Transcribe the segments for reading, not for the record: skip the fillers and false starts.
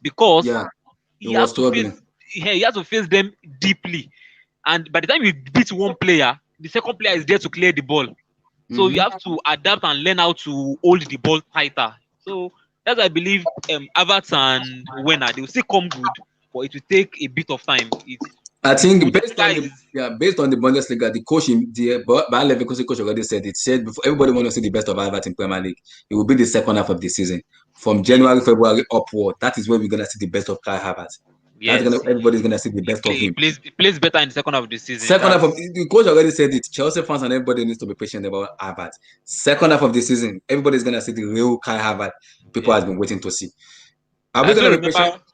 because Yeah, he he was has to face struggling. he has to face them deeply. And by the time you beat one player, the second player is there to clear the ball. So you Mm-hmm. have to adapt and learn how to hold the ball tighter. So that's why I believe Havertz and Werner they will still come good, but it will take a bit of time. It's I think based on Bundesliga the is based on the Bundesliga, the coach Bayer Leverkusen coach already said it. Said before everybody want to see the best of Havertz in Premier League, it will be the second half of the season, from January, yes, February upward. That is where we're gonna see the best of Kai Havertz. That's gonna yes. everybody's gonna see the He, best of him. he plays better in the second half of the season. Second half of That's the coach already said it. Chelsea fans and everybody needs to be patient about Havertz. Second half of the season, everybody's gonna see the real Kai Havertz people yeah. has been waiting to see. Are we I still gonna be patient? remember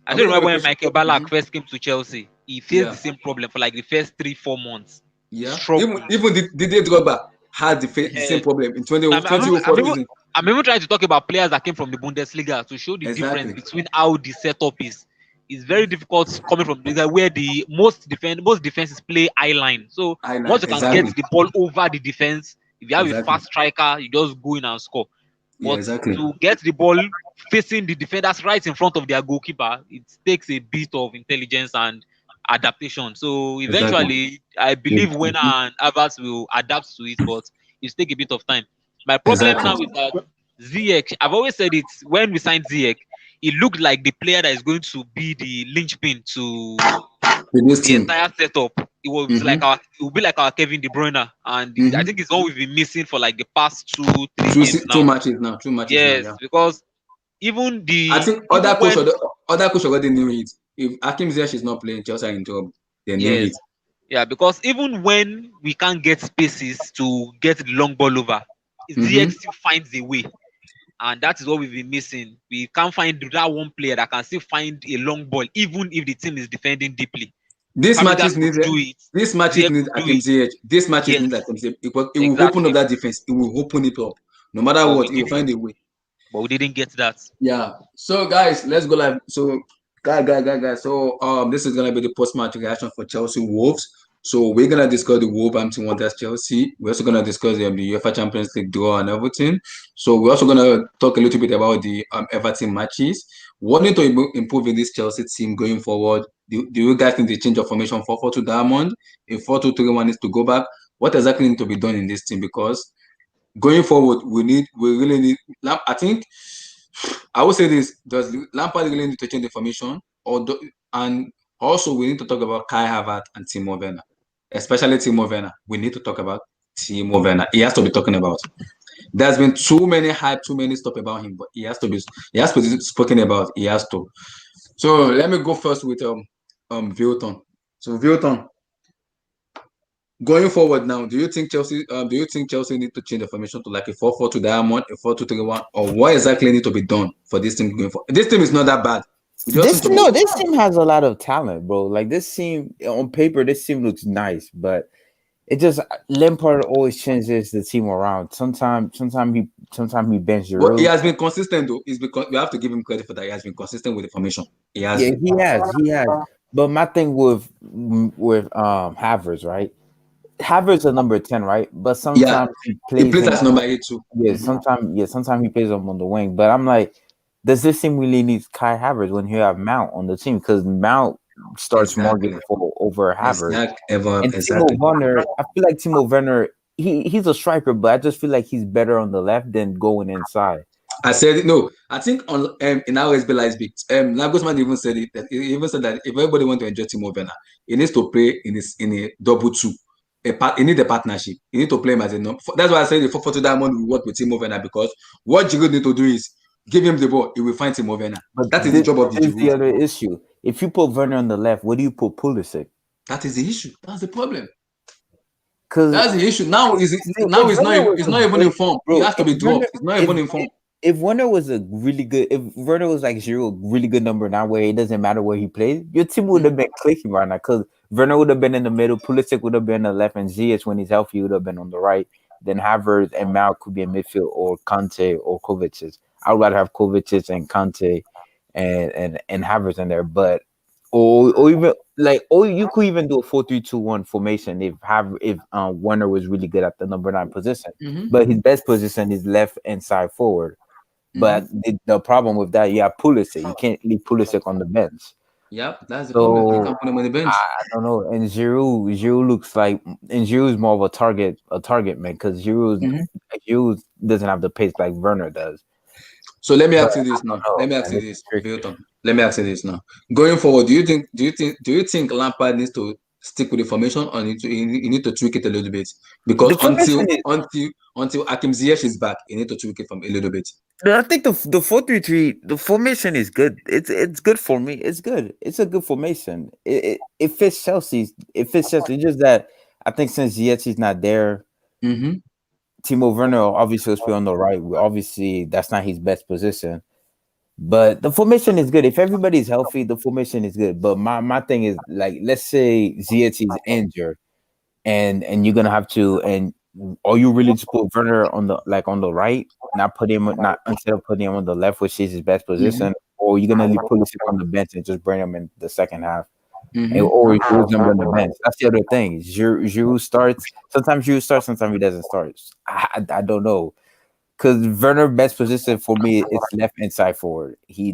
I Are we still gonna remember be when patient? Michael Mm-hmm. Ballack first came to Chelsea. He faced the Yeah. same problem for like the first 3-4 months. He Yeah. Even struggled. even Didier Drogba had the same Yeah. problem in 20, I'm, I'm, I'm 2004 even season. I'm even trying to talk about players that came from the Bundesliga to show the difference Exactly. between how the setup is. It's very difficult coming from the where the most defenses play eye line. So once Island. you can get Exactly. the ball over the defense, if you have a Exactly. fast striker, you just go in and score. Yeah, But exactly. to get the ball facing the defenders right in front of their goalkeeper, it takes a bit of intelligence and adaptation. So Exactly. eventually, I believe when and Havertz will adapt to it, but it take a bit of time. My problem Exactly. now is that Ziyech. I've always said it when we signed Ziyech, it looked like the player that is going to be the linchpin to With this the team. entire setup. Mm-hmm. It will be like our Kevin De Bruyne, and I Mm-hmm. think it's what we've been missing for like the past 2-3 games Two now. matches now. 2 matches now. Yes, Yeah. because I think even when other coach already knew it. If Hakim Ziyech is not playing, Chelsea are in trouble. They knew it. yes, yeah, because even when we can't get spaces to get the long ball over, Mm-hmm. ZX still finds a way, and that is what we've been missing. We can't find that one player that can still find a long ball, even if the team is defending deeply. These Fabregas matches could need do it. These matches ZX need could do Hakim it. Ziyech. These matches Yes, need Hakim Ziyech. It will open up exactly. that defense. It will open it up. No matter But what, we it will didn't. find a way. But we didn't get that. Yeah. So guys, let's go live. So guy. So this is gonna be the post-match reaction for Chelsea Wolves. So we're gonna discuss the Wolverhampton Wanderers Chelsea. We're also gonna discuss the UEFA Champions League draw and everything. So we're also gonna talk a little bit about the Everton matches. What need to improve in this Chelsea team going forward? Do you guys think they change of formation 4-4-2 Diamond? If 4-2-3-1 needs to go back, what exactly need to be done in this team? Because going forward, we really need. I think I would say this: does Lampard really need to change the formation, and also we need to talk about Kai Havertz and Timo Werner, especially Timo Werner. We need to talk about Timo Werner. He has to be talking about. There's been too many hype, too many stuff about him, but he has to be spoken about. He has to. So let me go first with Vilton. So Vilton, going forward now, do you think Chelsea need to change the formation to like a 4-4-2 Diamond, a 4-2-3-1, or what exactly need to be done for this team going forward? This team is not that bad. We just need This to be no, this team has a lot of talent, bro. Like this team on paper, this team looks nice, but it just Lampard always changes the team around. Sometimes he bench but he Giroud. has been consistent though. It's because we have to give him credit for that. He has been consistent with the formation. He has Yeah, been. he has. But my thing with Havertz, right? Havertz a number 10, right? But Yeah. sometimes he He plays plays him as number 8 too. Mhm. sometimes he plays him on the wing. But I'm like, does this team really need Kai Havertz when you have Mount on the team? Because Mount starts more Exactly. games over Havertz. And Timo Exactly. Werner, I feel like Timo Werner, he's a striker, but I just feel like he's better on the left than going inside. I said no. I think on in our SB Live Speak, Nagelsmann even said it. That he even said that if everybody want to enjoy Timo Werner, he needs to play in a double two. He need a partnership. He need to play him as a number. That's why I said the 4-4-2 Diamond will work with Timo Werner because what Giroud need to do is give him the ball. He will find Timo Werner. But That is the job of the this is Giroud. the other issue. If you put Werner on the left, what do you put Pulisic? That is the issue. That's the problem. Because That's the issue. Now if Werner was he's a not even good in form. He bro, has to be dropped. He's not even in form. if Werner was a really good, if Werner was like Giroud, really good number now, where it doesn't matter where he plays, your team would have been clicking right now. Because Werner would have been in the middle, Pulisic would have been on the left, and Ziyech when he's healthy would have been on the right. Then Havertz and Mount could be in midfield, or Kante or Kovacic. I would rather have Kovacic and Kante and Havertz in there, but or even like or you could even do a 4-3-2-1 formation if Werner was really good at the number 9 position, Mhm. but his best position is left and side forward. But the problem with that, you have Pulisic. You can't leave Pulisic on the bench. Yep, that's the problem. You So can't put him on the bench. I don't know. And Giroud looks like, and Giroud's more of a target man because Giroud doesn't have the pace like Werner does. So let me But ask you this I now. don't Let me know, ask man. you It's this, tricky. Vilton. Let me ask you this now. Going forward, do you think Lampard needs to stick with the formation, or you need to tweak it a little bit? Because The formation until Hakim Ziyech is back, you need to tweak it from a little bit. I think the 4-3-3 the formation is good. It's good for me. It's good. It's a good formation. It fits Chelsea. It fits Chelsea. It's just that I think since Ziyech not there, Mm-hmm. Timo Werner obviously will play on the right. Obviously, that's not his best position. But the formation is good. If everybody's healthy, the formation is good. But my thing is like, let's say Ziyech is injured, and you're gonna have to, and are you really to put Werner on the right, not put him not instead of putting him on the left, which is his best Mm-hmm. position, or you're gonna leave Pulisic on the bench and just bring him in the second half, Mm-hmm. or Giroud's gonna be on the bench. That's the other thing. Giroud starts. Sometimes Giroud starts. Sometimes he doesn't start. I don't know. Because Werner best position for me is left inside forward. He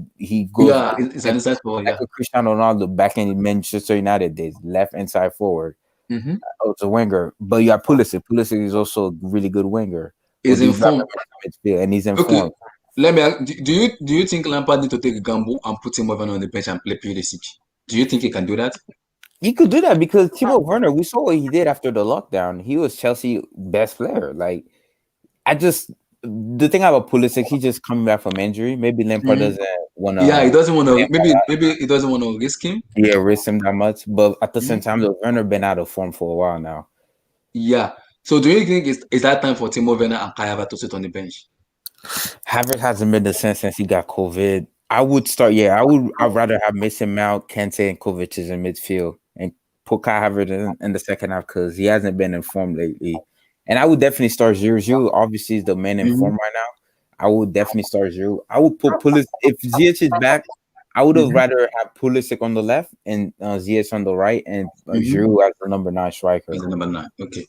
goes Yeah, it's an inside forward. like Yeah. a Cristiano Ronaldo back in Manchester United days, left inside forward. Mm-hmm. Oh, it's a winger. But you have Pulisic. Pulisic is also a really good winger. Or Is do you rather informed. him in midfield? And he's Okay. informed. Let me ask, do you think Lampard need to take a gamble and put him over on the bench and play Pulisic? Do you think he can do that? He could do that because Timo Werner, we saw what he did after the lockdown. He was Chelsea best player. Like, I just the thing about Pulisic, he just coming back from injury. Maybe Lampard Mm-hmm. doesn't want Yeah, he to doesn't want to. Maybe he doesn't want to risk him. risk him that much. But at the same Mhm. time, the Werner been out of form for a while now. Yeah. So do you think it's that time for Timo Werner and Kai Havertz to sit on the bench? Havertz hasn't been the same since he got COVID. I would start. Yeah, I'd rather have Mason Mount, Kante, and Kovacic in midfield, and put Kai Havertz in the second half because he hasn't been in form lately. And I would definitely start Giroud. Giroud obviously is the man in Mm-hmm. form right now. I would definitely start Giroud. I would put Pulisic if Ziyech is back. I would have Mm-hmm. rather have Pulisic on the left and Ziyech on the right, and Mm-hmm. Giroud as the number 9 striker. As the number 9. Okay.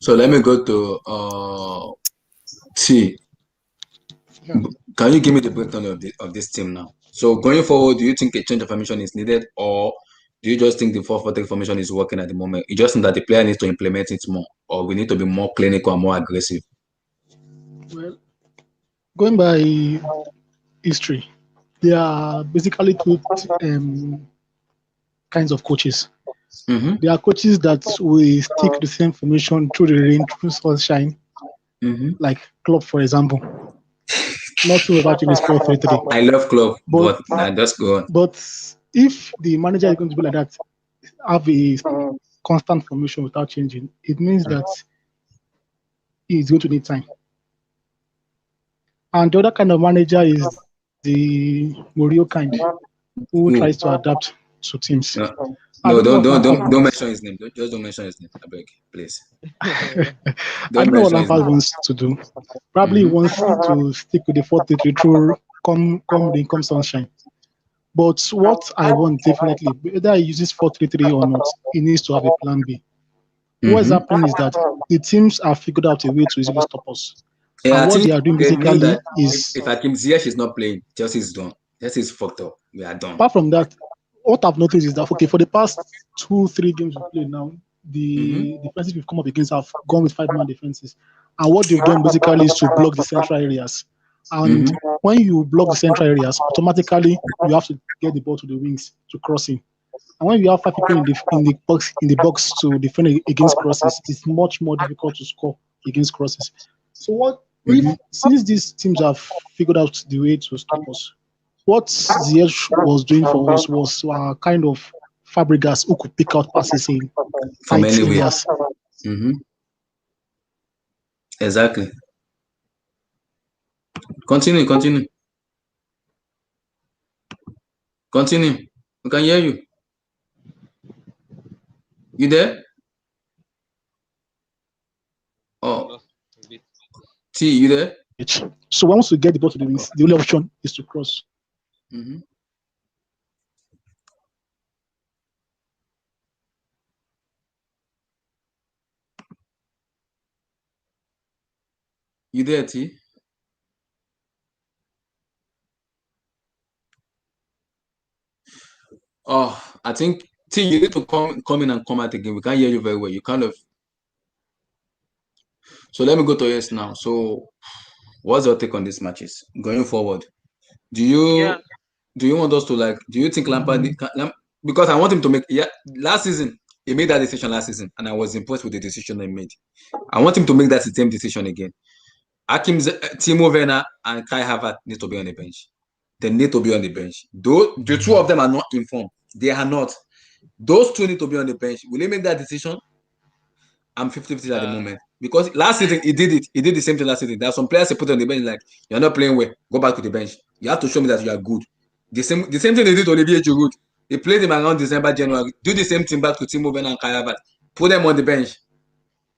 So let me go to T. Yeah. Can you give me the breakdown of this team now? So going forward, do you think a change of formation is needed, or do you just think the 4-4-3 formation is working at the moment? You just think that the player needs to implement it more, or we need to be more clinical and more aggressive? Well, going by history, there are basically two kinds of coaches. Mm-hmm. There are coaches that will stick to the same formation through the rain, through sunshine, Mm-hmm. like Klopp, for example. Not sure about in his 4-3-3. I love club, But but just go on. but if the manager is going to be like that, have a constant formation without changing, it means that he's going to need time. And the other kind of manager is the Mourinho kind, who Who? tries to adapt to teams. No, And no, you know what Lampard don't wants. mention his name. Just don't mention his name. I beg, please. I Don't know what mention his Lampard name. wants to do. Probably he Mm-hmm. wants to stick with the 4-3-3 through come rain, come sunshine. But what I want definitely, whether he uses 4-3-3 or not, he needs to have a plan B. What's Mm-hmm. happening is that the teams have figured out a way to easily stop us. Yeah, And I what think they are doing they knew basically that is, if Hakim Ziyech is not playing, Chelsea is done. Chelsea is fucked up. We are done. apart from that, what I've noticed is that, okay, for the past 2-3 games we've played now, the defenses we've come up against have gone with 5-man defenses. And what they've done basically is to block the central areas. And Mm-hmm. when you block the central areas, automatically you have to get the ball to the wings to crossing. And when you have 5 people in the box to defend against crosses, it's much more difficult to score against crosses. So what if Mm-hmm. since these teams have figured out the way to stop us, what Ziyech was doing for us was kind of Fabregas who could pick out passes in From tight anywhere. areas. Mm-hmm. Exactly. Continue. We can hear you. You there? Oh, T, you there? So once we get the ball to the wings, the only option is to cross. Mm-hmm. You there, T? Oh, I think T, you need to come in and come out again. We can't hear you very well. You kind of. So let me go to yes now. So what's your take on these matches going forward? Do Yeah, you want us to like? Do you think Lampard? Because I want him to make. Yeah, last season he made that decision last season, and I was impressed with the decision he made. I want him to make that same decision again. Timo Werner and Kai Havertz need to be on the bench. They need to be on the bench. Though the two of them are not informed. They are not. Those two need to be on the bench. Will he make that decision? I'm 50-50 at the moment. Because last season he did it. He did the same thing last season. There are some players he put on the bench like, you're not playing well. Go back to the bench. You have to show me that you are good. The same thing they did to Olivier Giroud. They played him around December, January. Do the same thing back to Timo Werner and Kai Havertz. Put them on the bench.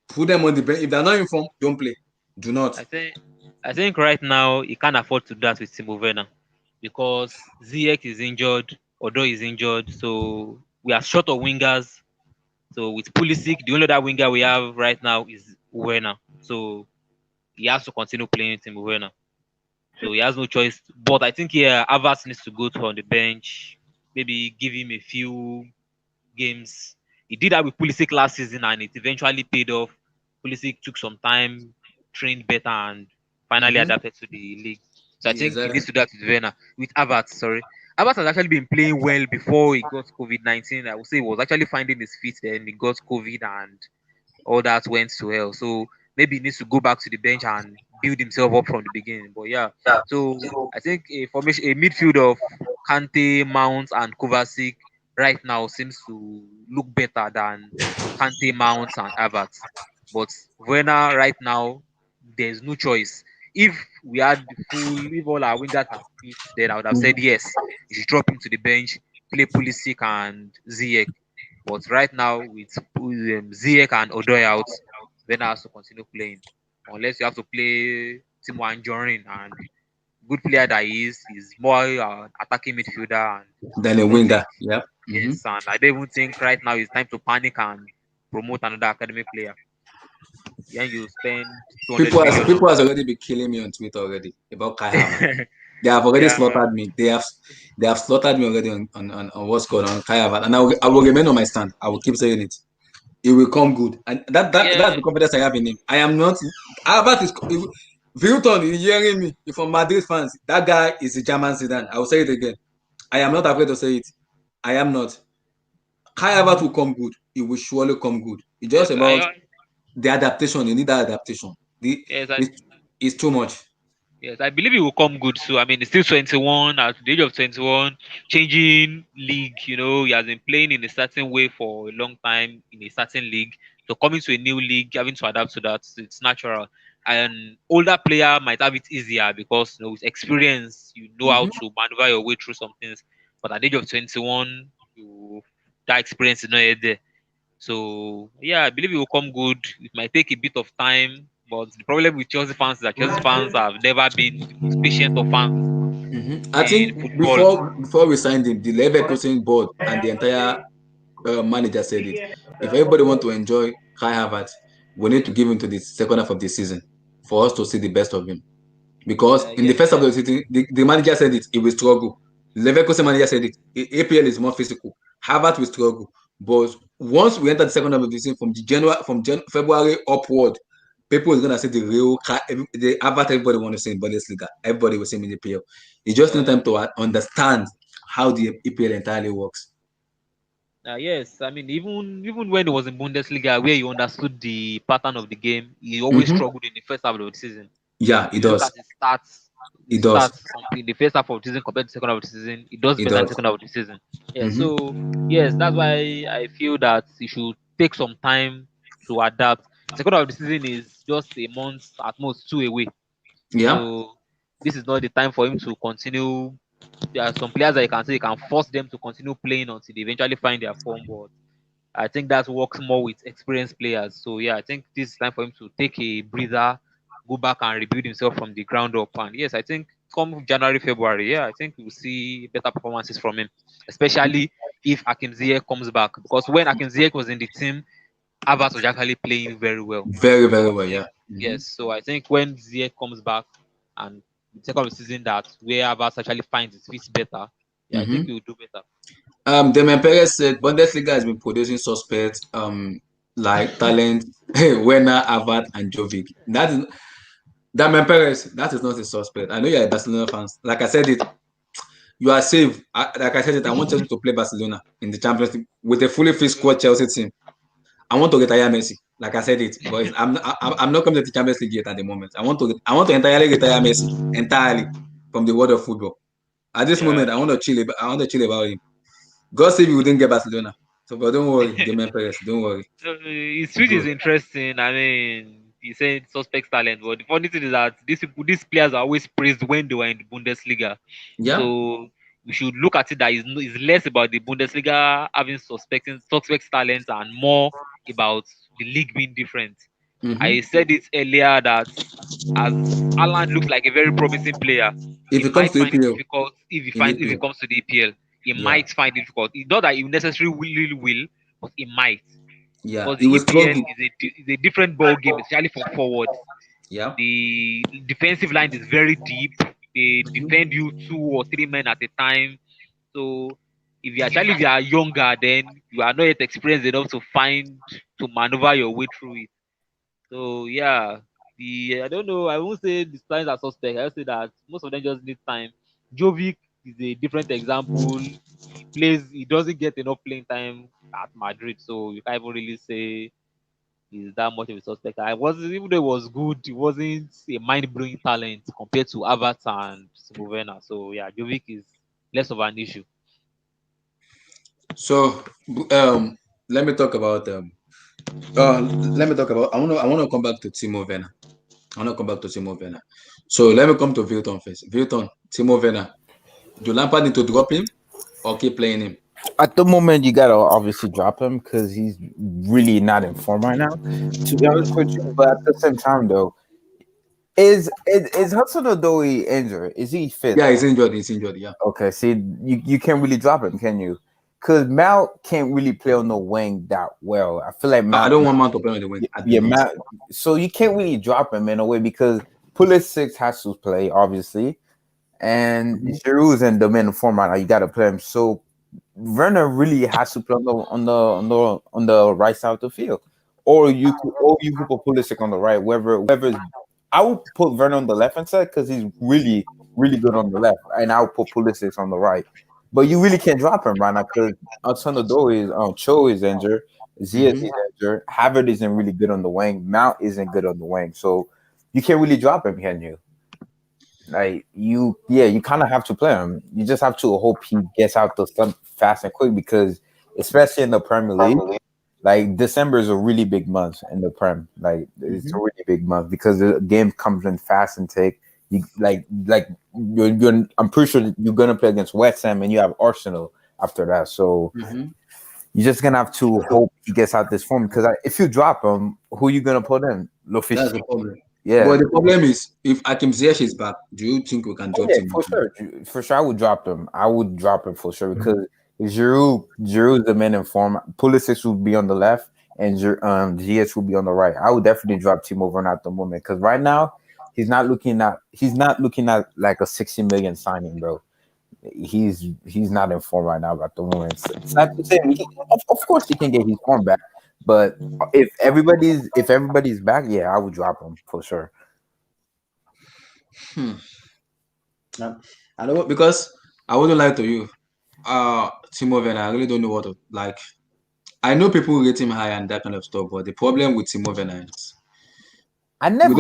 Put them on the bench. If they're not informed, don't play. Do not. I think right now he can't afford to do that with Timo Werner because Ziyech is injured, Odo is injured, so we are short of wingers. So with Pulisic, the only other winger we have right now is Werner. So he has to continue playing Timo Werner. So he has no choice. But I think Havertz needs to go to on the bench, maybe give him a few games. He did that with Pulisic last season and it eventually paid off. Pulisic took some time, trained better, and finally adapted to the league. So I think he needs to do that with Werner. With Havertz, sorry. Havertz has actually been playing well before he got COVID-19. I would say he was actually finding his feet then. He got COVID and all that went to hell. So maybe he needs to go back to the bench and build himself up from the beginning. But yeah, so I think a midfield of Kante, Mount, and Kovacic right now seems to look better than Kante, Mount, and Havertz. But Werner right now, there's no choice. If we had if all our wingers are fit, then I would have said yes. You should drop him to the bench, play Pulisic and Ziyech. But right now, with Ziyech and Odoi out, Werner has to continue playing. Unless you have to play Timo Anjorin, and good player that he is, he's more attacking midfielder and Than a winger. Yep. yes, and I don't even think right now it's time to panic and promote another academy player. Yeah, you spend 200 million. People has already been killing me on Twitter already about Kai Havertz. They have already slaughtered me. They have slaughtered me already on what's going on Kai Havertz. And I will remain on my stand. I will keep saying it. It will come good. And that's the confidence I have in him. I am not Havertz is Vilton, you hearing me? You're from Madrid fans. That guy is a German Zidane. I will say it again. I am not afraid to say it. I am not. Kai Havertz will come good. It will surely come good. It's just about the adaptation. You need that adaptation. It's too much. Yes, I believe it will come good. So I mean, he's still 21 at the age of 21, changing league. You know, he has been playing in a certain way for a long time in a certain league. So coming to a new league, having to adapt to that, it's natural. An older player might have it easier because with experience, you know how to maneuver your way through some things. But at the age of 21, that experience is not yet there. So yeah, I believe it will come good. It might take a bit of time, but the problem with Chelsea fans is that Chelsea fans have never been the most patient of fans. I think before we signed him, the Leverkusen board and the entire manager said it. If everybody want to enjoy Kai Havertz, we need to give him to the second half of the season for us to see the best of him. Because in the first half of the season, the manager said it will struggle. Leverkusen manager said it. APL is more physical. Havertz will struggle. But once we enter the second half of the season, from February upward, people is gonna see the real the Havertz everybody want to see in Bundesliga. Everybody will see him in the EPL. It's just need time to understand how the EPL entirely works. Yes, I mean even when he was in Bundesliga, where he understood the pattern of the game, he always struggled in the first half of the season. Yeah, it does. It does. In the first half of the season compared to the second half of the season, it does better in the second half of the season. Yeah, so yes, that's why I feel that he should take some time to adapt. The second half of the season is just a month, at most 2 away. Yeah. So this is not the time for him to continue. There are some players that you can say you can force them to continue playing until they eventually find their form. But I think that works more with experienced players. So yeah, I think this is time for him to take a breather, go back and rebuild himself from the ground up. And yes, I think come January, February, I think we'll see better performances from him, especially if Hakim Ziyech comes back. Because when Hakim Ziyech was in the team, Havertz was actually playing very well. Very, very well, yeah. Yes, so I think when Ziyech comes back and the second season that where Havertz actually finds his feet better, I think he will do better. Demian Perez said Bundesliga has been producing suspects like talent, Werner, Havertz, and Jovic. That is Damian Perez. That is not a suspect. I know you're a Barcelona fans. Like I said it, you are safe. Like I said it, I want Chelsea to play Barcelona in the Champions League with a fully fit squad Chelsea team. I want to retire Messi. Like I said it, but I'm not coming to the Champions League yet at the moment. I want to entirely retire Messi entirely from the world of football. At this Yeah. moment, I want to chill about him. God save you, we didn't get Barcelona. So, but don't worry, Damian Perez, don't worry. His tweet is Bro. interesting. I mean, he said suspect talent, but the funny thing is that these players are always praised when they were in the Bundesliga. Yeah. So we should look at it that it's less about the Bundesliga having suspect talents and more about the league being different. Mhm. I said it earlier that as Alan looks like a very promising player, If he it comes might to find it EPL, difficult if in if EPL, it comes to the EPL. He yeah, might find it difficult. It's not that he necessarily will, but he might. yeah, Because he the will EPL struggle. is a different ball game, especially for forwards. Yeah. The defensive line is very deep. They defend you 2 or 3 men at a time. So if you are younger, then you are not yet experienced enough to maneuver your way through it. So yeah, I don't know. I won't say the signs are suspect. I'll say that most of them just need time. Jovic is a different example. He doesn't get enough playing time at Madrid, so you can't even really say he's that much of a suspect. I wasn't even though it was good, it wasn't a mind blowing talent compared to Avatar and Simovena. So yeah, Jovic is less of an issue. So, let me talk about I want to come back to Timo Werner. I want to come back to Timo Werner. So let me come to Vilton first. Vilton, Timo Werner. Do Lampard need to drop him or keep playing him? At the moment, you gotta obviously drop him because he's really not in form right now. To be honest with you, but at the same time, though, is Hudson Odoi injured? Is he fit? Yeah, he's injured. He's injured. Yeah. Okay, see, you can't really drop him, can you? Because Mount can't really play on the wing that well. I feel like Mount. I don't want Mount to play on the wing. Yeah, Mount. So you can't really drop him in a way because Pulisic has to play, obviously, and Giroud's in the main form right now. You got to play him. So Werner really has to play on the right side of the field, or you could put Pulisic on the right. Whoever's, I would put Werner on the left hand side because he's really good on the left, and I would put Pulisic on the right. But you really can't drop him right now because Hudson-Odoi is Cho is injured, Ziyech is injured, Havertz isn't really good on the wing, Mount isn't good on the wing, so you can't really drop him, can you? Like you kind of have to play him. You just have to hope he gets out the stuff fast and quick because, especially in the Premier League, like December is a really big month in the Prem. Like it's a really big month because the game comes in fast and take. You you're I'm pretty sure you're gonna play against West Ham and you have Arsenal after that. So you're just gonna have to hope he gets out this form because if you drop him, who are you gonna put in? That's the problem. Yeah. But the problem is, if Hakim Ziyech is back, do you think we can drop him? For sure. For sure, I would drop him. I would drop him for sure because Giroud's the man in form. Pulisic will be on the left and Ziyech will be on the right. I would definitely drop Timo Werner at the moment because right now he's not looking at like a 60 million signing, bro. He's not in form right now at the moment. It's not to say of course he can get his form back, but if everybody's back, yeah, I would drop him for sure. I know because I wouldn't lie to you. Timo Werner, I really don't know what to like. I know people rate him high and that kind of stuff, but the problem with Timo Werner is I never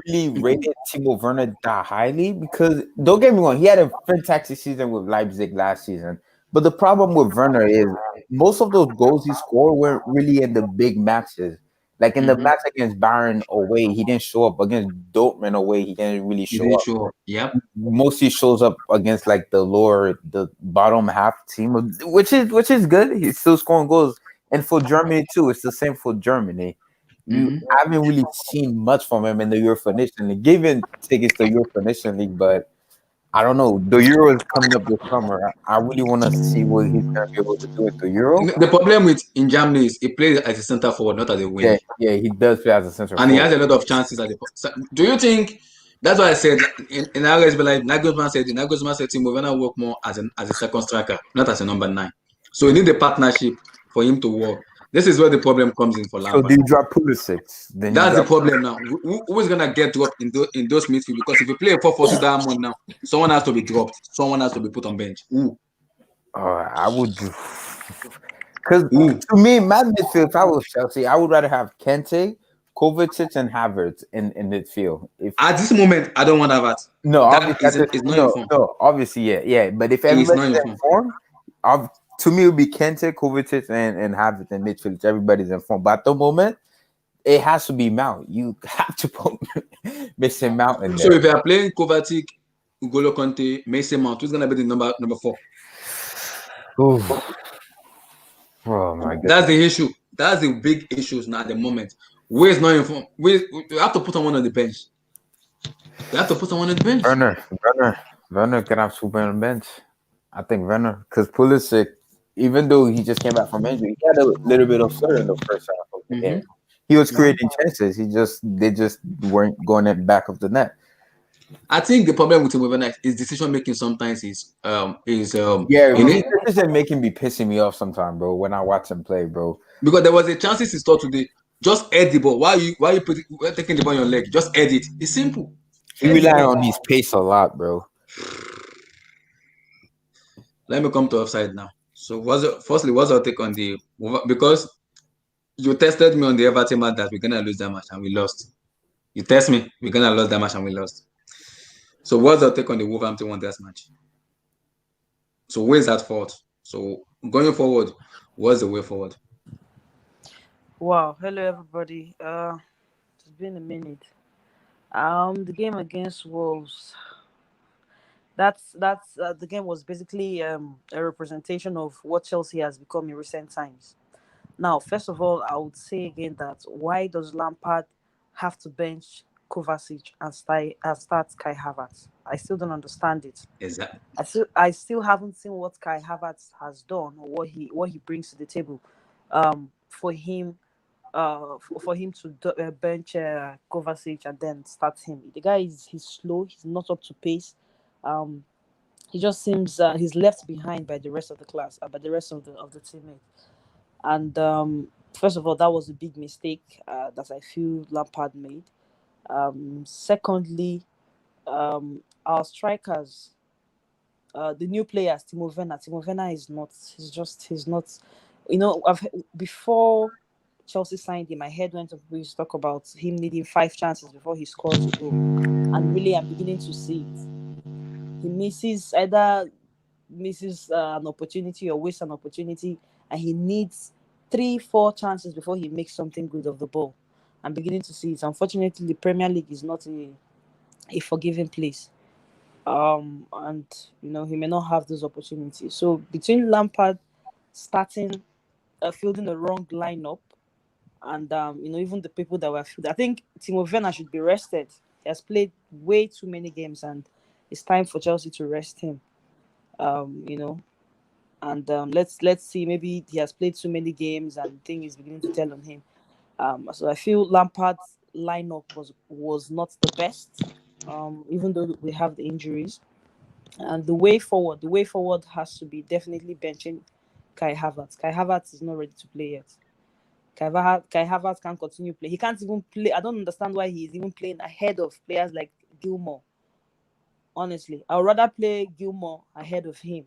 really rated Timo Werner that highly because don't get me wrong, he had a fantastic season with Leipzig last season. But the problem with Werner is most of those goals he scored weren't really in the big matches. Like in the match against Bayern away, he didn't show up. Against Dortmund away, he didn't really show up. Yep. Mostly shows up against like the bottom half team, which is good. He's still scoring goals. And for Germany too, it's the same for Germany. You haven't really seen much from him in the Europa Nation League. Given tickets to Europa Nation League, but I don't know. The Euro is coming up this summer. I really want to see what he's going to be able to do at the Euro. The problem in Germany is he plays as a center forward, not as a wing. Yeah, he does play as a center forward. And he has a lot of chances at the. Do you think that's why I said in RSB, like Nagelsmann said Timo Werner work more as a second striker, not as a number 9. So you need a partnership for him to work. This is where the problem comes in for So Lampard. do you drop Pulisic? Then That's the problem now. Who is gonna get dropped in those midfield? Because if you play a 4-4-2 diamond now, someone has to be dropped. Someone has to be put on bench. Who? I would do. Because Who? to me, my midfield, if I was Chelsea, I would rather have Kante, Kovacic, and Havertz in midfield. If At this moment, I don't want that. no, That obviously, is not in form. no, obviously, yeah. But if It is not everybody's in in form. form, to me, it would be Kante, Kovacic, and Havertz in midfield. If everybody's in form. But at the moment, it has to be Mount. You have to put Mason Mount in So there. if you are playing Kovacic, Ugolo Conte, Mason Mount, who's gonna be the number 4? Ooh. Oh my god. That's the issue. That's the big issues now at the moment. Where is not in form? We have to put someone on the bench. We have to put someone on the bench. Werner can have super on the bench. I think Werner, because Pulisic, even though he just came back from injury, he had a little bit of flair in the first half of the game. He was creating chances. They just weren't going at the back of the net. I think the problem with him overnight is decision making. Sometimes is decision making be pissing me off sometimes, bro. When I watch him play, bro. Because there was a chances he scored today. Just head the ball. Why are you taking the ball on your leg? Just head it. It's simple. He rely on his pace a lot, bro. Let me come to offside now. So what's your take on the, because you tested me on the Everton match that we're gonna lose that match and we lost. You test me, we're gonna lose that match and we lost. So what's your take on the Wolverhampton Wanderers match? So where's that fault? So going forward, what's the way forward? Wow, hello everybody. It's been a minute. The game against Wolves. That's the game was basically a representation of what Chelsea has become in recent times. Now, first of all, I would say again that why does Lampard have to bench Kovacic and start Kai Havertz? I still don't understand it. Exactly. I still haven't seen what Kai Havertz has done or what he brings to the table. For him to bench Kovacic and then start him. The guy he's slow. He's not up to pace. He just seems he's left behind by the rest of the class, by the rest of the teammates. And first of all, that was a big mistake that I feel Lampard made. Secondly, our strikers, the new players, Timo Werner. Timo Werner is not. He's not. Before Chelsea signed him, I heard when we talk about him needing 5 chances before he scores a goal, and really, I'm beginning to see it. He misses an opportunity or wastes an opportunity, and he needs 3-4 chances before he makes something good of the ball. I'm beginning to see it. Unfortunately, the Premier League is not a forgiving place. And he may not have those opportunities. So between Lampard starting fielding the wrong lineup and even the people that were fielded, I think Timo Werner should be rested. He has played way too many games, and it's time for Chelsea to rest him. And let's see. Maybe he has played too many games, and thing is beginning to tell on him. So I feel Lampard's lineup was not the best, even though we have the injuries. And the way forward has to be definitely benching Kai Havertz. Kai Havertz is not ready to play yet. Kai Havertz can't continue play. He can't even play. I don't understand why he is even playing ahead of players like Gilmour. Honestly, I would rather play Gilmour ahead of him.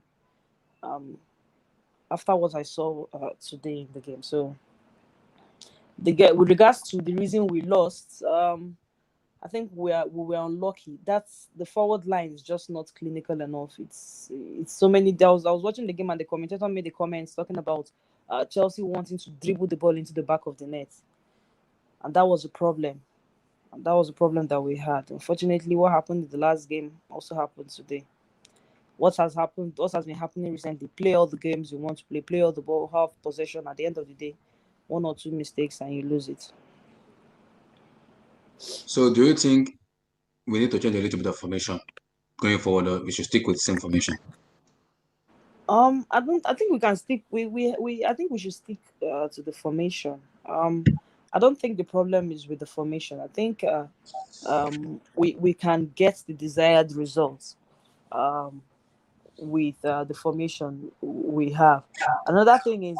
After what I saw today in the game, so with regards to the reason we lost, I think we were unlucky. That's the forward line is just not clinical enough. It's so many. I was watching the game and the commentator made the comments talking about Chelsea wanting to dribble the ball into the back of the net, and that was a problem. And that was a problem that we had. Unfortunately, what happened in the last game also happened today. What has been happening recently? Play all the games you want to play all the ball, have possession. At the end of the day, 1 or 2 mistakes and you lose it. So do you think we need to change a little bit of formation going forward, or we should stick with the same formation? I think we can stick. I think we should stick to the formation. I don't think the problem is with the formation. I think we can get the desired results with the formation we have. Another thing is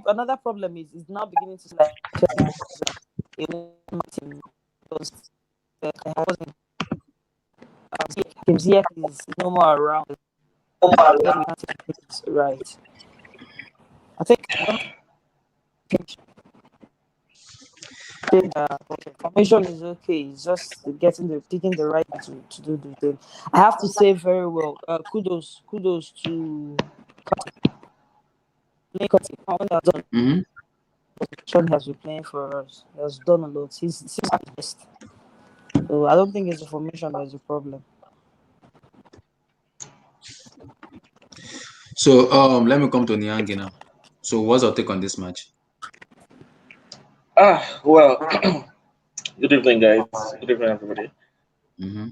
another problem is it's now beginning to like a team because Ziyech is no more around. Right. I think formation is okay. It's just picking the right to do the thing. I have to say very well. Kudos to done. Mm-hmm. Sean has been playing for us. He has done a lot. He's at his best. So I don't think it's the formation that is a problem. So let me come to Niangi now. So what's your take on this match? Well, good evening, guys. Good evening, everybody. Mm-hmm.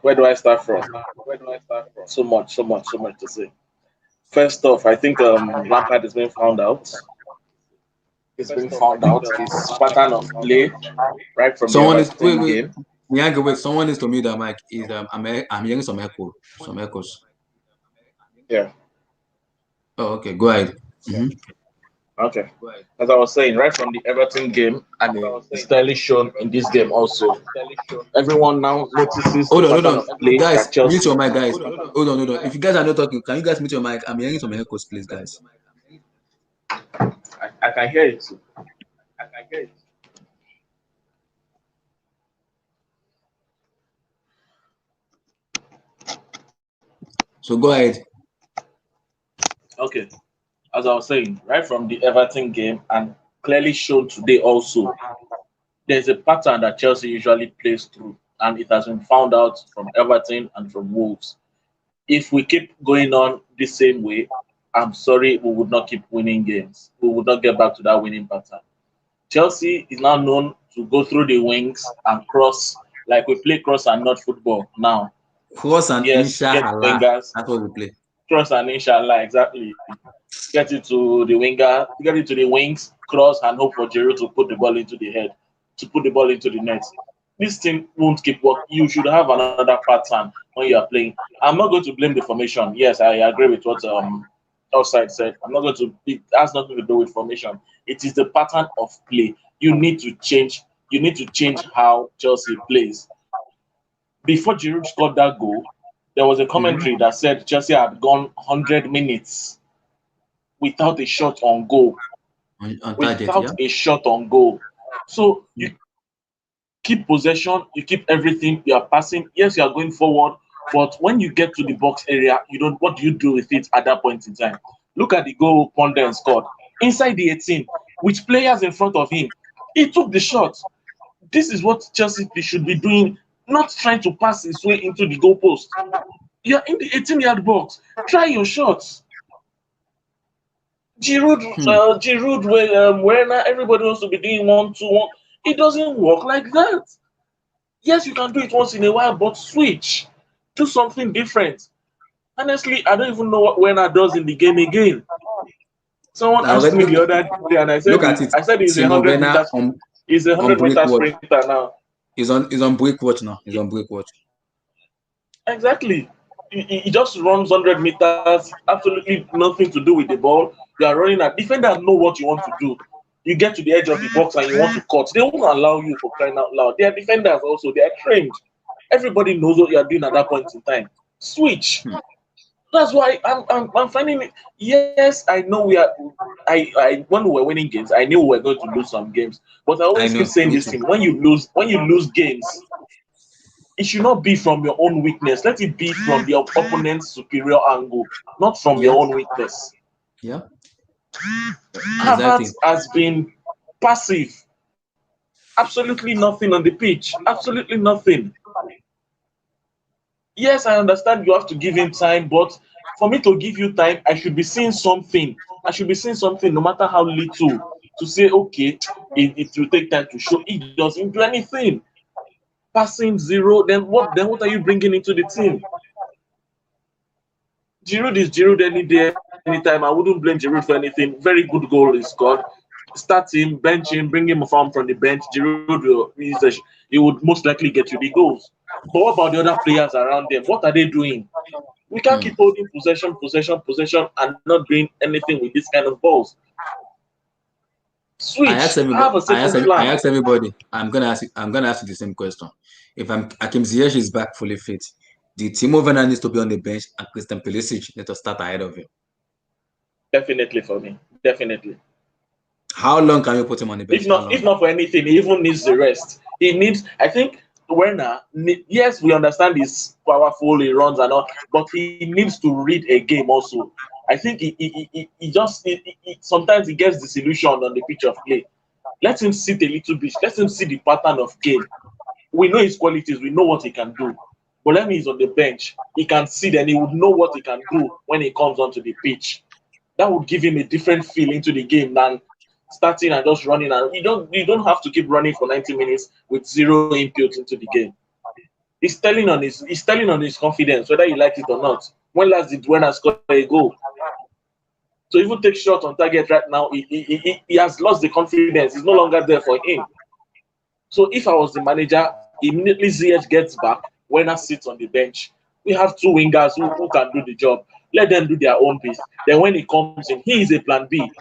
Where do I start from? So much to say. First off, I think Lampard has been found out. It's been found out. His pattern of play, right from Someone the is Everton game. Niangi, wait. Someone is to me that mic is I'm hearing some echoes. Yeah. Oh, okay. Go ahead. Mm-hmm. Okay. As I was saying, right from the Everton game, and it's clearly shown in this game also. Everyone now notices Hold the on. pattern of play Guys, that Chelsea. mute your mic, guys. Hold on. If you guys are not talking, can you guys mute your mic? I'm hearing some echoes, please, guys. I can hear it too. So go ahead. Okay. As I was saying, right from the Everton game, and clearly shown today also, there's a pattern that Chelsea usually plays through, and it has been found out from Everton and from Wolves. If we keep going on the same way, I'm sorry, we would not keep winning games. We would not get back to that winning pattern. Chelsea is now known to go through the wings and cross, like we play cross and not football now. Cross and Yes, get inshallah. wingers. That's what we play. Cross and inshallah, exactly. Get it to the winger, get it to the wings, cross, and hope for Giroud to put the ball into the head, to put the ball into the net. This thing won't keep working. You should have another pattern when you are playing. I'm not going to blame the formation. Yes, I agree with what Offside said. I'm not going to. It has nothing to do with formation. It is the pattern of play. You need to change. You need to change how Chelsea plays. Before Giroud scored that goal, there was a commentary that said Chelsea had gone 100 minutes without a shot on goal. On target, Without a shot on goal. So you keep possession, you keep everything, you are passing. Yes, you are going forward, but when you get to the box area, you don't. What do you do with it at that point in time? Look at the goal Pondé scored inside the 18 with players in front of him. He took the shot. This is what Chelsea should be doing, not trying to pass his way into the goalpost. You're in the 18-yard box. Try your shots. Giroud, Werner, everybody wants to be doing 1-2-1. It doesn't work like that. Yes, you can do it once in a while, but switch. Do something different. Honestly, I don't even know what Werner does in the game again. Someone asked me the other day, and I said, he's a 100-meter he's a 100-meter sprinter now. He's on break watch now. He's on break watch. Exactly. He just runs 100 meters, absolutely nothing to do with the ball. You are running at defenders know what you want to do. You get to the edge of the box and you want to cut. They won't allow you for crying out loud. They are defenders also. They are trained. Everybody knows what you are doing at that point in time. Switch. That's why I'm finding it. Yes, I know we are. When we were winning games, I knew we were going to lose some games. But I always keep saying this thing: when you lose games, it should not be from your own weakness. Let it be from your opponent's superior angle, not from your own weakness. Yeah. Havertz has been passive. Absolutely nothing on the pitch. Absolutely nothing. Yes, I understand you have to give him time, but for me to give you time, I should be seeing something. I should be seeing something, no matter how little, to say, okay, it will take time to show. He doesn't do anything. Passing zero, then what are you bringing into the team? Giroud is Giroud any day, anytime. I wouldn't blame Giroud for anything. Very good goal is scored. Start him, bench him, bring him from the bench. Giroud he would most likely get you the goals. But what about the other players around them? What are they doing? We can't keep holding possession, and not doing anything with this kind of balls. Switch. Have a second plan. I asked everybody. I'm gonna ask you the same question. If Hakim Ziyech is back fully fit, the Timo Werner needs to be on the bench and Christian Pulisic needs to start ahead of him. Definitely for me. Definitely. How long can you put him on the bench? If not for anything, he even needs the rest. He needs, I think, Werner, yes, we understand he's powerful, he runs and all, but he needs to read a game also. I think he sometimes he gets disillusioned on the pitch of play. Let him sit a little bit. Let him see the pattern of game. We know his qualities. We know what he can do. But let me he's on the bench. He can see, then he would know what he can do when he comes onto the pitch. That would give him a different feel into the game than starting and just running. And you don't have to keep running for 90 minutes with zero input into the game. He's telling on his confidence, whether you like it or not. When last did Werner score a goal? So even take shot on target right now, he has lost the confidence. It's no longer there for him. So if I was the manager, immediately Ziyech gets back, Werner sits on the bench. We have two wingers who can do the job. Let them do their own piece. Then when he comes in, he is a plan B.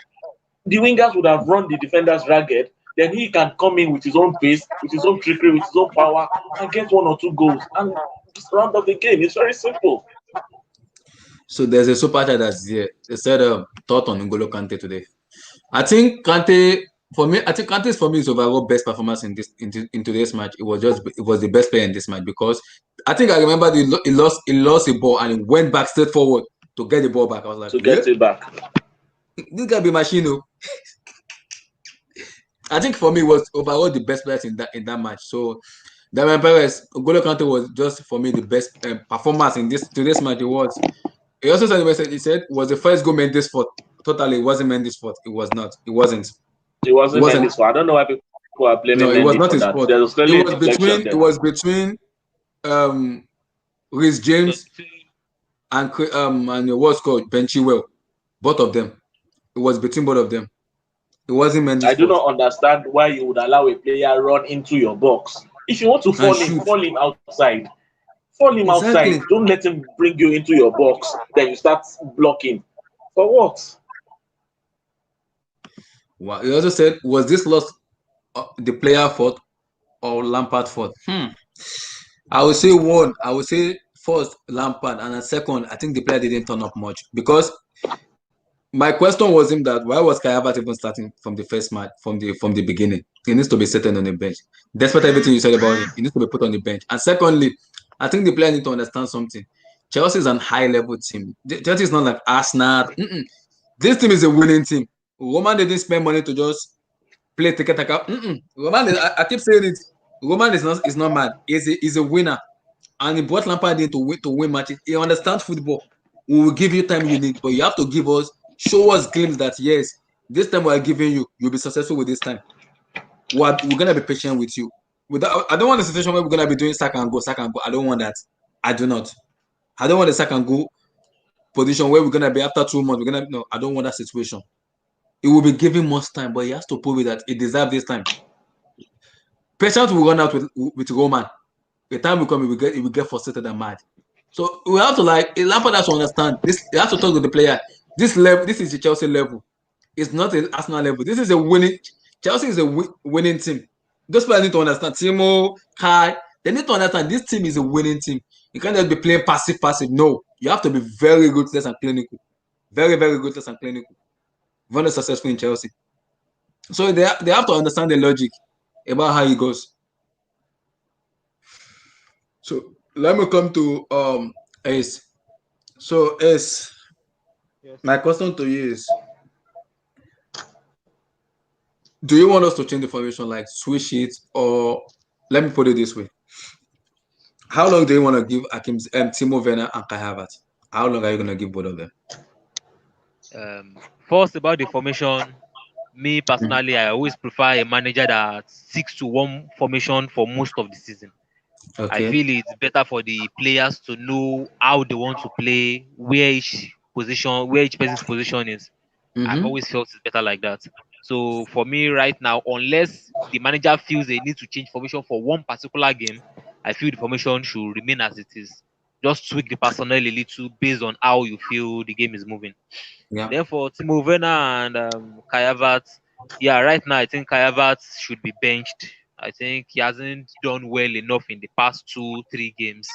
The wingers would have run the defenders ragged. Then he can come in with his own pace, with his own trickery, with his own power, and get 1 or 2 goals. And just round up the game. It's very simple. So there's a super chat that's here. They said thought on N'Golo Kante today. I think Kante's for me his overall best performance in today's match. It was the best player in this match because I think I remember he lost a ball and he went back straight forward to get the ball back. I was like, get it back. This guy be machine. I think for me, it was overall the best players in that match. So, Damian Perez, N'Golo Kante was just for me the best performance in today's match. It was. He also said he said it was the first goal Mendes fault. Totally, it wasn't Mendes' fault. It was not. It wasn't. It wasn't Mendes' fault. I don't know why people are blaming. No, it was not his fault. It was between Reece James and what's called Ben Chilwell. Both of them. It was between both of them. It wasn't Mendes' fault. I do not understand why you would allow a player run into your box. If you want to fall him outside. Fall him outside. Don't let him bring you into your box. Then you start blocking. For what? Well, he also said, was this loss the player fault or Lampard fault? I would say one. I would say first Lampard, and then second, I think the player didn't turn up much because my question was him that why was Kai Havertz even starting from the first match from the beginning? He needs to be sitting on the bench. Despite everything you said about him, he needs to be put on the bench. And secondly, I think the player need to understand something. Chelsea is a high-level team. Chelsea is not like Arsenal. This team is a winning team. Roman didn't spend money to just play tiki-taka. Roman, I keep saying it. Roman is not mad. He's a winner. And he brought Lampard in to win matches. He understands football. We will give you time you need, but you have to show us glimpse that, yes, this time we're giving you'll be successful with this time. We're going to be patient with you. I don't want a situation where we're going to be doing sack and go. I don't want that. I do not. I don't want a sack and go position where we're going to be after 2 months. No, I don't want that situation. It will be giving much time, but he has to prove it that it deserves this time. Patience will run out with Roman. The time will come, he will get frustrated and mad. So we have to Lampard has to understand this. He has to talk to the player. This is the Chelsea level. It's not an Arsenal level. This is a winning. Chelsea is a winning team. Those players need to understand. Timo, Kai, they need to understand this team is a winning team. You can't just be playing passive. No, you have to be very ruthless and clinical. Very, very ruthless and clinical. Very successful in Chelsea. So they have to understand the logic about how it goes. So let me come to Ace. So Ace, yes. My question to you is, do you want us to change the formation, like switch it, or let me put it this way? How long do you want to give Timo Werner and Kai Havertz? How long are you going to give both of them? First, about the formation, me personally, I always prefer a manager that sticks to one formation for most of the season. Okay. I feel it's better for the players to know how they want to play, where each person's position is. I've always felt it's better like that. So for me right now, unless the manager feels they need to change formation for one particular game, I feel the formation should remain as it is. just tweak the personnel a little based on how you feel the game is moving. Yeah. Then for Timo Werner and Kai Havertz, yeah, right now I think Kai Havertz should be benched. I think he hasn't done well enough in the past 2, 3 games.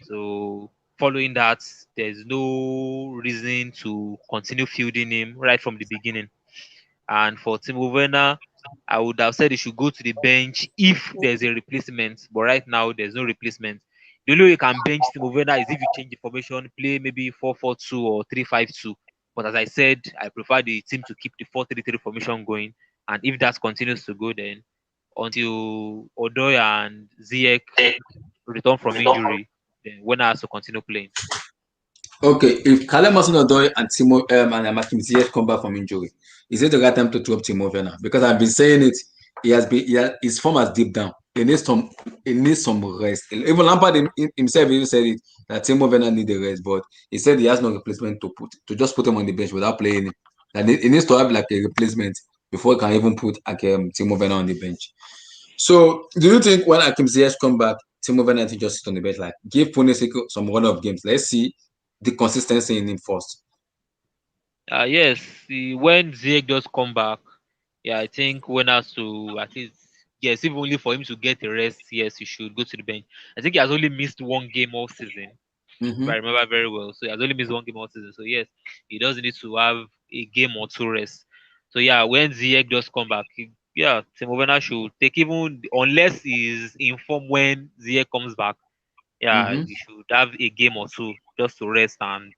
So following that, there's no reason to continue fielding him right from the beginning. And for Timo Werner, I would have said he should go to the bench if there's a replacement. But right now, there's no replacement. The only way you can bench Timo Werner is if you change the formation, play maybe 4-4-2 or 3-5-2. But as I said, I prefer the team to keep the 4-3-3 formation going. And if that continues to go, then until Odoi and Ziyech return from injury, then Werner has to continue playing. Okay, if Callum Hudson-Odoi and Timo and Hakim Ziyech come back from injury, is it the right time to drop Timo Werner? Because I've been saying it, his form has dipped down. He needs some rest. Even Lampard himself even said it that Timo Werner needs a rest, but he said he has no replacement to just put him on the bench without playing him. And he needs to have like a replacement before he can even put Timo Werner on the bench. So, do you think when Hakim Ziyech come back, Timo Werner to just sit on the bench, like give Pulisic some run of games? Let's see the consistency in him first. Yes, when Ziyech does come back, yeah, I think when has to at least yes, if only for him to get a rest, yes, he should go to the bench. I think he has only missed one game all season, if I remember very well. So he has only missed one game all season. So yes, he does need to have a game or two rest. So yeah, when Ziyech does come back, yeah, Timo Werner should take even unless he's informed when Ziyech comes back. Yeah, Mm-hmm. he should have a game or two just to rest and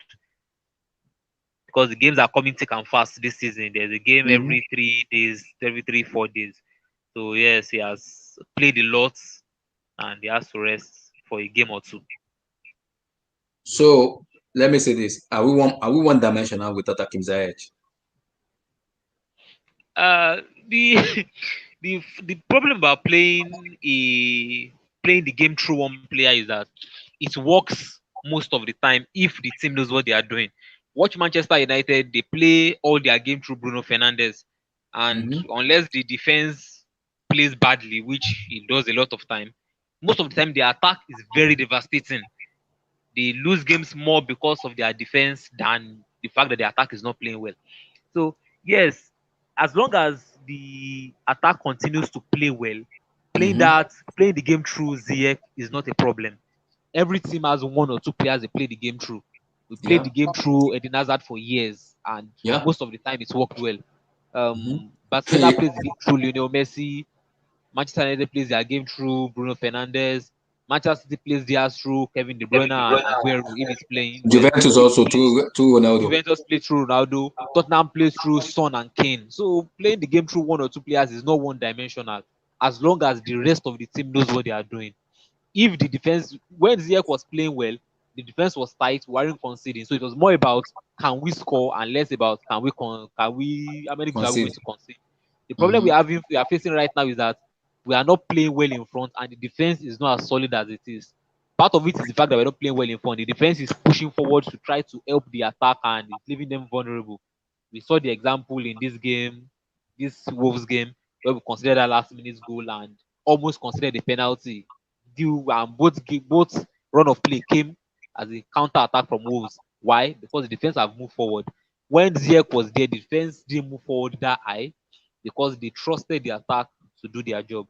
because the games are coming thick and fast this season. There's a game Mm-hmm. every 3 days, every 3, 4 days. So yes, he has played a lot and he has to rest for a game or two. So let me say this: Are we one dimensional without Hakim Ziyech? The the problem about playing the game through one player is that it works most of the time if the team knows what they are doing. Watch Manchester United; they play all their game through Bruno Fernandes, and Mm-hmm. unless the defense plays badly, which it does a lot of time, most of the time the attack is very devastating. They lose games more because of their defense than the fact that the attack is not playing well. So yes, as long as the attack continues to play well, Mm-hmm. playing the game through Ziyech is not a problem. Every team has one or two players they play the game through. We played Yeah. the game through Eden Hazard for years, and Yeah. most of the time it's worked well. Barcelona Mm-hmm. plays the game through Lionel Messi. Manchester United plays their game through Bruno Fernandes. Manchester City plays theirs through Kevin De Bruyne and Aguero if he's playing. Then Juventus also to Ronaldo. Juventus play through Ronaldo, Tottenham plays through Son and Kane. So playing the game through one or two players is not one dimensional as long as the rest of the team knows what they are doing. If the defense, when Ziyech was playing well, the defense was tight, weren't conceding. So it was more about can we score and less about can we how many goals are we going Concede. to concede. The problem Mm-hmm. we are facing right now is that we are not playing well in front and the defense is not as solid as it is. Part of it is the fact that we're not playing well in front. The defense is pushing forward to try to help the attack and it's leaving them vulnerable. We saw the example in this game, this Wolves game, where we considered that last minute goal and almost considered a penalty. Both run of play came as a counter attack from Wolves. Why? Because the defense have moved forward. When Ziyech was there, the defense didn't move forward that high because they trusted the attack to do their job.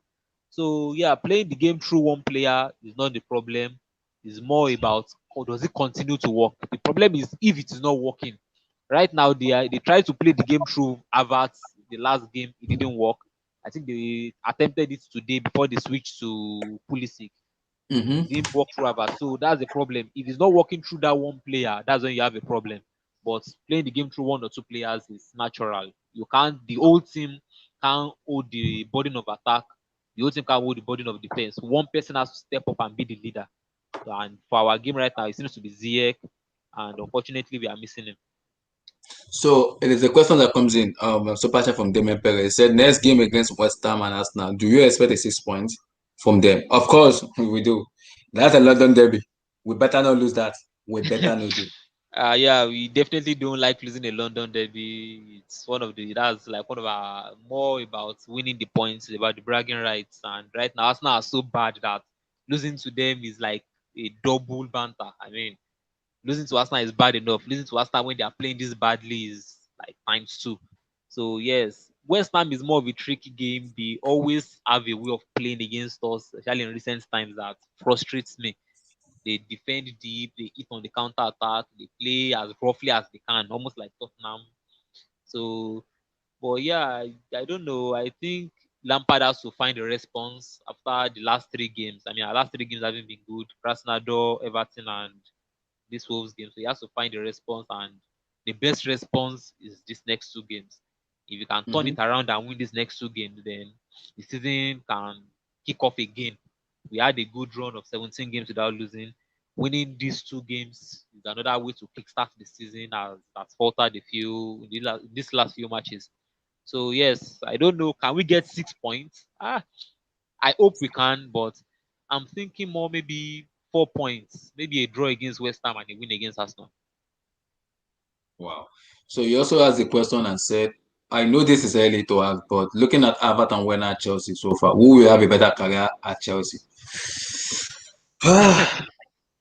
So yeah, playing the game through one player is not the problem. It's more about how does it continue to work. The problem is if it is not working. Right now, they tried to play the game through Havertz. The last game it didn't work. I think they attempted it today before they switched to Pulisic. Mm-hmm. It didn't work through Havertz. So that's the problem. If it's not working through that one player, that's when you have a problem. But playing the game through one or two players is natural. You can't. The whole team can't hold the burden of attack. The whole team can't hold the burden of defense. One person has to step up and be the leader. And for our game right now, it seems to be Ziyech, and unfortunately, we are missing him. So it is a question that comes in. Super chat from Damian Perez said, next game against West Ham and Arsenal, do you expect a 6 points from them? Of course, we do. That's a London derby. We better not lose that. We better not do. Yeah, we definitely don't like losing a London derby. It's that's like one of our more about winning the points, about the bragging rights. And right now, Arsenal are so bad that losing to them is like a double banter. I mean, losing to Arsenal is bad enough. Losing to Arsenal when they are playing this badly is like times two. So yes, West Ham is more of a tricky game. They always have a way of playing against us, especially in recent times, that frustrates me. They defend deep, they hit on the counter attack, they play as roughly as they can, almost like Tottenham. So, but yeah, I don't know. I think Lampard has to find a response after the last three games. I mean, our last three games haven't been good. Krasnodar, Everton, and this Wolves game. So he has to find a response, and the best response is these next two games. If you can turn Mm-hmm. it around and win these next two games, then the season can kick off again. We had a good run of 17 games without losing. Winning these two games is another way to kickstart the season as that's faltered a few in these last few matches. So yes, I don't know. Can we get 6 points? I hope we can, but I'm thinking more maybe 4 points, maybe a draw against West Ham and a win against Arsenal. Wow. So you also asked the question and said, I know this is early to ask, but looking at Havertz and Werner at Chelsea so far, who will have a better career at Chelsea?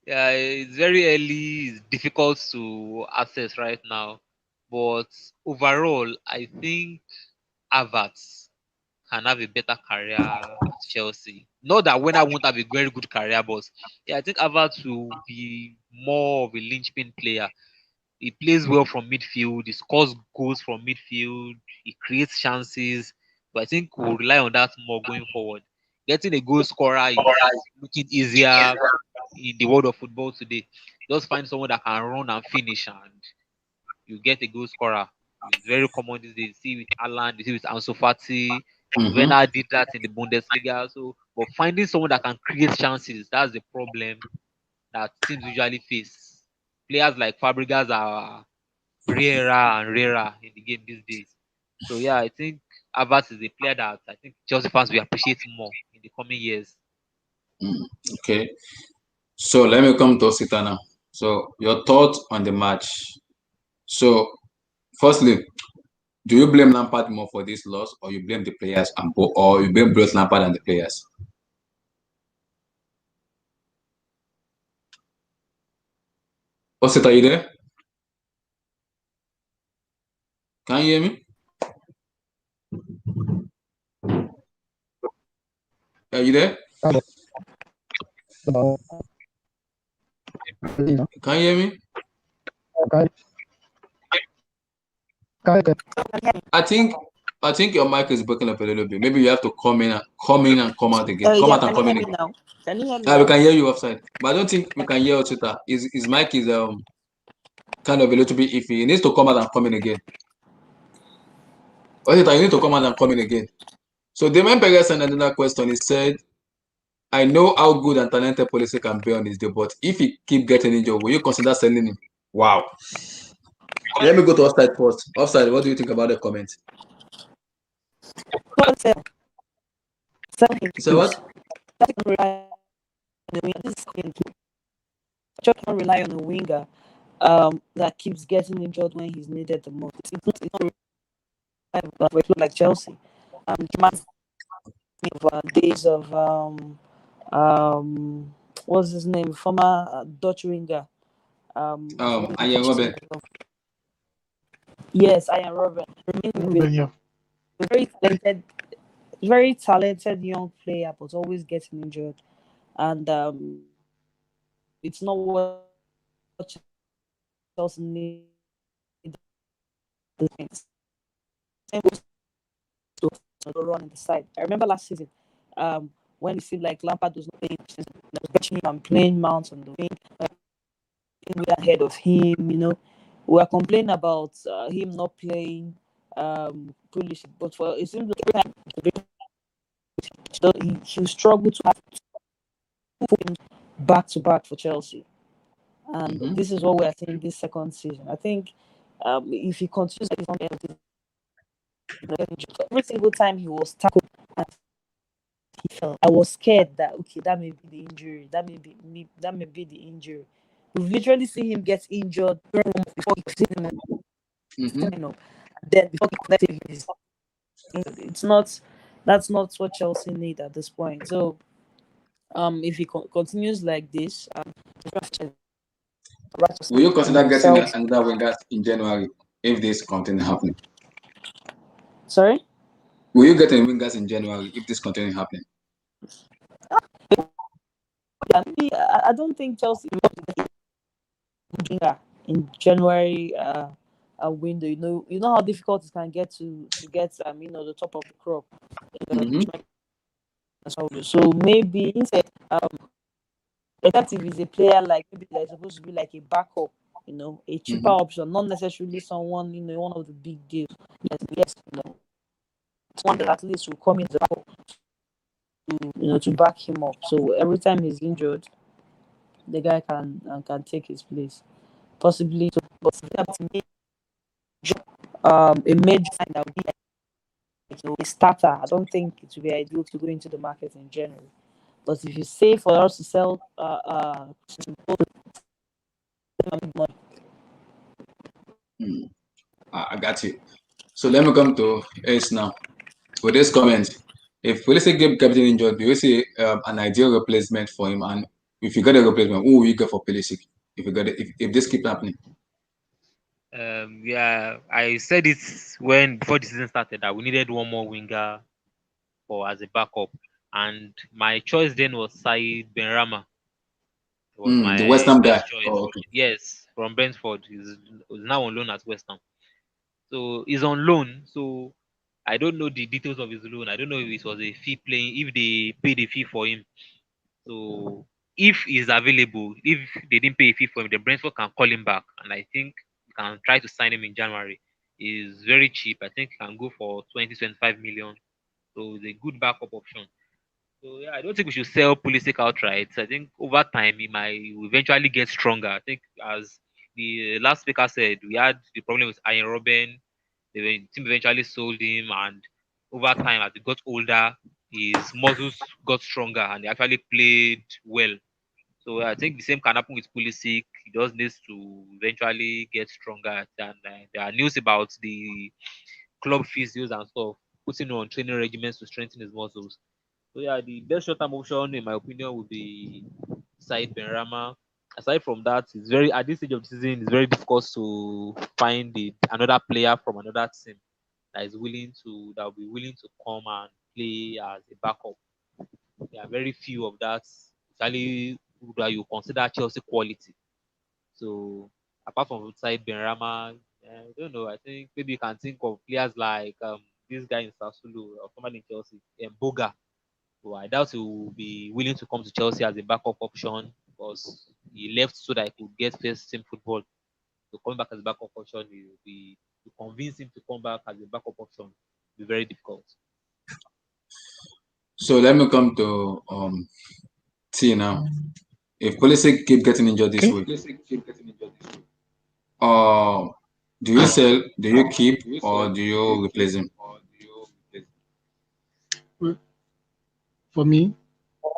Yeah, it's very early. It's difficult to assess right now, but overall, I think Havertz can have a better career at Chelsea. Not that Werner won't have a very good career, but yeah, I think Havertz will be more of a linchpin player. He plays well from midfield. He scores goals from midfield. He creates chances. But I think we'll rely on that more going forward. Getting a goal scorer is looking easier in the world of football today. Just find someone that can run and finish, and you get a goal scorer. It's very common these days. You see with Alan, you see with Ansu Fati. Mm-hmm. Werner did that in the Bundesliga. So, but finding someone that can create chances, that's the problem that teams usually face. Players like Fabregas are rarer and rarer in the game these days. So yeah, I think Havertz is a player that I think Chelsea fans will appreciate more in the coming years. Okay. So let me come to Osita now. So your thoughts on the match. So firstly, do you blame Lampard more for this loss, or you blame the players or you blame both Lampard and the players? Osita, are you there? Can you hear me? Are you there? Hello. Can you hear me? Okay. I think your mic is breaking up a little bit. Maybe you have to come in and come out again. Come Yeah, out and can you come hear in me again. now? Can you hear me Ah, we now? can hear you offside, but I don't think we can hear Osita. His mic is kind of a little bit iffy. He needs to come out and come in again. Osita, you need to come out and come in again. So Damien Perez sent another question. He said, I know how good and talented Policy can be on his day, but if he keep getting injured, will you consider selling him? Wow. Let me go to offside first. Offside, what do you think about the comment? Sell him, So please. what? Chelsea can rely on the winger. This is Queen. Chelsea can rely on a winger that keeps getting injured when he's needed the most. It's not reliable, but like Chelsea. Reminds me of days of what's his name? Former Dutch winger. I forgot the Arjen coach's Robben. name. Yes, Ian Robben. Yeah. Very talented young player, but always getting injured. And it's not what Chelsea need. Same goes to run in the side. I remember last season, when it seemed like Lampard was not playing, was benching him and playing Mount on the wing, ahead of him. We were complaining about him not playing Pulisic, but for it seems like every time he struggled to have him back to back for Chelsea. And this is what we are seeing this second season. I think if he continues like this on the end of the every single time he was tackled and he fell, I was scared that okay, that may be the injury. That may be the injury. We've literally seen him get injured before he seen him, then before he connected it's not that's not what Chelsea need at this point. So If he continues like this, Will you consider getting sell. another winger in January if this continue happening? Sorry. Will you get a wingers in January if this continue happening? Yeah, I don't think Chelsea will get a winger in January a window. You know how difficult it can get to get the top of the crop. So maybe instead except if it's a player like maybe they're supposed to be like a backup, a cheaper option, not necessarily someone, one of the big deals. Yes, one that at least will come into the backup to back him up. So every time he's injured, the guy can take his place. Possibly but a major sign that would be like a starter. I don't think it would be ideal to go into the market in January. But if you say for us to sell I got you. So let me come to Ace now. With this comment, if Pulisic get captain injured, do you see an ideal replacement for him? And if you get a replacement, who will you get for Pulisic? If this keeps happening? Yeah, I said it before the season started that we needed one more winger as a backup, and my choice then was Said Benrahma. It was my the West Ham guy. best choice. Oh, okay. Yes, from Brentford. He's now on loan at West Ham. So he's on loan. So I don't know the details of his loan. I don't know if it was a fee playing, if they paid a fee for him. So if he's available, if they didn't pay a fee for him, the Brentford can call him back, and I think we can try to sign him in January. He's very cheap. I think he can go for 20-25 million. So it's a good backup option. So yeah, I don't think we should sell Pulisic outright. I think over time he might eventually get stronger. I think as the last speaker said, we had the problem with Iron Robben. The team eventually sold him, and over time as he got older, his muscles got stronger and he actually played well. So I think the same can happen with Pulisic. He just needs to eventually get stronger. And there are news about the club physios and stuff, putting on training regimens to strengthen his muscles. So yeah, the best short-term option, in my opinion, would be Said Benrahma. Aside from that, it's very at this stage of the season, it's very difficult to find another player from another team that will be willing to come and play as a backup. There are very few of that, especially that you consider Chelsea quality. So apart from Said Benrahma, I don't know. I think maybe you can think of players like this guy in Sassuolo or somebody in Chelsea, Boga. So I doubt he will be willing to come to Chelsea as a backup option because he left so that he could get first team football. So coming back as a backup option, to convince him to come back as a backup option will be very difficult. So let me come to T now. If Pulisic keep getting injured this week, do you sell, do you keep, or do you replace him? For me,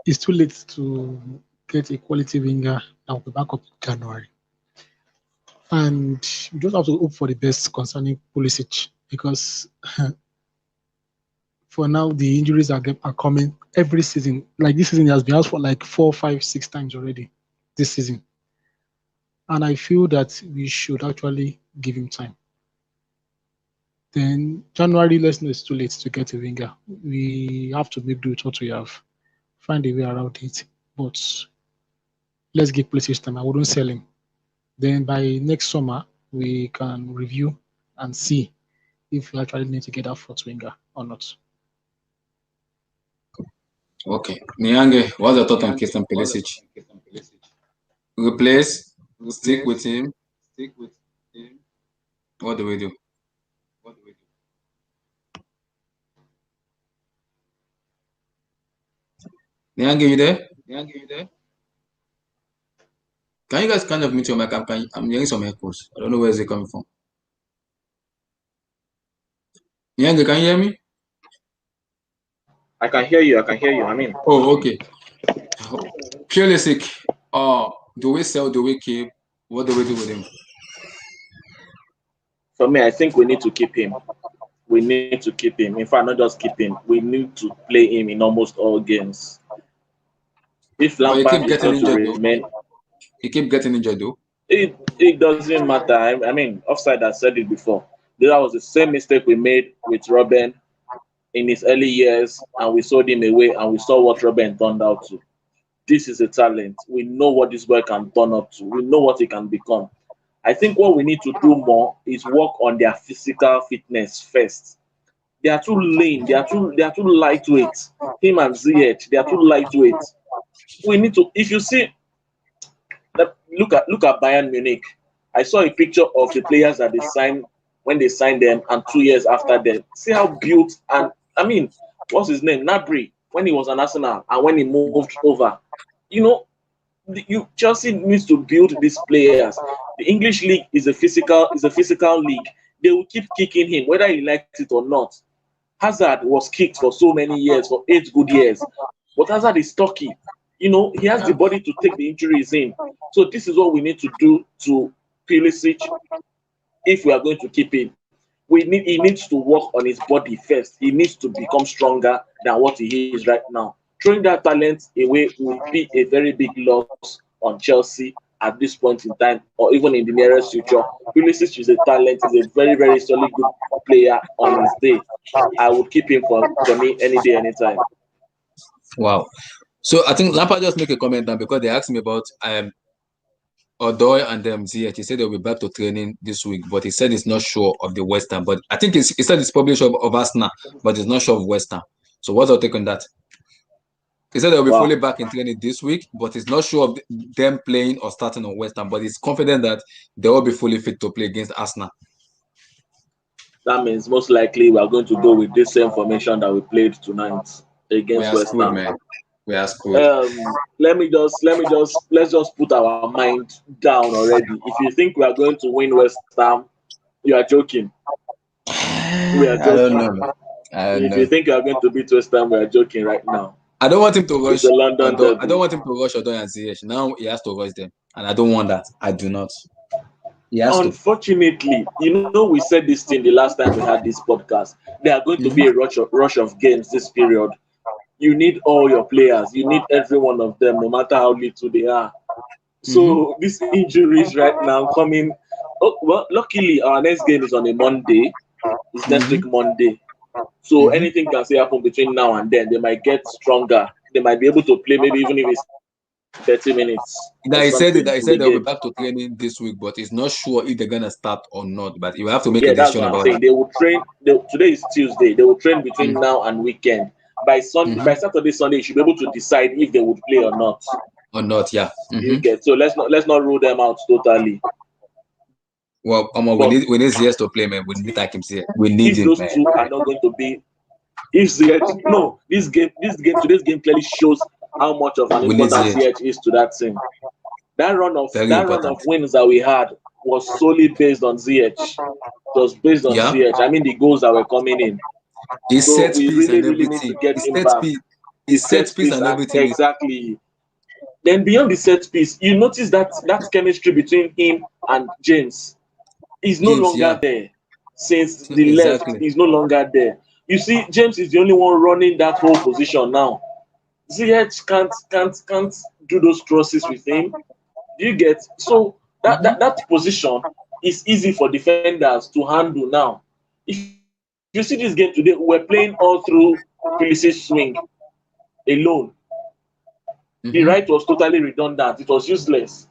it's too late to get a quality winger that will be back up in January. And you just have to hope for the best concerning Pulisic because for now the injuries are coming every season. Like this season, he has been out for like 4, 5, 6 times already this season. And I feel that we should actually give him time. Then January, let's know it's too late to get a winger. We have to make do with what we have. Find a way around it. But let's give Pulisic time. I wouldn't sell him. Then by next summer, we can review and see if we actually need to get that fourth winger or not. Okay. Nyange, what's your thought on Christian Pulisic? Replace, stick with him. What do we do? Nyange, you there? Can you guys kind of mute your mic? I'm hearing some echoes. I don't know where is it coming from. Nyange, can you hear me? I can hear you. I mean. Oh, okay. Pulisic. Do we sell? Do we keep? What do we do with him? For me, I think we need to keep him. We need to keep him. In fact, not just keep him. We need to play him in almost all games. If But he Lampard keep is getting going to injured though. remain, He keep getting injured though. it doesn't matter. I mean, offside. I said it before. That was the same mistake we made with Robben in his early years, and we sold him away, and we saw what Robben turned out to. This is a talent. We know what this boy can turn up to. We know what he can become. I think what we need to do more is work on their physical fitness first. They are too lean. They are too lightweight. Him and Ziyech, they are too lightweight. We need to. If you see, look at Bayern Munich. I saw a picture of the players that they signed when they signed them, and 2 years after them. See how built, and I mean, what's his name? Nabry, when he was an Arsenal and when he moved over. You know, Chelsea needs to build these players. The English league is a physical league. They will keep kicking him, whether he likes it or not. Hazard was kicked for so many years, for 8 good years. But Hazard is stocky. You know, he has the body to take the injuries in. So this is what we need to do to Pulisic if we are going to keep him. He needs to work on his body first. He needs to become stronger than what he is right now. Throwing that talent away will be a very big loss on Chelsea at this point in time, or even in the nearest future. Pulisic is a talent. He's a very, very solid good player on his day. I would keep him for me any day, anytime. Wow. So I think Lampard just make a comment now because they asked me about Odoi and Ziyech. He said they'll be back to training this week, but he said he's not sure of the West Ham. But I think he said he's probably sure of Arsenal, but he's not sure of West Ham. So what's your take on that? He said they'll be fully back in training this week, but he's not sure of them playing or starting on West Ham. But he's confident that they will be fully fit to play against Arsenal. That means most likely we are going to go with this same formation that we played tonight against West Ham. Man. We are screwed. Let's just put our mind down already. If you think we are going to win West Ham, you are joking. We are joking. I don't know. You think you are going to beat West Ham, we are joking right now. I don't want him to rush. I don't want him to rush Odoi and Ziyech. Now he has to rush them, and I don't want that. I do not. Unfortunately, we said this thing the last time we had this podcast. There are going to be a rush of games this period. You need all your players. You need every one of them, no matter how little they are. So these injuries right now coming. Oh, well, luckily our next game is on a Monday. It's next week Monday. So anything can still happen between now and then. They might get stronger. They might be able to play maybe even if it's 30 minutes. Now he said they'll be back to training this week, but he's not sure if they're gonna start or not. But you have to make a decision about it. They will train. Today is Tuesday. They will train between now and weekend. By Saturday, Sunday, you should be able to decide if they would play or not. Yeah. You get so let's not rule them out todally. Well, we need Ziyech to play, man. We need Hakim Ziyech. We need him, those man. two are not going to be. If Ziyech, no, today's game clearly shows how much of an importance Ziyech is to that team. That run of wins that we had was solely based on Ziyech. It was based on Ziyech. I mean, the goals that were coming in. He set piece and really need to everything. get him back. He set piece and everything. Exactly. Then beyond the set piece, you notice that chemistry between him and James is no longer there. Since the left, he's no longer there. You see, James is the only one running that whole position now. Ziyech can't do those crosses with him. Do you get? So that position is easy for defenders to handle now. If you see this game today, we're playing all through Pulisic's swing alone. The right was totally redundant. It was useless.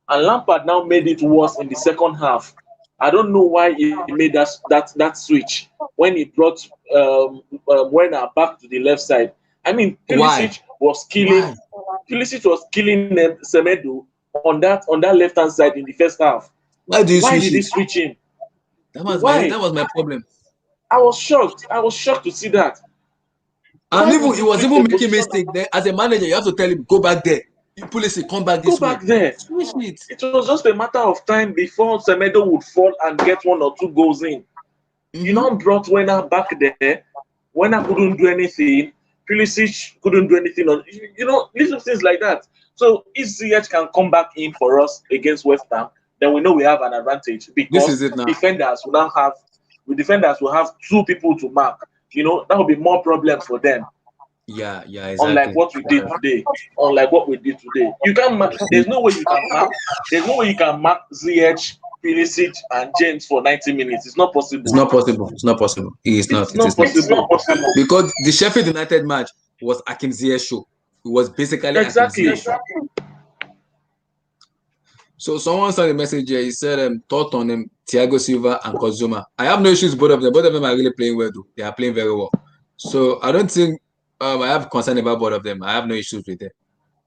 And Lampard now made it worse in the second half. I don't know why he made that switch when he brought Werner back to the left side. I mean, Pulisic was killing Semedo on that left hand side in the first half. Why did he switch him? That was my problem. I was shocked. to see that. And even he was even making mistake there. As a manager, you have to tell him, go back there. Pulisic, come back this way. Go back there. Switch it. It was just a matter of time before Semedo would fall and get 1 or 2 goals in. You know, brought Werner back there. Werner couldn't do anything. Pulisic couldn't do anything. Little things like that. So if Ziyech can come back in for us against West Ham, then we know we have an advantage because defenders will have 2 people to mark. That will be more problems for them. Yeah, Unlike exactly. what we did today. Unlike what we did today. You can't mark. There's no way you can mark. There's no way you can mark ZH, Pulisic, and James for 90 minutes. It's not It's possible. not possible. It's not possible. It is not. It's It not is not. possible. Because the Sheffield United match was Hakim Ziyech show. It was basically Hakim Exactly. Ziyech show. So someone sent a message here. He said, thought on them, Thiago Silva and Kozuma. I have no issues with both of them. Both of them are really playing well, though. They are playing very well. So I don't think I have concern about both of them. I have no issues with them.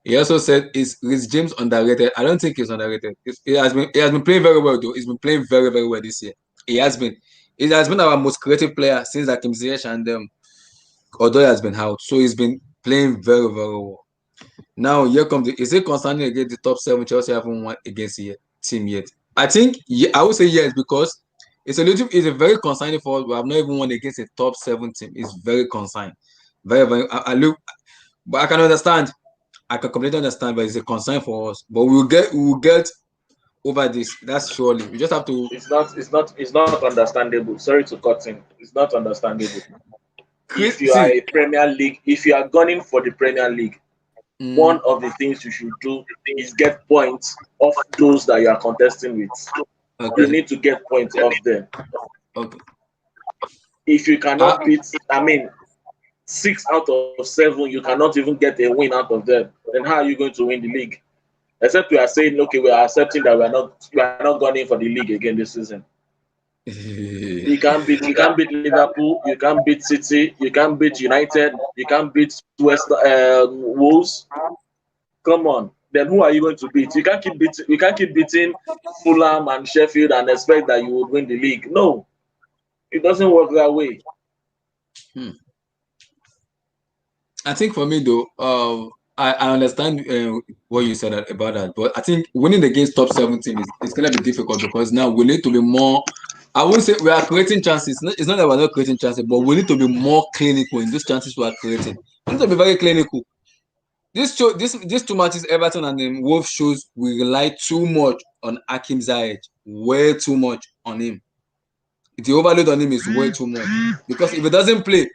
He also said, is James underrated? I don't think he's underrated. He has been playing very well, though. He's been playing very, very well this year. He has been. He has been our most creative player since Hakim Ziyech and Odoi has been out. So he's been playing very, very well. Now, here comes is it concerning against the top 7 Chelsea haven't won against the team yet? I think, I would say yes, because it's a very concerning for us. We have not even won against a top 7 team. It's very concerning. Very, very, I look, but I can understand. I can completely understand, but it's a concern for us. But we will get over this. That's surely. We just have to. It's not understandable. Sorry to cut in. It's not understandable. If you are See, a Premier League, if you are gunning for the Premier League, one of the things you should do is get points off those that you are contesting with. okay. You need to get points off them. Okay. If you cannot beat, 6 out of 7, you cannot even get a win out of them. Then how are you going to win the league? Except we are saying, okay, we are accepting that we are not gunning for the league again this season. You can't beat Liverpool, you can't beat City, you can't beat United, you can't beat Wolves. Come on, then who are you going to beat? You can't keep beating Fulham and Sheffield and expect that you would win the league. No, it doesn't work that way. I think for me though, I understand what you said about that, but I think winning against top 7 team is gonna be difficult because now we need to be more. I won't say we are creating chances. It's not that we're not creating chances, but we need to be more clinical in those chances we are creating. We need to be very clinical. These 2 matches, Everton and Wolves, shows we rely too much on Hakim Ziyech, way too much on him. The overload on him is way too much because if he doesn't play,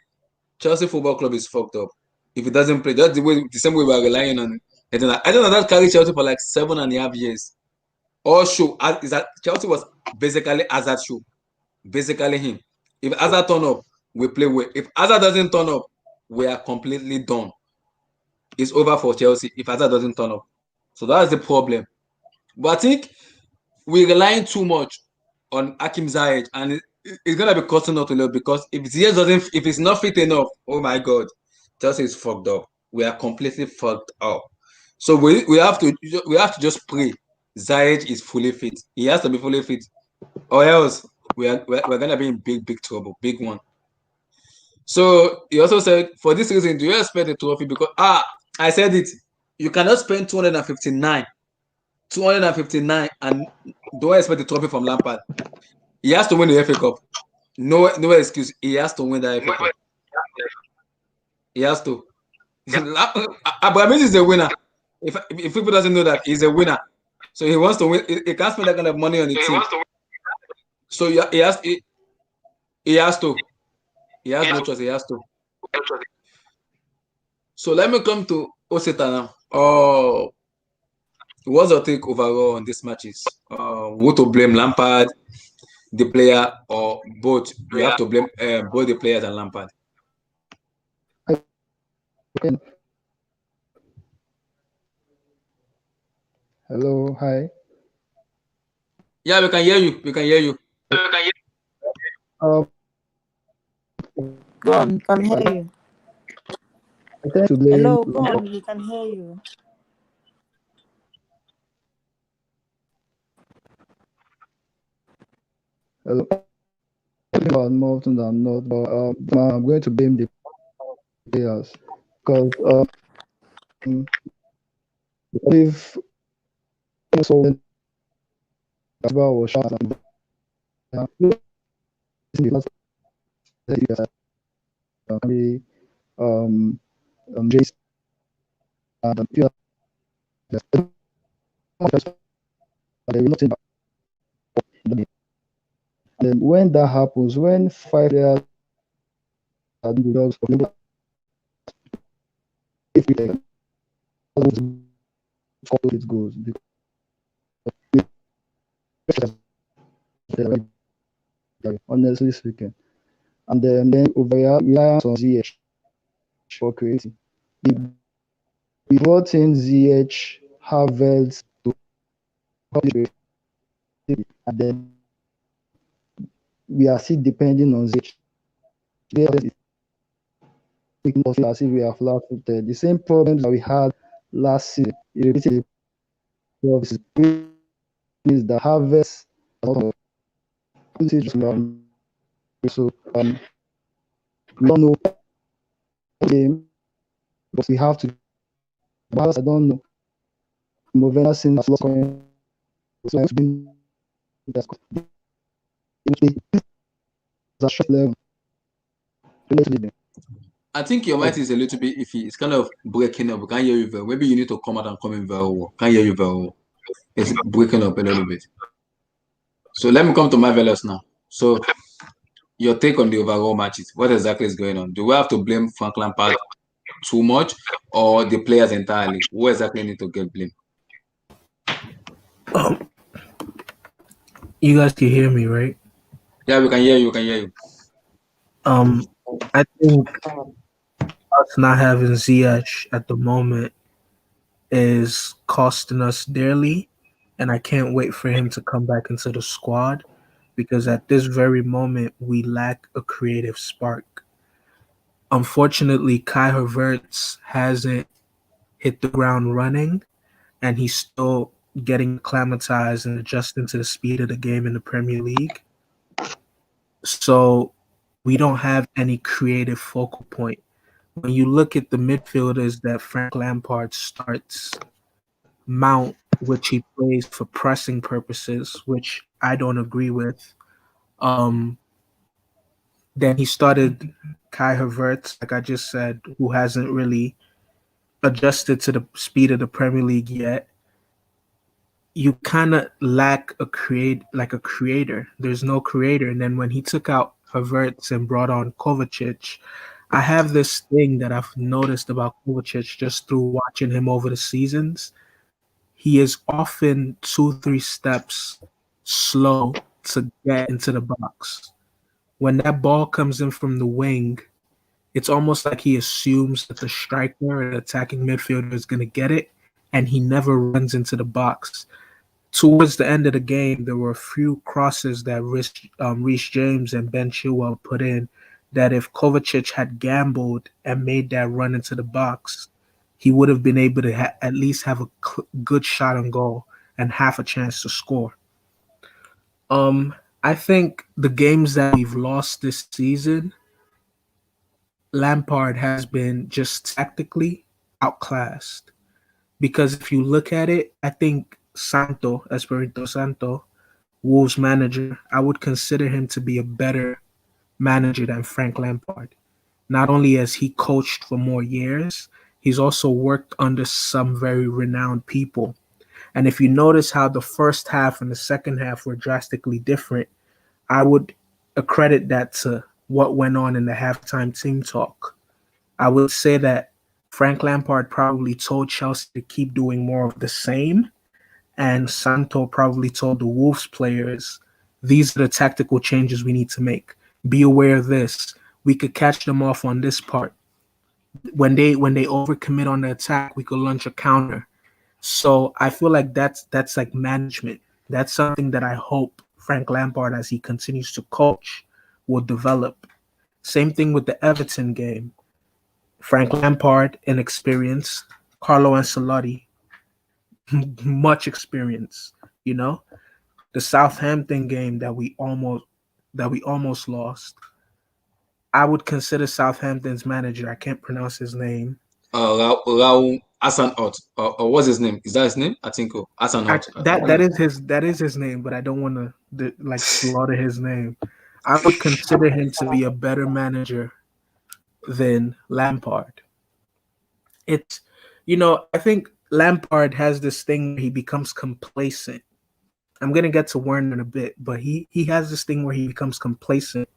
Chelsea Football Club is fucked up. If it doesn't play, that's the same way we are relying on it. I don't know that carried Chelsea for like 7.5 years. All show is that Chelsea was basically Hazard show. Basically him. If Hazard turn up, we play well. If Hazard doesn't turn up, we are completely done. It's over for Chelsea if Hazard doesn't turn up. So that's the problem. But I think we're relying too much on Hakim Ziyech, and it's gonna be costing us a lot because if it's not fit enough, oh my god, Chelsea is fucked up. We are completely fucked up. So we have to just pray Ziyech is fully fit. He has to be fully fit, or else we're gonna be in big trouble, big one. So he also said, for this reason, do you expect a trophy? Because I said it. You cannot spend 259 and don't expect a trophy from Lampard. He has to win the FA Cup. No excuse. He has to win the FA Cup. He has to. Abramovich is a winner. If people doesn't know that, he's a winner. So he wants to win. He can't spend that kind of money on the team. So he has to. He has no choice. He has to. So let me come to Osita now. What's your take overall on these matches? Who to blame, Lampard, the player, or both? You have to blame both the players and Lampard. Hello, hi. Yeah, we can hear you. We can hear you. Go on, can hear you. I tend to blame. Hello, go on, we can hear you. Hello. About Morton than not, but I'm going to blame the players because if also was shot and Jason and then when that happens, when 5 players are doing the if we take it goes because honestly speaking. And then over here, reliance on ZH for creating. We brought in ZH, Havertz to help and then we are still depending on ZH. Making us feel as if we are flat-footed. The same problems that we had last season, it repeated is that Havertz so we don't know game, but we have to. But I don't know. Movena since lost coin, so it's been that's a short level. I think your mic is a little bit iffy. It's kind of breaking up. We can't hear you very well. Maybe you need to come out and come in very well. Can't hear you very well. It's breaking up a little bit. So let me come to Marvelous now. So your take on the overall matches. What exactly is going on? Do we have to blame Frank Lampard too much or the players entirely? Who exactly need to get blamed? You guys can hear me, right? Yeah, we can hear you. We can hear you. I think us not having Ziyech at the moment is costing us dearly, and I can't wait for him to come back into the squad because at this very moment we lack a creative spark. Unfortunately, Kai Havertz hasn't hit the ground running, and he's still getting acclimatized and adjusting to the speed of the game in the Premier League. So we don't have any creative focal point. When you look at the midfielders that Frank Lampard starts, Mount, which he plays for pressing purposes, which I don't agree with. Then he started Kai Havertz, like I just said, who hasn't really adjusted to the speed of the Premier League yet. You kind of lack a creator. There's no creator. And then when he took out Havertz and brought on Kovacic, I have this thing that I've noticed about Kovacic just through watching him over the seasons. He is often 2-3 steps slow to get into the box. When that ball comes in from the wing, it's almost like he assumes that the striker or the attacking midfielder is going to get it, and he never runs into the box. Towards the end of the game, there were a few crosses that Reece James and Ben Chilwell put in that if Kovacic had gambled and made that run into the box, he would have been able to at least have a good shot on goal and half a chance to score. I think the games that we've lost this season, Lampard has been just tactically outclassed. Because if you look at it, I think Espirito Santo, Wolves manager, I would consider him to be a better manager than Frank Lampard. Not only has he coached for more years, he's also worked under some very renowned people. And if you notice how the first half and the second half were drastically different, I would accredit that to what went on in the halftime team talk. I would say that Frank Lampard probably told Chelsea to keep doing more of the same, and Santo probably told the Wolves players, these are the tactical changes we need to make. Be aware of this. We could catch them off on this part. When they overcommit on the attack, we could launch a counter. So I feel like that's like management. That's something that I hope Frank Lampard, as he continues to coach, will develop. Same thing with the Everton game. Frank Lampard, inexperienced. Carlo Ancelotti, much experience. You know, the Southampton game that we almost lost. I would consider Southampton's manager. I can't pronounce his name. Raul Hasenhuttl, or what's his name? Is that his name? I think Hasenhuttl. That is his name, but I don't want to like slaughter his name. I would consider him to be a better manager than Lampard. It's, I think Lampard has this thing where he becomes complacent. I'm gonna get to Werner in a bit, but he has this thing where he becomes complacent.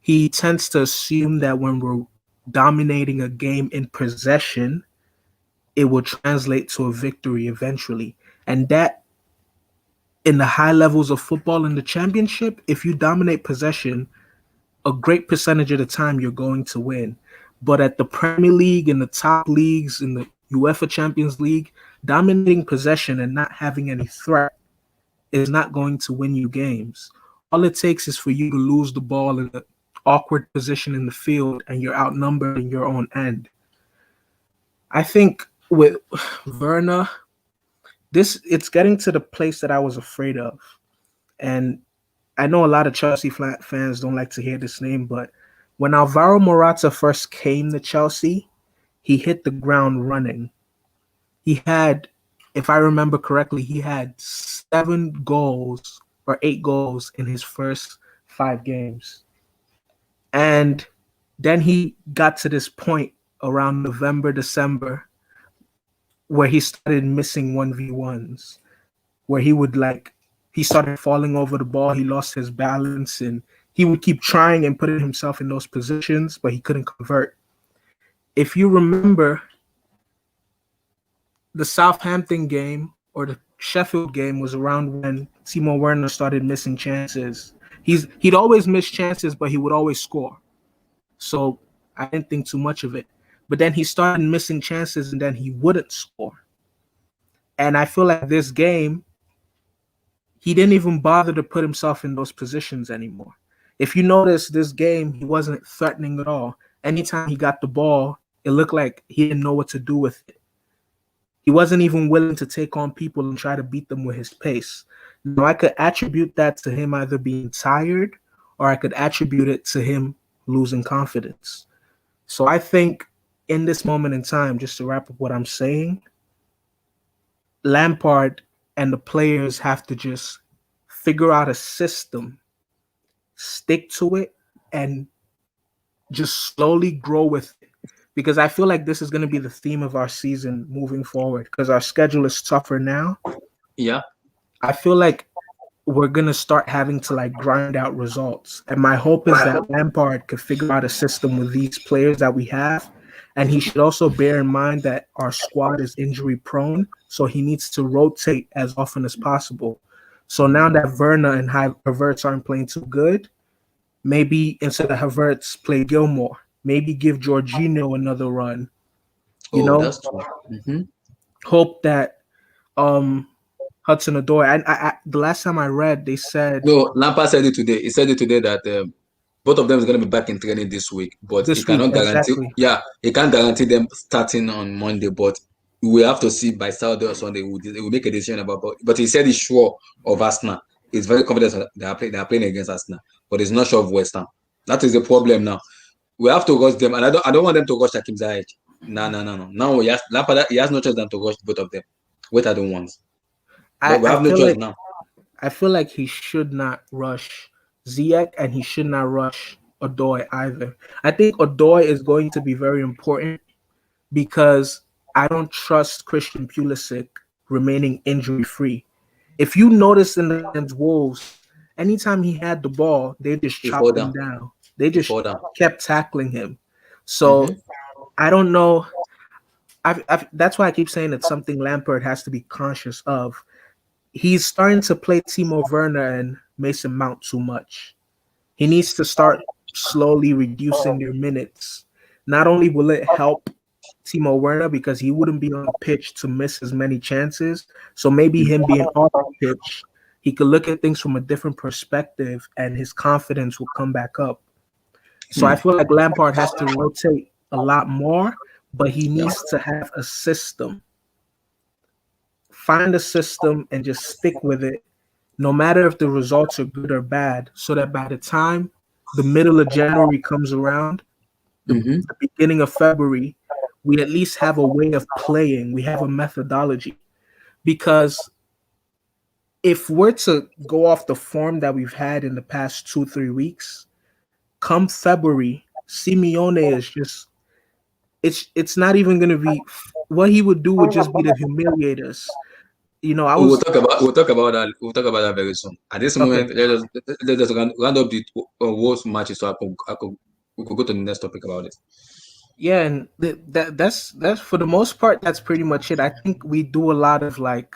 He tends to assume that when we're dominating a game in possession, it will translate to a victory eventually. And that, in the high levels of football in the championship, if you dominate possession, a great percentage of the time you're going to win. But at the Premier League, in the top leagues, in the UEFA Champions League, dominating possession and not having any threat is not going to win you games. All it takes is for you to lose the ball in an awkward position in the field and you're outnumbered in your own end. I think with Werner, it's getting to the place that I was afraid of. And I know a lot of Chelsea fans don't like to hear this name, but when Alvaro Morata first came to Chelsea, he hit the ground running. He had, if I remember correctly, he had 7 goals or 8 goals in his first 5 games. And then he got to this point around November, December, where he started missing 1v1s, where he started falling over the ball, he lost his balance, and he would keep trying and putting himself in those positions, but he couldn't convert. If you remember, the Southampton game or the Sheffield game was around when Timo Werner started missing chances. He'd always miss chances, but he would always score. So I didn't think too much of it. But then he started missing chances and then he wouldn't score. And I feel like this game, he didn't even bother to put himself in those positions anymore. If you notice, this game, he wasn't threatening at all. Anytime he got the ball, it looked like he didn't know what to do with it. He wasn't even willing to take on people and try to beat them with his pace. Now, I could attribute that to him either being tired or I could attribute it to him losing confidence. So I think in this moment in time, just to wrap up what I'm saying, Lampard and the players have to just figure out a system, stick to it, and just slowly grow with it. Because I feel like this is going to be the theme of our season moving forward because our schedule is tougher now. Yeah. I feel like we're going to start having to grind out results. And my hope is that Lampard could figure out a system with these players that we have. And he should also bear in mind that our squad is injury prone. So he needs to rotate as often as possible. So now that Werner and Havertz aren't playing too good, maybe instead of Havertz, play Gilmore. Maybe give Jorginho another run. You know, that's true. Mm-hmm. Hope that Hudson-Odoi. I the last time I read, they said Lampard said it today. He said it today that both of them is going to be back in training this week, but he cannot guarantee. Exactly. Yeah, he can't guarantee them starting on Monday, but we have to see by Saturday or Sunday. They will make a decision about. But he said he's sure of Arsenal. He's very confident they are playing against Arsenal, but he's not sure of West Ham. That is the problem now. We have to rush them, and I don't want them to rush Hakim Ziyech. No. Now he has no choice than to rush both of them. Wait at the ones. But we have no choice now. I feel like he should not rush Ziyech, and he should not rush Odoi either. I think Odoi is going to be very important because I don't trust Christian Pulisic remaining injury-free. If you notice against Wolves, anytime he had the ball, they just chopped him down. They just kept tackling him. So I don't know. That's why I keep saying it's something Lampard has to be conscious of. He's starting to play Timo Werner and Mason Mount too much. He needs to start slowly reducing their minutes. Not only will it help Timo Werner because he wouldn't be on the pitch to miss as many chances. So maybe him being off the pitch, he could look at things from a different perspective and his confidence will come back up. So I feel like Lampard has to rotate a lot more, but he needs to have a system. Find a system and just stick with it, no matter if the results are good or bad, so that by the time the middle of January comes around, the beginning of February, we at least have a way of playing. We have a methodology. Because if we're to go off the form that we've had in the past 2-3 weeks, come February, Simeone is just it's not even going to be what he would do would just be to humiliate us. You know, we'll talk about that. We'll talk about that very soon. At this moment, let us round up the Wolves matches so we could go to the next topic about it. Yeah, and that's for the most part. That's pretty much it. I think we do a lot of like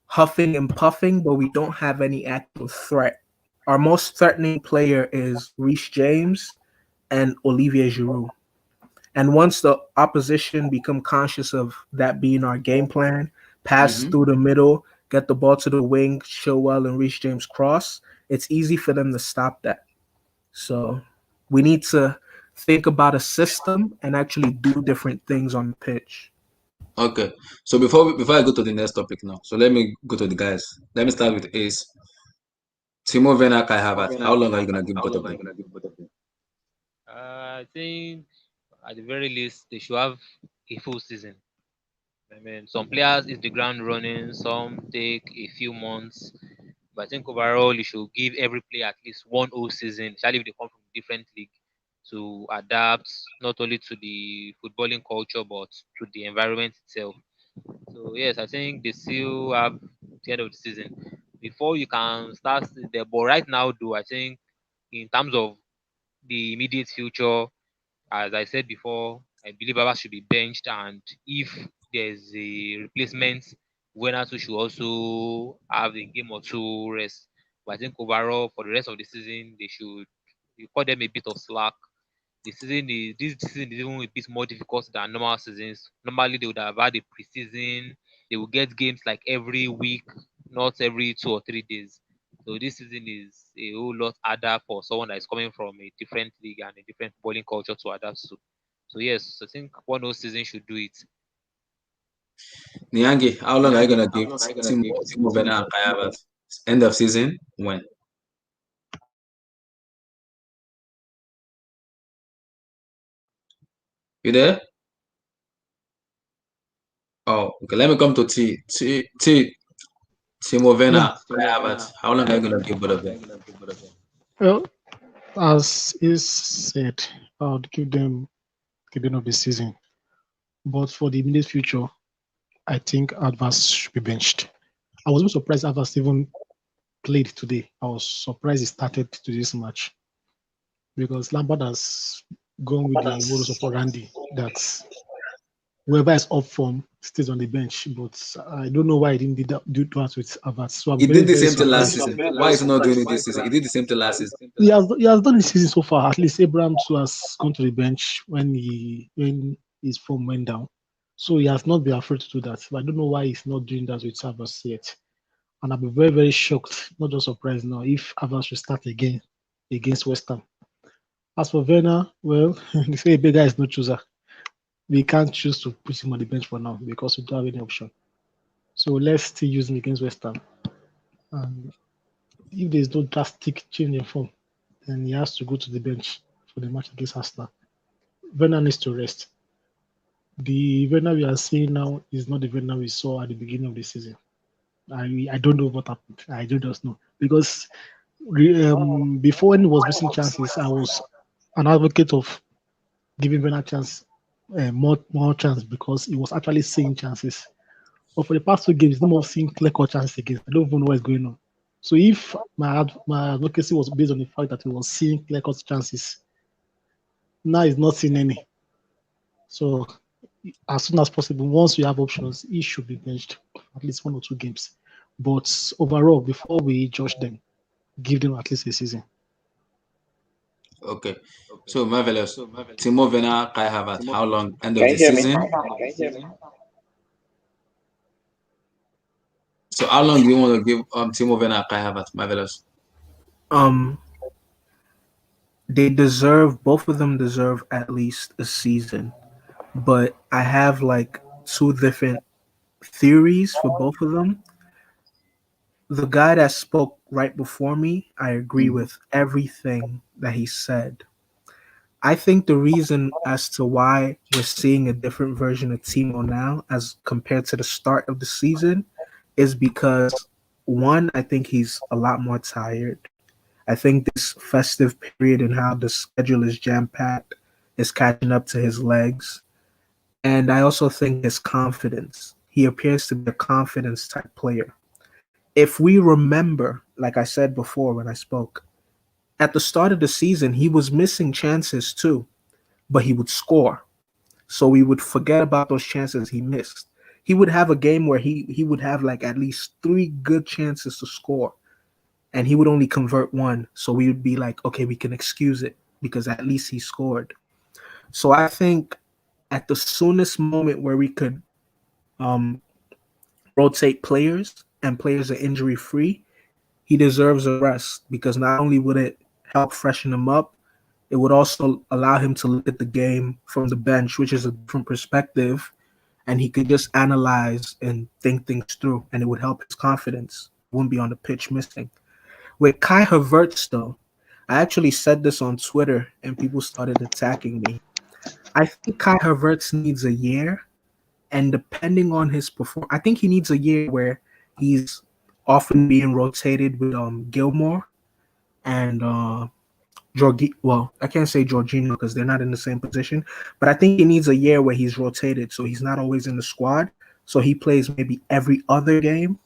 huffing and puffing, but we don't have any actual threat. Our most threatening player is Reece James and Olivier Giroud. And once the opposition become conscious of that being our game plan, pass Mm-hmm. through the middle, get the ball to the wing, Chilwell and Reece James cross, it's easy for them to stop that. So we need to think about a system and actually do different things on the pitch. Okay. So before I go to the next topic now, so let me go to the guys. Let me start with Ace. Timo Werner, Kai Havertz. How long are you gonna give both of them? I think at the very least they should have a full season. I mean, some players hit the ground running, some take a few months, but I think overall you should give every player at least one whole season, especially if they come from different league, to adapt not only to the footballing culture but to the environment itself. So yes, I think they still have the end of the season before you can start there. But right now, though, I think in terms of the immediate future, as I said before, I believe Baba should be benched, and if there's a replacement, Wenato should also have a game or two rest. But I think overall, for the rest of the season, they should you cut them a bit of slack. This season is even a bit more difficult than normal seasons. Normally, they would have had a preseason. They will get games like every week, not every 2 or 3 days. So this season is a whole lot harder for someone that is coming from a different league and a different bowling culture to adapt to. So yes, I think one whole season should do it. Niangi, how long are you gonna give Timo Werner and Kai Havertz? End of season? When? You there? Oh, okay. Let me come to Timo Yeah. Werner, Kai Havertz. How long are you gonna give both of them? Well, as is said, I would give them the end of the season. But for the immediate future, I think Advance should be benched. I was even surprised Advance even played today. I was surprised he started to this match because Lampard has gone with the modus operandi that whoever is up from stays on the bench. But I don't know why he didn't do that with Havertz. So I'm He very, did the very same thing last surprised. season. Why is he not doing it this season? He did the same thing last season. He has done the season so far. At least Abraham too has gone to the bench when his form went down. So he has not been afraid to do that. But I don't know why he's not doing that with Havertz yet. And I'll be very, very shocked, not just surprised now, if Havertz will start again against West Ham. As for Werner, well, they say a big guy is no chooser. We can't choose to put him on the bench for now because we don't have any option. So let's still use him against West Ham. And if there's no drastic change in form, then he has to go to the bench for the match against Arsenal. Werner needs to rest. The Werner we are seeing now is not the Werner we saw at the beginning of the season. I don't know what happened. I don't just know because before when he was missing chances, I was an advocate of giving Werner a chance, more chance because he was actually seeing chances. But for the past 2 games, no more seeing clear cut chances again. I don't even know what's going on. So if my advocacy was based on the fact that he was seeing clear cut chances, now he's not seeing any. So as soon as possible, once we have options, he should be benched at least 1 or 2 games. But overall, before we judge them, give them at least a season. Okay. So marvelous. Timo Werner, Kai Havertz. How long? End of Can the you hear me? season? Can you hear me? So how long do you want to give Timo Werner, Kai Havertz? Marvelous. Um, they deserve both of them deserve at least a season, but I have like two different theories for both of them. The guy that spoke right before me, I agree with everything that he said. I think the reason as to why we're seeing a different version of Timo now as compared to the start of the season is because one, I think he's a lot more tired. I think this festive period and how the schedule is jam packed is catching up to his legs. And I also think his confidence. He appears to be a confidence type player. If we remember, like I said before when I spoke, at the start of the season, he was missing chances too. but he would score. So we would forget about those chances he missed. He would have a game where he would have like at least 3 good chances to score, and he would only convert one. So we would be like, okay, we can excuse it because at least he scored. So I think at the soonest moment where we could um, rotate players and players are injury free, he deserves a rest because not only would it help freshen him up, it would also allow him to look at the game from the bench, which is a different perspective, and he could just analyze and think things through, and it would help his confidence. He wouldn't be on the pitch missing. With Kai Havertz, though, I actually said this on Twitter, and people started attacking me. I think Kai Havertz needs a year, and depending on his performance, I think he needs a year where he's often being rotated with Gilmore and well, I can't say Jorginho because they're not in the same position, but I think he needs a year where he's rotated, so he's not always in the squad. So he plays maybe every other game,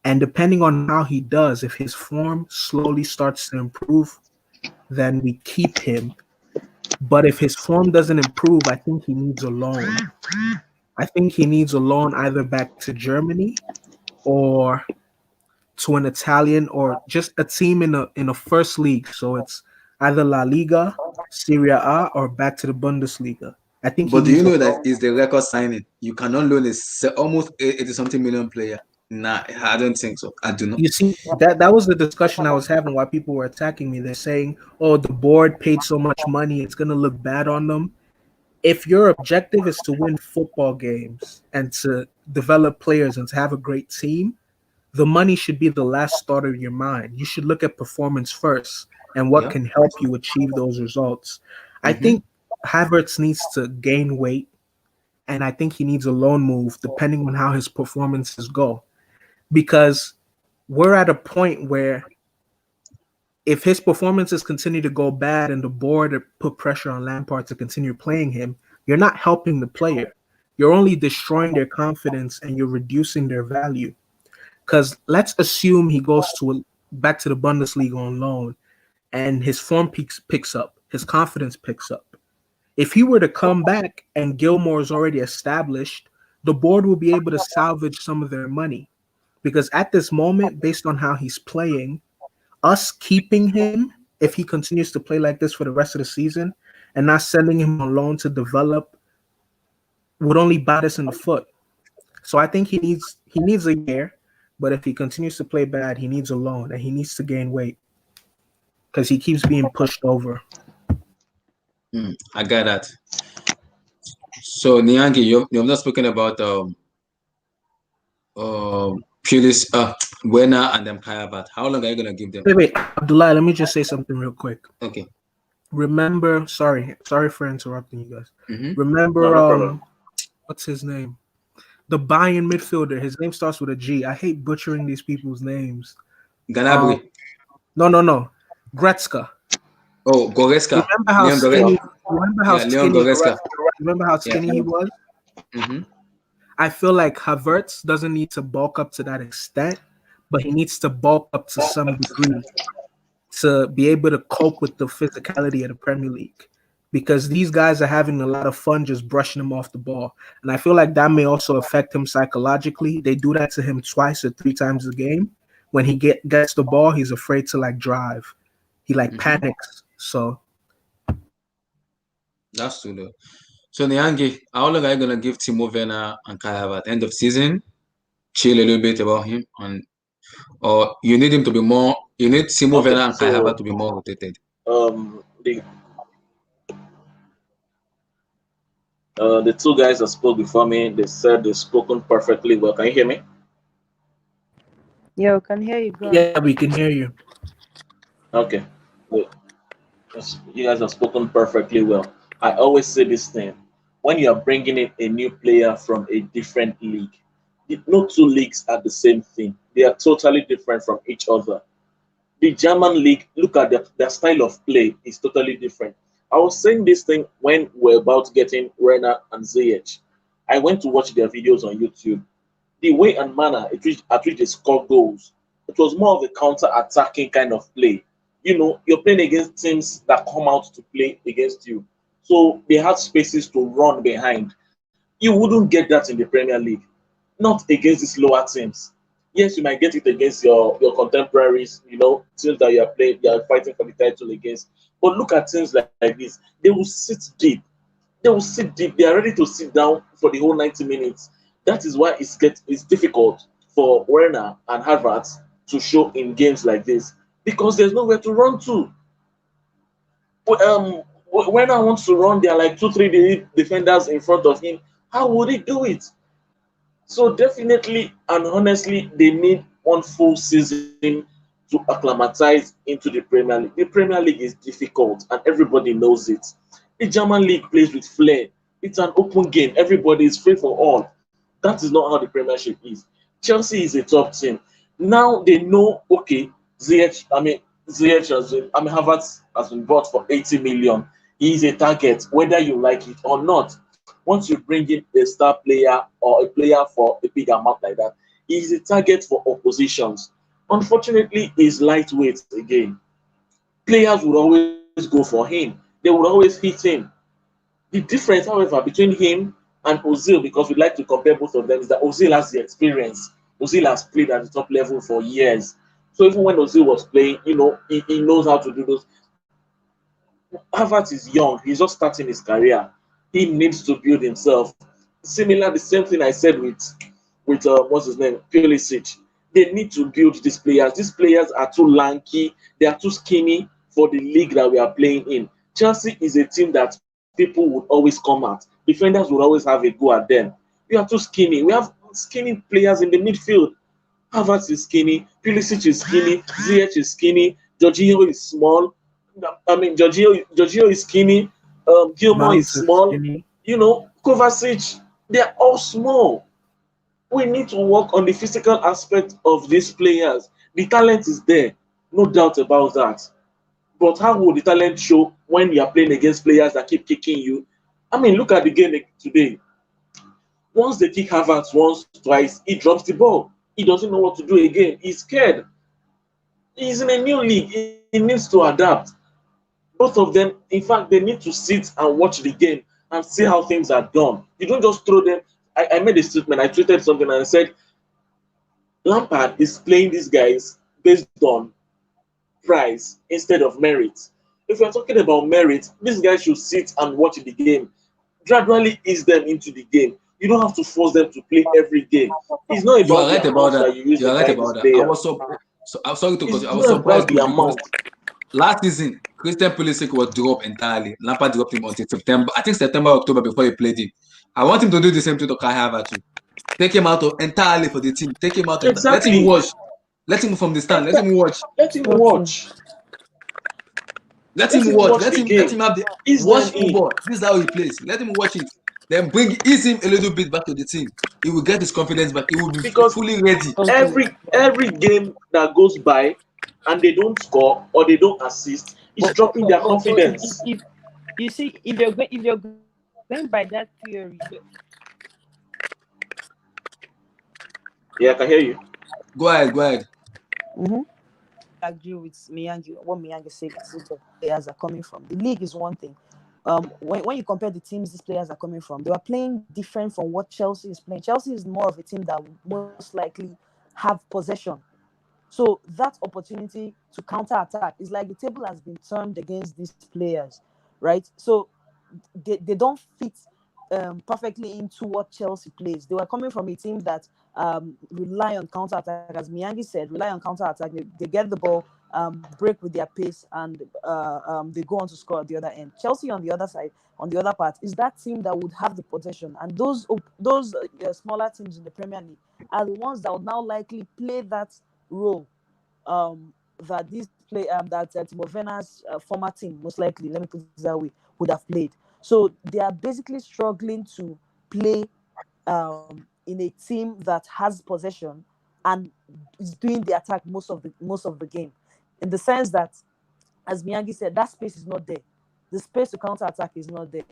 and depending on how he does, if his form slowly starts to improve, then we keep him. But if his form doesn't improve, I think he needs a loan. I think he needs a loan either back to Germany or to an Italian or just a team in a first league. So it's either La Liga, Serie A, or back to the Bundesliga. I think. But do you know that is the record signing? You cannot loan a almost 80-something million player. Nah, I don't think so. I do not. You see, that was the discussion I was having while people were attacking me. They're saying, "Oh, the board paid so much money, it's gonna look bad on them." If your objective is to win football games and to develop players and to have a great team, the money should be the last thought of your mind. You should look at performance first and what can help you achieve those results. I think Havertz needs to gain weight, and I think he needs a loan move depending on how his performances go. Because we're at a point where if his performances continue to go bad and the board put pressure on Lampard to continue playing him, you're not helping the player. You're only destroying their confidence and you're reducing their value. Because let's assume he goes back to the Bundesliga on loan and his form picks up, his confidence picks up. If he were to come back and Gilmore is already established, the board will be able to salvage some of their money. Because at this moment, based on how he's playing, us keeping him, if he continues to play like this for the rest of the season, and not sending him on loan to develop, would only bite us in the foot. So I think he needs a year, but if he continues to play bad, he needs a loan and he needs to gain weight because he keeps being pushed over. I got that. So Nyangi, you've not spoken about Pulis, Werner and them Kai Havertz. How long are you gonna give them? Wait, Abdullah, let me just say something real quick. Okay. Remember, sorry for interrupting you guys. Remember, what's his name? The Bayern midfielder. His name starts with a G. I hate butchering these people's names. Gnabry. No. Goretzka. Oh, Goretzka. Remember how skinny he was? I feel like Havertz doesn't need to bulk up to that extent, but he needs to bulk up to some degree to be able to cope with the physicality of the Premier League. Because these guys are having a lot of fun just brushing him off the ball. And I feel like that may also affect him psychologically. They do that to him 2 or 3 times a game. When he gets the ball, he's afraid to drive. He panics. So that's true though. So Nyangi, how long are you gonna give Timo Werner and Kai Havertz at the end of season? Chill a little bit about him, or you need him to be more. You need Timo Werner and Kai Havertz to be more rotated. The 2 guys that spoke before me, they said they've spoken perfectly well. Can you hear me? Yeah, we can hear you. Yeah, we can hear you. Okay. Good. You guys have spoken perfectly well. I always say this thing. When you are bringing in a new player from a different league, no 2 leagues are the same thing. They are totally different from each other. The German league, look at their style of play is totally different. I was saying this thing when we're about getting Werner and Ziyech. I went to watch their videos on YouTube. The way and manner at which they score goals, it was more of a counter-attacking kind of play. You're playing against teams that come out to play against you. so they have spaces to run behind. You wouldn't get that in the Premier League, not against these lower teams. Yes, you might get it against your contemporaries, teams that you are fighting for the title against. But look at teams like this. They will sit deep. They will sit deep. They are ready to sit down for the whole 90 minutes. That is why it's difficult for Werner and Havertz to show in games like this because there's nowhere to run to. When I want to run, there are like 2, 3 defenders in front of him. How would he do it? So definitely and honestly, they need one full season to acclimatize into the Premier League. The Premier League is difficult, and everybody knows it. The German league plays with flair. It's an open game. Everybody is free for all. That is not how the Premiership is. Chelsea is a top team. Now they know, okay, Ziyech Havertz has been bought for 80 million. He is a target, whether you like it or not. Once you bring in a star player or a player for a big amount like that, he is a target for oppositions. Unfortunately, he's lightweight again. Players would always go for him. They would always hit him. The difference, however, between him and Ozil, because we like to compare both of them, is that Ozil has the experience. Ozil has played at the top level for years. So even when Ozil was playing, he knows how to do those. Havertz is young. He's just starting his career. He needs to build himself. Similar, the same thing I said with what's his name, Pulisic. They need to build these players. These players are too lanky. They are too skinny for the league that we are playing in. Chelsea is a team that people would always come at. Defenders would always have a go at them. We are too skinny. We have skinny players in the midfield. Havertz is skinny. Pulisic is skinny. Ziyech is skinny. Jorginho is small. Jorginho is skinny. Gilmore is small. Kovacic. They are all small. We need to work on the physical aspect of these players. The talent is there, no doubt about that. But how will the talent show when you are playing against players that keep kicking you? Look at the game today. Once they kick Havertz once, twice, he drops the ball. He doesn't know what to do again. He's scared. He's in a new league. He needs to adapt. Both of them, in fact, they need to sit and watch the game and see how things are done. You don't just throw them. I made a statement. I tweeted something and I said, Lampard is playing these guys based on price instead of merit. If we're talking about merit, these guys should sit and watch the game. Gradually ease them into the game. You don't have to force them to play every game. It's not about You are right the about amount that. you use You are to right buy about this that. player. I'm sorry to It's I was not surprised about the because amount. last season Christian Pulisic was dropped entirely. Lampard dropped him until September. I think September, October before he played him. I want him to do the same thing to Kai Havertz. Take him out entirely for the team. Take him out. Let him Exactly. watch. Let him from the stand. Let him watch. Let him So true. watch. Let Let him him watch. watch Let the him game. have the Ease watch them in. football. This is how he plays. Let him watch it. Then ease him a little bit back to the team. He will get his confidence back. He will be Because fully ready. every game that goes by and they don't score or they don't assist is dropping their confidence. If you see, if you're going by that theory, Yeah, I can hear you. Go ahead. agree with Miyagi. What Miyagi said, the players are coming from. The league is one thing. When you compare the teams these players are coming from, they are playing different from what Chelsea is playing. Chelsea is more of a team that would most likely have possession. So that opportunity to counter attack is like the table has been turned against these players, right? So they don't fit perfectly into what Chelsea plays. They were coming from a team that rely on counter attack, as Miyagi said, rely on counter attack. They get the ball, break with their pace, and they go on to score at the other end. Chelsea on the other side, on the other part, is that team that would have the possession, and those smaller teams in the Premier League are the ones that would now likely play that role that this play that Timo Werner's former team, most likely, let me put it that way, would have played. So they are basically struggling to play in a team that has possession and is doing the attack most of the game. In the sense that, as Miyagi said, that space is not there. The space to counter attack is not there.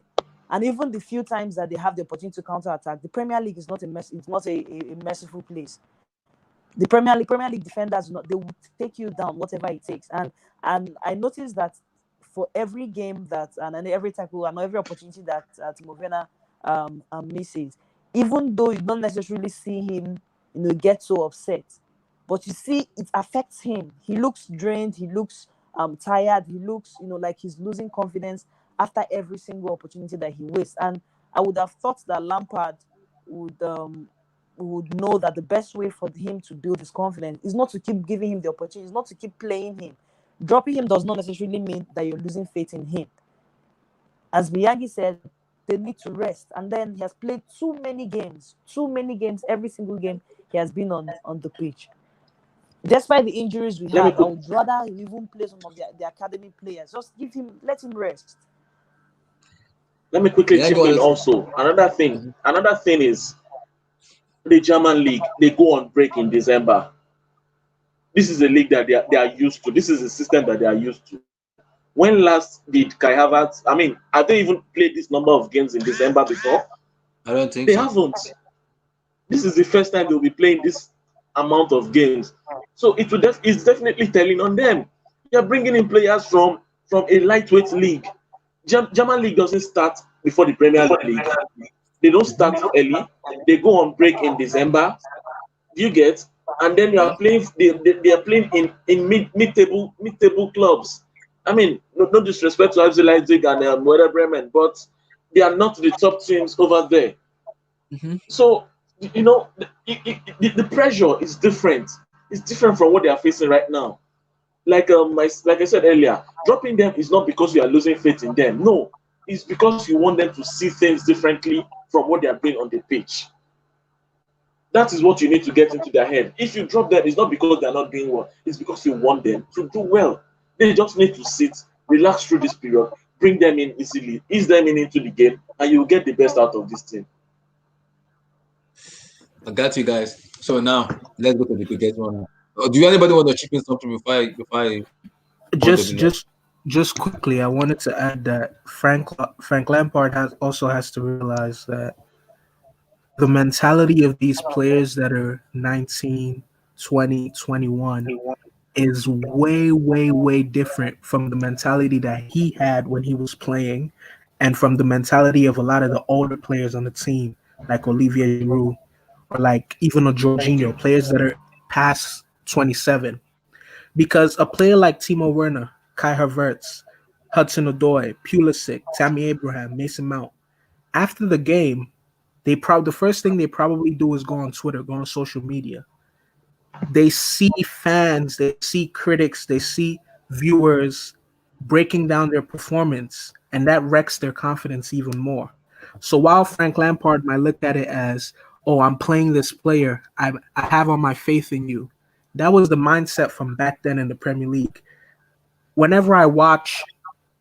And even the few times that they have the opportunity to counter attack, the Premier League is not a merciful place. The Premier League defenders, they will take you down whatever it takes. And I noticed that for every game that and every tackle and every opportunity that Timo Werner misses, even though you don't necessarily see him, get so upset, but you see it affects him. He looks drained. He looks tired. He looks, like he's losing confidence after every single opportunity that he wastes. And I would have thought that Lampard would know that the best way for him to build his confidence is not to keep giving him the opportunity, is not to keep playing him. Dropping him does not necessarily mean that you're losing faith in him. As Miyagi said, they need to rest. And then he has played too many games, every single game he has been on the pitch. Despite the injuries we have, I would rather even play some of the academy players. Just let him rest. Let me quickly chip in also. Another thing is the German league, they go on break in December. This is a league that they are used to. This is a system that they are used to. When last did Kai Havertz, have they even played this number of games in December before? I don't think they so. haven't. This is the first time they'll be playing this amount of games. So it's definitely telling on them. You're bringing in players from a lightweight league. German league doesn't start before the Premier League. They don't start early. They go on break in December. You get, and then you are playing. They are playing in mid-table clubs. No disrespect to RB Leipzig and Werder Bremen, but they are not the top teams over there. Mm-hmm. So the pressure is different. It's different from what they are facing right now. Like I said earlier, dropping them is not because you are losing faith in them. No, it's because you want them to see things differently from what they are doing on the pitch. That is what you need to get into their head. If you drop them, it's not because they are not doing well. It's because you want them to do well. They just need to sit, relax through this period, bring them in easily, ease them into the game, and you'll get the best out of this team. I got you guys. So now let's go to the biggest one. Do anybody want to chip in something before I just quickly? I wanted to add that Frank Lampard has to realize that the mentality of these players that are 19, 20, 21 is way, way, way different from the mentality that he had when he was playing, and from the mentality of a lot of the older players on the team, like Olivier Giroud, or like even a Jorginho, players that are past 27. Because a player like Timo Werner, Kai Havertz, Hudson-Odoi, Pulisic, Tammy Abraham, Mason Mount, after the game, the first thing they probably do is go on Twitter, go on social media. They see fans, they see critics, they see viewers breaking down their performance, and that wrecks their confidence even more. So while Frank Lampard might look at it as, oh, I'm playing this player, I have all my faith in you, that was the mindset from back then in the Premier League. Whenever I watch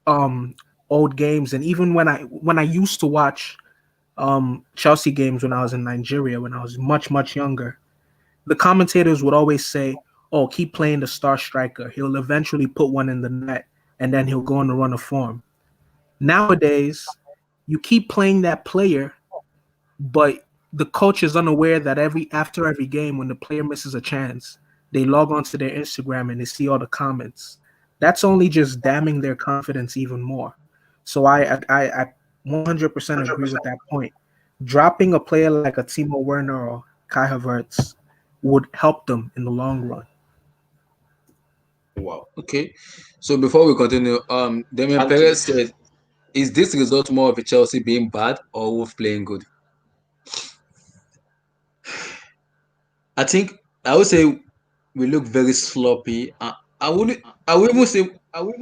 old games, and even when I used to watch Chelsea games when I was in Nigeria, when I was much, much younger, the commentators would always say, oh, keep playing the star striker. He'll eventually put one in the net, and then he'll go on a run of form. Nowadays, you keep playing that player, but the coach is unaware that after every game, when the player misses a chance, they log onto their Instagram and they see all the comments. That's only just damning their confidence even more. So I 100% agree with that point. Dropping a player like a Timo Werner or Kai Havertz would help them in the long run. Wow. Okay. So before we continue, Damian Perez said, is this result more of a Chelsea being bad or Wolves playing good? I think I would say we look very sloppy. I would even say I don't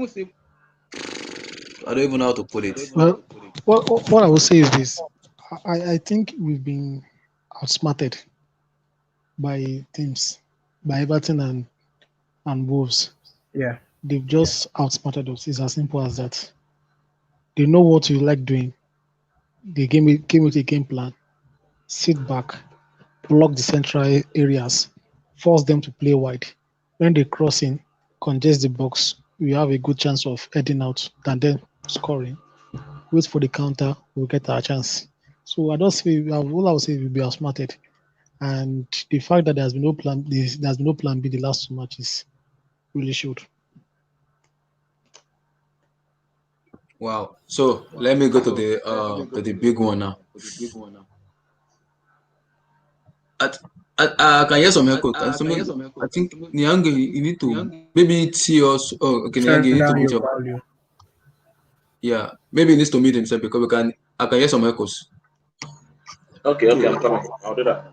even know how to put it. Well, what I would say is this: I think we've been outsmarted by teams, by Everton and Wolves. Yeah, they've just outsmarted us. It's as simple as that. They know what you like doing. They came with a game plan. Sit back, block the central areas, force them to play wide. When they cross in, congest the box, we have a good chance of heading out than then scoring. Wait for the counter, we'll get our chance. So I don't say all I would say will be outsmarted. And the fact that there's been no plan B the last two matches really showed. Wow. So let me go to the big one now. At, I can hear some echo. Can someone? I think Niang, you need to maybe see us. Oh, okay, Niang, Turn you need to down mute your your. volume. Yeah, maybe he needs to mute himself because we can. I can hear some echoes. Okay, okay, I'm coming. I'll do that.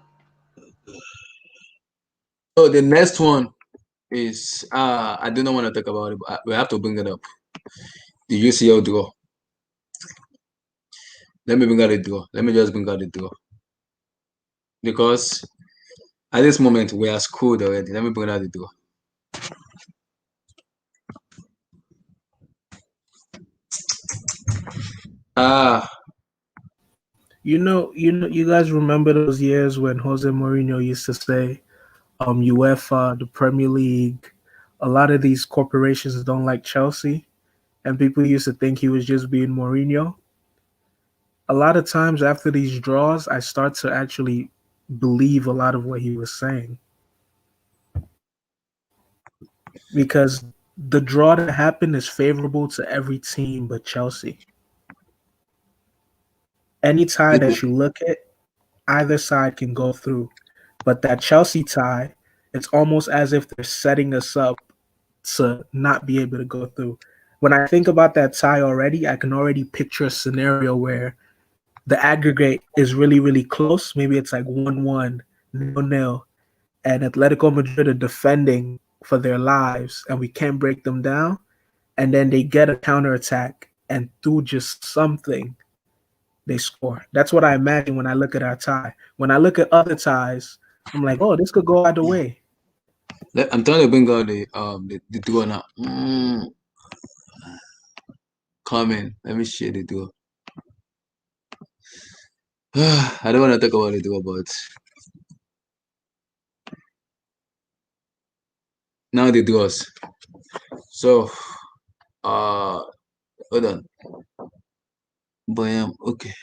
So the next one is I do not want to talk about it, but we have to bring it up. The UCL draw. Let me bring out the draw. Let me just bring out the draw because at this moment we are screwed already. Let me bring out the draw. Ah, You guys remember those years when Jose Mourinho used to say, UEFA, the Premier League, a lot of these corporations don't like Chelsea, and people used to think he was just being Mourinho. A lot of times after these draws, I start to actually believe a lot of what he was saying because the draw that happened is favorable to every team but Chelsea. Any tie that you look at, either side can go through. But that Chelsea tie, it's almost as if they're setting us up to not be able to go through. When I think about that tie already, I can already picture a scenario where the aggregate is really, really close. Maybe it's like 1-1, 0-0, and Atletico Madrid are defending for their lives, and we can't break them down. And then they get a counterattack, and through just something, they score. That's what I imagine when I look at our tie. When I look at other ties, I'm like, oh, this could go either way. I'm trying to bring out the draw now. Comment. Let me share the draw. I don't want to talk about the draw, but now the draws. So, hold on. But okay.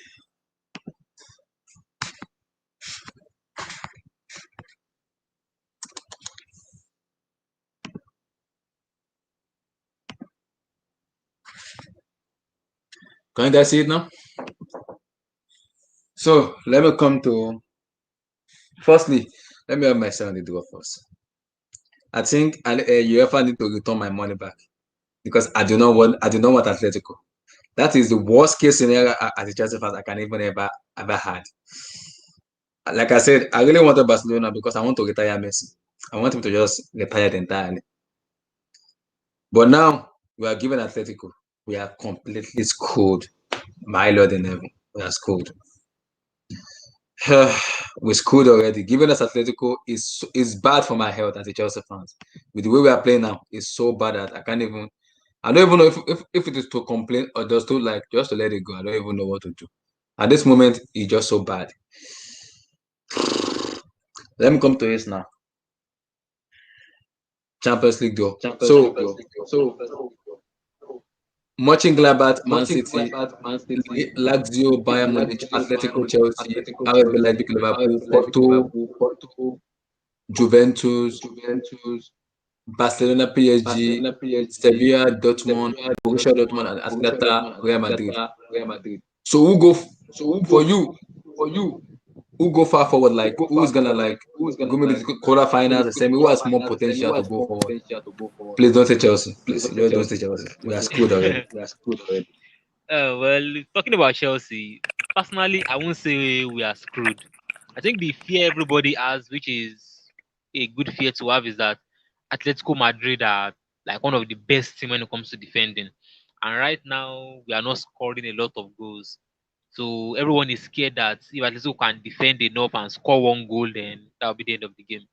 Can you guys see it now? So let me come to. Firstly, let me have my say on the draw first. I think UEFA need to return my money back because I do not want Atletico. That is the worst case scenario as a Chelsea fan I can even ever had. Like I said, I really wanted Barcelona because I want to retire Messi. I want him to just retire entirely. But now we are given Atletico. We are completely screwed. My Lord in heaven, we are screwed. We're screwed already. Giving us Atletico is bad for my health as a Chelsea fans. With the way we are playing now, it's so bad that I can't even. I don't even know if it is to complain or just to let it go. I don't even know what to do. At this moment, it's just so bad. Let me come to this now. Champions League though. So Mönchengladbach, Man City, Lazio, Bayern Munich, Atletico, Chelsea, RB Leipzig, Liverpool, Porto, Juventus, Barcelona, PSG, Sevilla, Dortmund, Borussia Dortmund, and Atlanta, Real Madrid. So who go for you? Who go far forward? Like who's gonna go maybe to quarterfinals or semi? Who has more potential to go forward? Please don't say Chelsea. Please don't say Chelsea. We are screwed already. Well, talking about Chelsea, personally, I won't say we are screwed. I think the fear everybody has, which is a good fear to have, is that Atletico Madrid are like one of the best team when it comes to defending. And right now, we are not scoring a lot of goals. So everyone is scared that if Atletico can defend enough and score one goal, then that'll be the end of the game.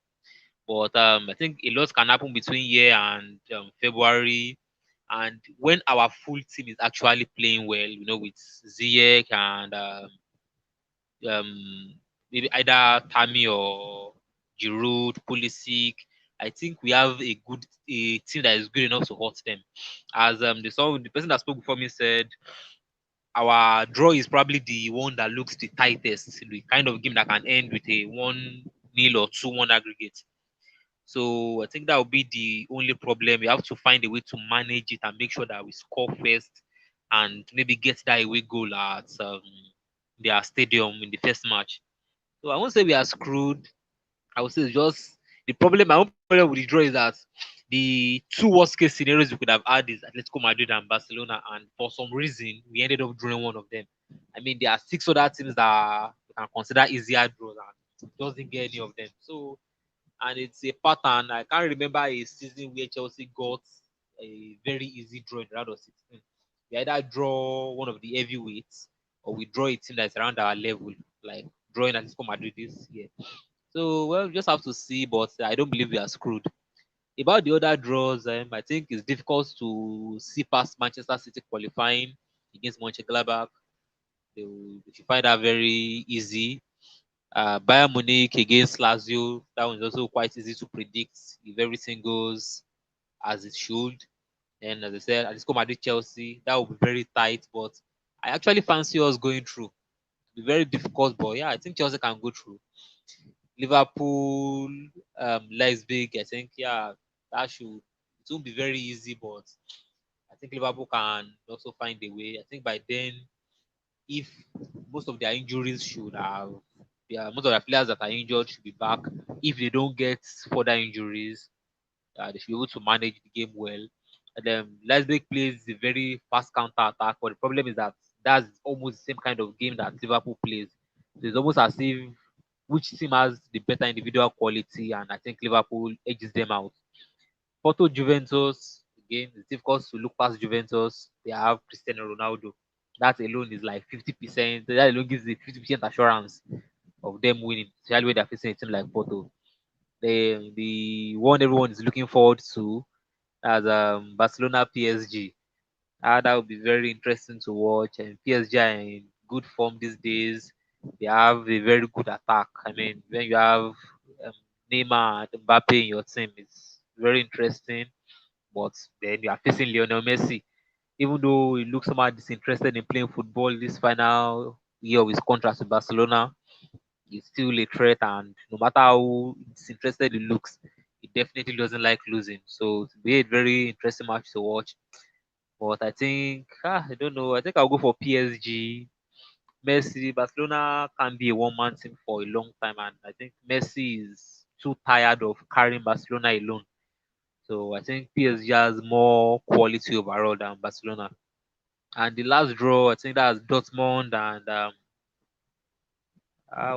But I think a lot can happen between here and February. And when our full team is actually playing well, with Ziyech and maybe either Tammy or Giroud, Pulisic, I think we have a team that is good enough to hurt them. As the person that spoke before me said, our draw is probably the one that looks the tightest, the kind of game that can end with a 1-0 or 2-1 aggregate. So I think that will be the only problem. We have to find a way to manage it and make sure that we score first and maybe get that away goal at their stadium in the first match. So I won't say we are screwed. I would say it's just the problem. My own problem with the draw is that the two worst case scenarios we could have had is Atletico Madrid and Barcelona, and for some reason we ended up drawing one of them. I mean, there are six other teams that we can consider easier draws, and doesn't get any of them. So, and it's a pattern. I can't remember a season where Chelsea got a very easy draw in the round of 16. We either draw one of the heavyweights or we draw a team that's around our level, like drawing Atletico Madrid this year. So, well, we just have to see, but I don't believe we are screwed. About the other draws, I think it's difficult to see past Manchester City qualifying against Mönchengladbach. They should find that very easy. Bayern Munich against Lazio, that one is also quite easy to predict if everything goes as it should. And as I said, Atletico Madrid Chelsea, that will be very tight, but I actually fancy us going through. It'll be very difficult, but yeah, I think Chelsea can go through. Liverpool, Leipzig, I think, yeah, that should, it won't be very easy, but I think Liverpool can also find a way. I think by then, if most of their injuries should have, yeah, most of the players that are injured should be back. If they don't get further injuries, they should be able to manage the game well. And then Leipzig plays a very fast counter attack, but the problem is that that's almost the same kind of game that Liverpool plays. So it's almost as if which team has the better individual quality, and I think Liverpool edges them out. Porto Juventus, again, it's difficult to look past Juventus. They have Cristiano Ronaldo. That alone is like 50%. That alone gives the 50% assurance of them winning, especially when they're facing a team like Porto. The one everyone is looking forward to as Barcelona PSG. That would be very interesting to watch. And PSG are in good form these days. They have a very good attack. I mean, when you have um, Neymar and Mbappe in your team, it's very interesting. But then you are facing Lionel Messi. Even though he looks somehow disinterested in playing football this final year of his contract with Barcelona, he's still a threat. And no matter how disinterested he looks, he definitely doesn't like losing. So it'll be a very interesting match to watch. But I think I don't know. I think I'll go for PSG. Messi, Barcelona can be a one-man team for a long time, and I think Messi is too tired of carrying Barcelona alone. So I think PSG has more quality overall than Barcelona. And the last draw, I think that's Dortmund and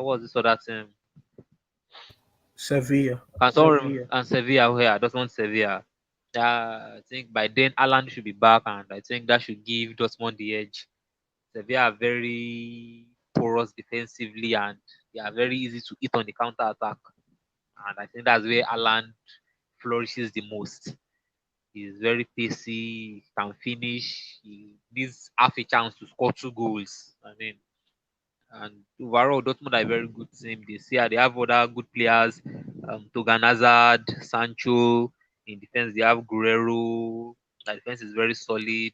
what's this other team? Sevilla. And sorry, and Sevilla. Here, Dortmund, Sevilla. I think by then Alan should be back, and I think that should give Dortmund the edge. Sevilla are very porous defensively, and they are very easy to hit on the counter attack. And I think that's where Alan flourishes the most. He's very pacey, can finish. He needs half a chance to score two goals. I mean, and overall, Dortmund are a very good team. They have other good players. Togan Hazard, Sancho. In defense, they have Guerrero. The defense is very solid.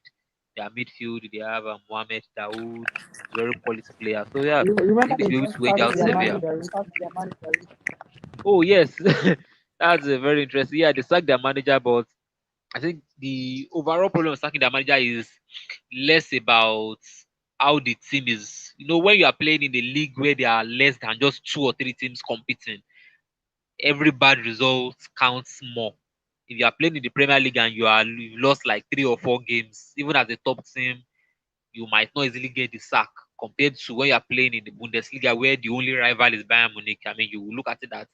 Their midfield, they have Mohamed Daoud, very quality player. So yeah, You I remember think they should they be able just to wage sacked out their Sevilla. manager. Oh yes, that's a very interesting. Yeah, they sacked their manager, but I think the overall problem of sacking their manager is less about how the team is. You know, when you are playing in a league where there are less than just two or three teams competing, every bad result counts more. If you are playing in the Premier League and you've lost like 3 or 4 games, even as a top team, you might not easily get the sack compared to when you are playing in the Bundesliga where the only rival is Bayern Munich. I mean, you will look at it that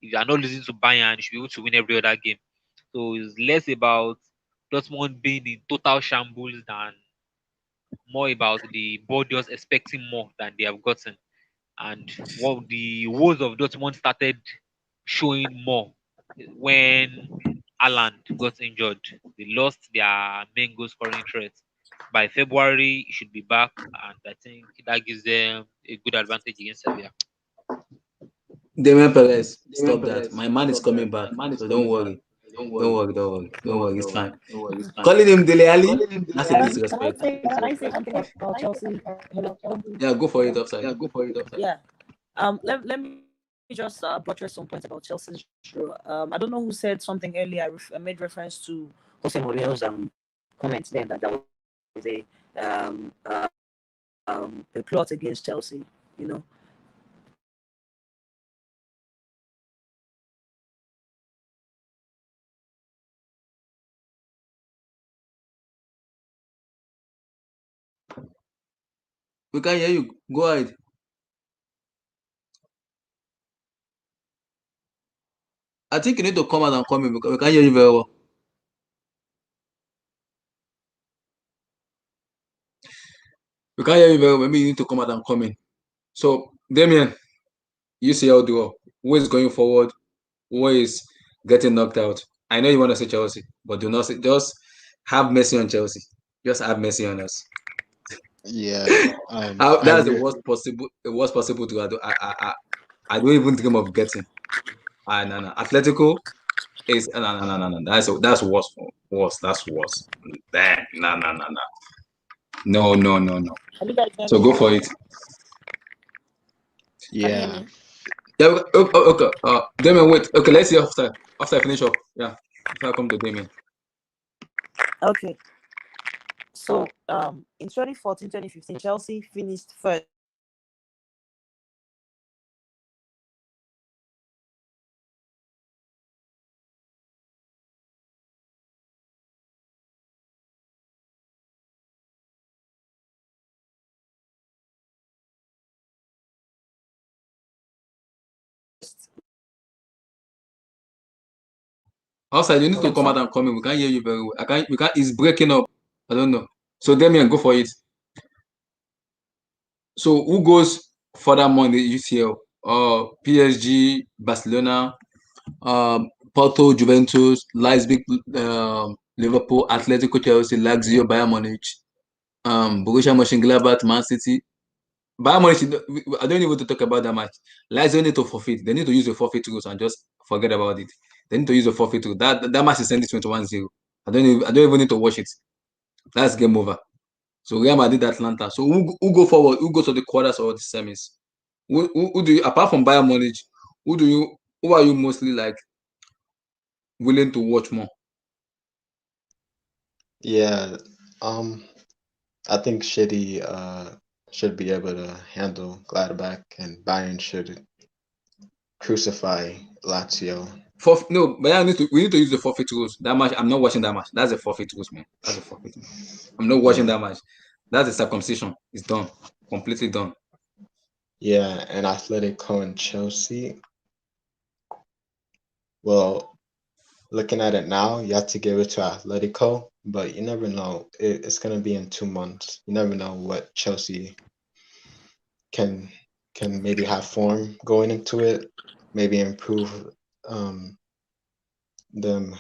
if you are not losing to Bayern, you should be able to win every other game. So it's less about Dortmund being in total shambles than more about the board just expecting more than they have gotten. And what the woes of Dortmund started showing more when Alan got injured. They lost their main goal scoring threat. By February, he should be back, and I think that gives them a good advantage against Sevilla. Damian Perez, stop that. My man is coming back, so don't worry. Don't worry, don't worry, don't worry. It's fine. Calling him Dele Alli, that's a disrespect. Can I say something about Chelsea? Hello. Yeah, go for it offside. Yeah. Let me just buttress some points about Chelsea's draw. I don't know who said something earlier. I made reference to Jose Mourinho's comment then that there was a a plot against Chelsea. You know. We can hear you. Go ahead. I think you need to come out and come in because we can't hear you very well. We can't hear you very well. Maybe you need to come out and come in. So, Damien, UCL duo. Who is going forward? Who is getting knocked out? I know you want to say Chelsea, but do not say, just have mercy on Chelsea. Just have mercy on us. Yeah. I That's the re- worst possible. The worst possible to do. I don't even dream of getting. No. Atletico is no. That's worse. Worse. That's worse. Damn. No. Have you guys heard So me? go for it. Can you hear yeah. me? Yeah. Okay. Damien, wait. Okay. Let's see after I finish up. Yeah. Before I come to Damien. Okay. So in 2014-2015, Chelsea finished first. Outside, you need to come out and come in. We can't hear you very well. I can't. We can't. It's breaking up. I don't know. So Damien, go for it. So who goes further more in the UCL? PSG, Barcelona, Porto, Juventus, Leipzig, Liverpool, Atletico, Chelsea, Lazio, Bayern Munich, Borussia Mönchengladbach, Man City. Bayern Munich, I don't even want to talk about that match. Lazio need to forfeit. They need to use the forfeit rules and just forget about it. They need to use the forfeit rule. That match is ending 21-0. I don't even need to watch it. That's game over. So Real Madrid, Atlanta. So who go forward? Who goes to the quarters or the semis? Who do you, apart from Bayern Munich, who are you mostly like willing to watch more? Yeah. I think Shitty should be able to handle Gladbach, and Bayern should crucify Lazio. No, Bayern we need to use the forfeit rules. That match, I'm not watching that match. That's a forfeit rules, man. That's a forfeit. I'm not watching that match. That's a circumcision. It's done. Completely done. Yeah, and Atletico and Chelsea. Well, looking at it now, you have to give it to Atletico, but you never know. It's gonna be in 2 months. You never know what Chelsea can maybe have form going into it, maybe improve them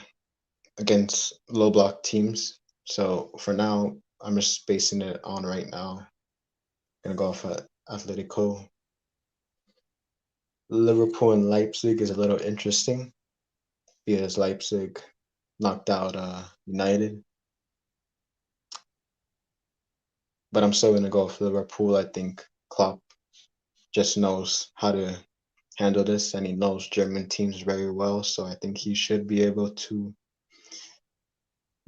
against low block teams. So for now, I'm just basing it on right now. Gonna go for Atletico. Liverpool and Leipzig is a little interesting because Leipzig knocked out United. But I'm still gonna go for Liverpool. I think Klopp just knows how to handle this, and he knows German teams very well. So I think he should be able to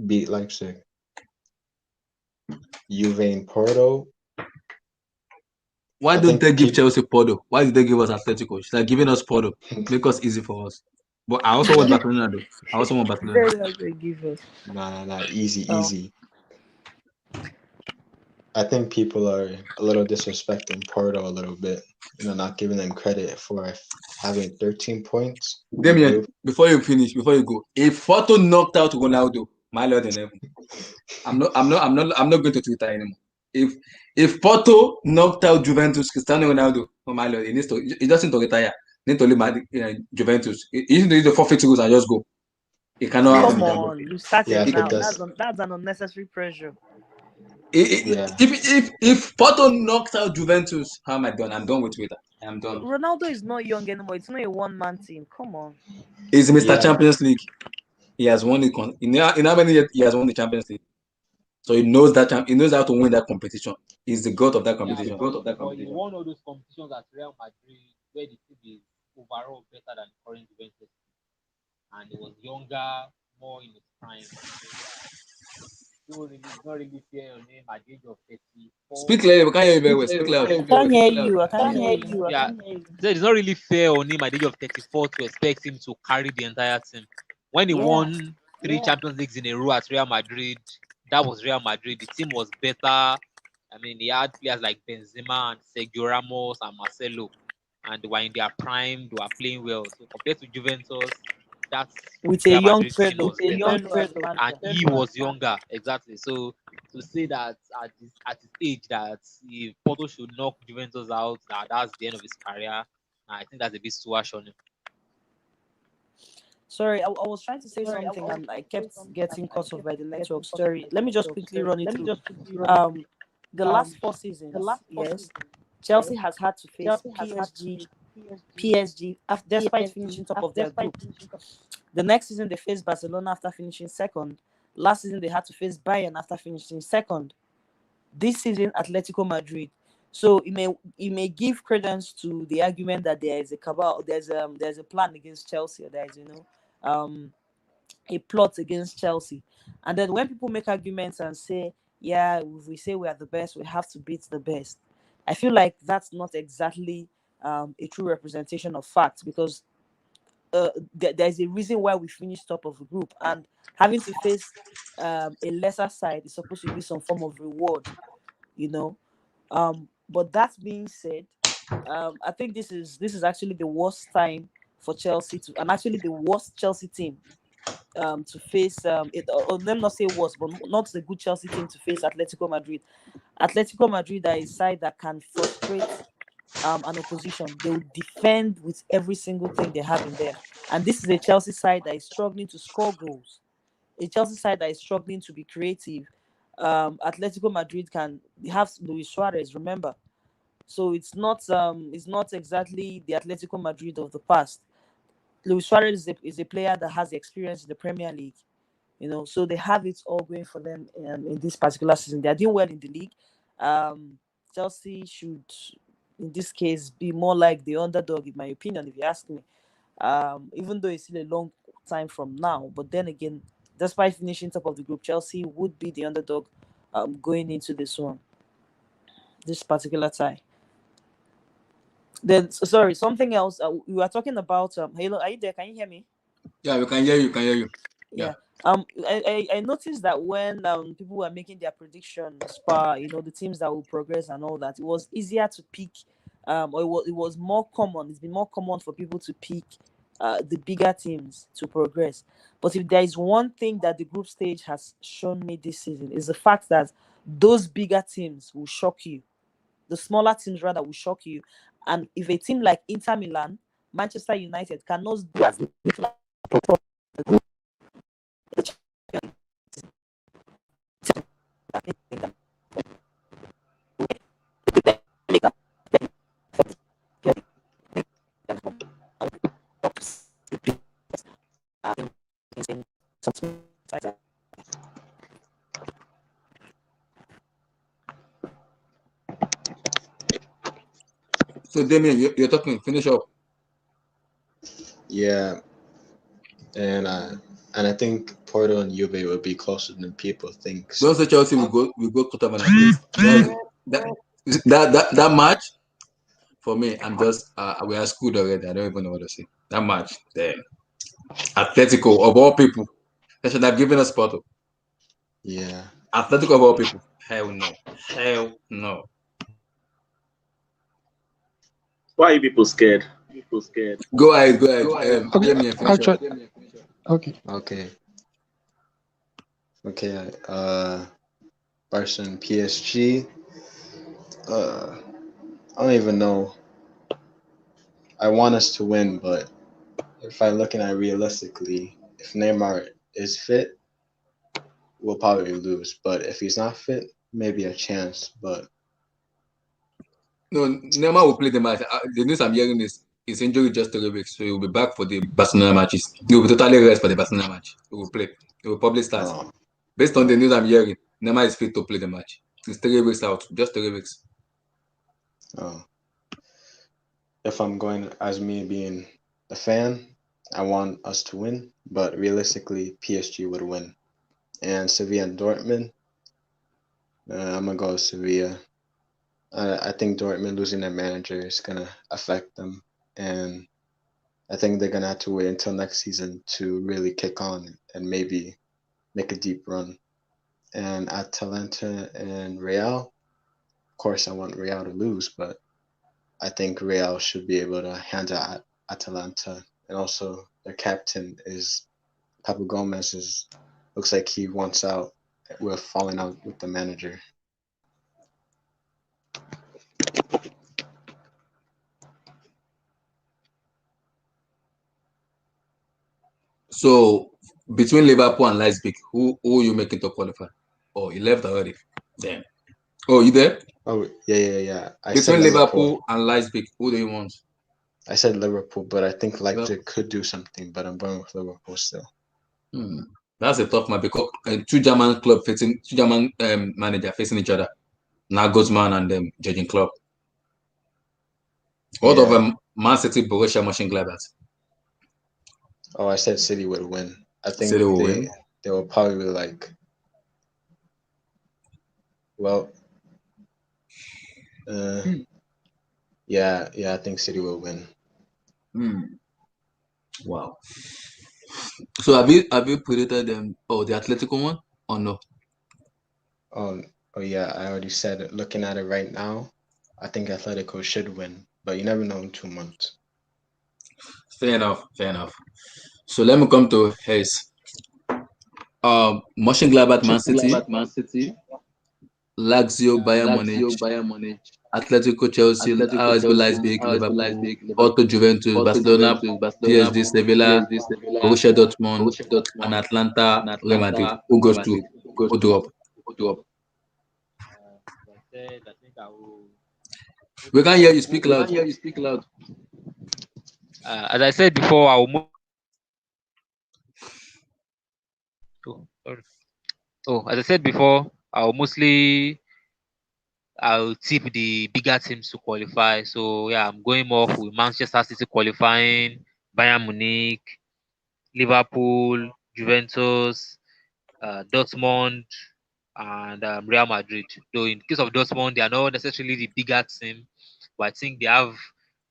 beat Leipzig. Juve and Porto. Why I don't think they give Chelsea Porto? Why did they give us Atletico? It's like giving us Porto. Make us easy for us. But I also want Barcelona though. I also want Barcelona. They give us. Nah, easy, Oh. easy. I think people are a little disrespecting Porto a little bit, not giving them credit for having 13 points. Damien, before you go, if Porto knocked out Ronaldo, my lord in heaven, I'm not going to Twitter anymore. If Porto knocked out Juventus, Cristiano Ronaldo, oh my lord, he just need to retire. He need to leave Juventus. He needs to use the forfeit rules and just go. He cannot Come on, you started Yeah, now. but That's an unnecessary pressure. Yeah. If Porto knocks out Juventus, how am I done? I'm done with Twitter. I'm done. Ronaldo is not young anymore. It's not a one-man team. Come on. He's Mr. Yeah. Champions League. He has won it. In how many years he has won the Champions League? So he knows that he knows how to win that competition. He's the god of that competition. But he won all those competitions at Real Madrid where the team is overall better than current Juventus. And he was younger, more in his prime. it's not really fair on him at the age of 34. Speak clearly. We can't hear you very well. Speak loud. I can't hear you. I can't hear you. Yeah, so it's not really fair on him at the age of 34 to expect him to carry the entire team. When he Yeah. won 3 Champions Leagues in a row at Real Madrid, that was Real Madrid. The team was better. I mean, he had players like Benzema and Sergio Ramos and Marcelo, and they were in their prime. They were playing well. So compared to Juventus, that's With a Real young Madrid team Pedro, was better, and he manager. was younger. Exactly. So to say that at his age that if Porto should knock Juventus out, that's the end of his career, I think that's a bit too harsh on him. Sorry, I was trying to say something and I kept getting cut off by the network. Sorry, let me just quickly run it through. The last 4 seasons, yes, Chelsea has had to face PSG despite finishing top of their group. The next season they faced Barcelona after finishing second. Last season they had to face Bayern after finishing second. This season Atletico Madrid. So it may give credence to the argument that there is a cabal, there's a plan against Chelsea, or there's a plot against Chelsea. And then when people make arguments and say, yeah, if we say we are the best, we have to beat the best, I feel like that's not exactly a true representation of facts, because there's a reason why we finished top of the group, and having to face a lesser side is supposed to be some form of reward, you know. But that being said, I think this is actually the worst time for Chelsea to, and actually the worst Chelsea team to face it, or let me not say worst, but not the good Chelsea team to face Atletico Madrid. Atletico Madrid are a side that can frustrate an opposition. They will defend with every single thing they have in there. And this is a Chelsea side that is struggling to score goals. A Chelsea side that is struggling to be creative. Atletico Madrid can have Luis Suarez, remember. So it's not exactly the Atletico Madrid of the past. Luis Suarez is a player that has experience in the Premier League, you know, so they have it all going for them in this particular season. They are doing well in the league. Chelsea should, in this case, be more like the underdog, in my opinion, if you ask me. Even though it's still a long time from now, but then again, despite finishing top of the group, Chelsea would be the underdog going into this particular tie. Then, sorry, something else. We were talking about Halo. Are you there? Can you hear me? Yeah, we can hear you. Can hear you. Yeah. I noticed that when people were making their predictions for the teams that will progress and all that, it was easier to pick. Or it was more common. It's been more common for people to pick the bigger teams to progress. But if there is one thing that the group stage has shown me this season, is the fact that those bigger teams will shock you. The smaller teams rather will shock you. And if a team like Inter Milan, Manchester United cannot do as So Damien, you're talking. Finish up. Yeah, and I think Porto and Juve will be closer than people think. Don't say Chelsea will go quarter final. That match for me, I'm just we are screwed already. I don't even know what to say. That match, the Atletico of all people, they should have given us Porto. Yeah, Atletico of all people, hell no. Why are you people scared? Go ahead. Damien, finish up. Okay. Barca and PSG. I don't even know. I want us to win, but if I'm looking at it realistically, if Neymar is fit, we'll probably lose. But if he's not fit, maybe a chance. But No, Neymar will play the match. The news I'm hearing is his injury just 3 weeks, so he'll be back for the Barcelona matches. He will be totally rest for the Barcelona match. He will play. He will probably start. Based on the news I'm hearing, Neymar is fit to play the match. He's 3 weeks out, just 3 weeks. If I'm going as me being a fan, I want us to win, but realistically, PSG would win. And Sevilla and Dortmund, I'm gonna go with Sevilla. I think Dortmund losing their manager is gonna affect them, and I think they're gonna have to wait until next season to really kick on and maybe make a deep run. And Atalanta and Real, of course, I want Real to lose, but I think Real should be able to handle Atalanta. And also, their captain is Papa Gomez. Looks like he wants out. We're falling out with the manager. So between Liverpool and Leipzig, who you making to qualify? Oh, he left already. Damn. Oh, you there? Oh yeah. I Between said Liverpool and Leipzig, who do you want? I said Liverpool, but I think Leipzig could do something. But I'm going with Liverpool still. That's a tough match because two German manager facing each other. Nagelsmann and Jurgen Klopp. What of Man City, Borussia Mönchengladbach? Oh, I said City would win. I think City will win. They will probably like. Well, yeah, I think City will win. Wow. So have you predicted them? Oh, the Atletico one or no? Oh yeah, I already said it. Looking at it right now, I think Atletico should win, but you never know in 2 months. Fair enough. So let me come to his. Mönchengladbach, Man City, Lazio, Bayern Munich, Atletico, Chelsea, RSB Leipzig, Liverpool, Porto, Juventus, Barcelona, PSG, Sevilla, Borussia Dortmund, and Atlanta, Real Madrid. Who goes to? Who do up? I think I will. We can't hear you. Speak loud. As I said before, I will move. As I said before, I'll tip the bigger teams to qualify. So yeah, I'm going off with Manchester City qualifying, Bayern Munich, Liverpool, Juventus, Dortmund, and Real Madrid. Though in case of Dortmund, they are not necessarily the bigger team, but I think they have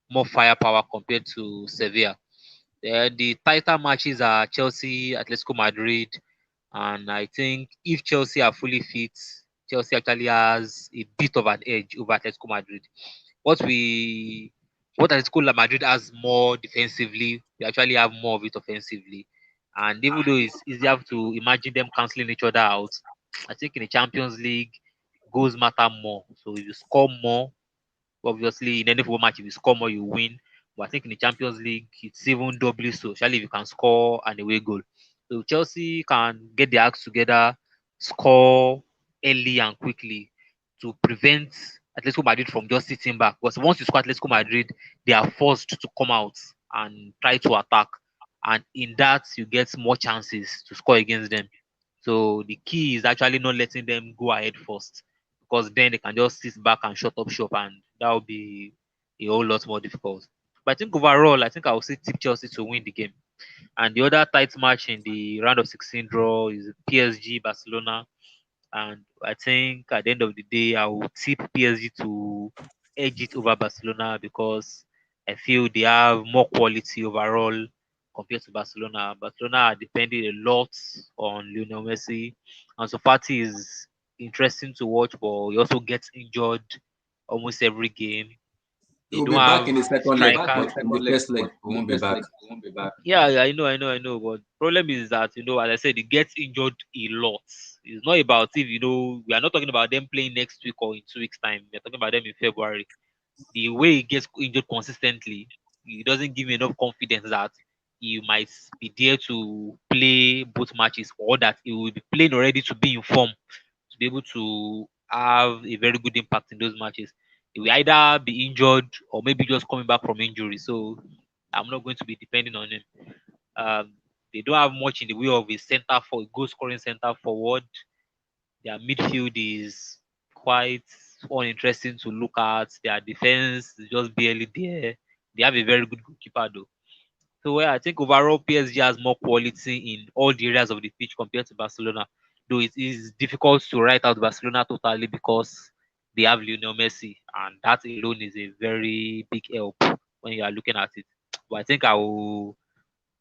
more firepower compared to Sevilla. The tighter matches are Chelsea, Atletico Madrid, and I think if Chelsea are fully fit, Chelsea actually has a bit of an edge over Atletico Madrid. What Atletico Madrid has more defensively, we actually have more of it offensively. And even though it's easier to imagine them cancelling each other out, I think in the Champions League, goals matter more. So if you score more, obviously in any football match, if you score more, you win. But I think in the Champions League, it's even doubly so, especially if you can score an away goal. So Chelsea can get their acts together, score early and quickly to prevent Atletico Madrid from just sitting back. Because once you score Atletico Madrid, they are forced to come out and try to attack. And in that, you get more chances to score against them. So the key is actually not letting them go ahead first, because then they can just sit back and shut up shop, and that will be a whole lot more difficult. But I think overall, I think I will see tip Chelsea to win the game. And the other tight match in the round of 16 draw is PSG Barcelona. And I think at the end of the day, I will tip PSG to edge it over Barcelona because I feel they have more quality overall compared to Barcelona. Barcelona are depending a lot on Lionel Messi. And so Fati is interesting to watch, but he also gets injured almost every game. He will be back in the second leg, but in the first leg, he won't be back. Yeah, I know. But problem is that as I said, he gets injured a lot. It's not about if we are not talking about them playing next week or in 2 weeks' time. We're talking about them in February. The way he gets injured consistently, it doesn't give me enough confidence that he might be there to play both matches, or that he will be playing already to be in form to be able to have a very good impact in those matches. He will either be injured or maybe just coming back from injury. So I'm not going to be depending on him. They don't have much in the way of a goal scoring center forward. Their midfield is quite uninteresting to look at. Their defense is just barely there. They have a very good goalkeeper though. So I think overall PSG has more quality in all the areas of the pitch compared to Barcelona. though it is difficult to write out Barcelona totally because they have Lionel Messi, and that alone is a very big help when you are looking at it. But I think I will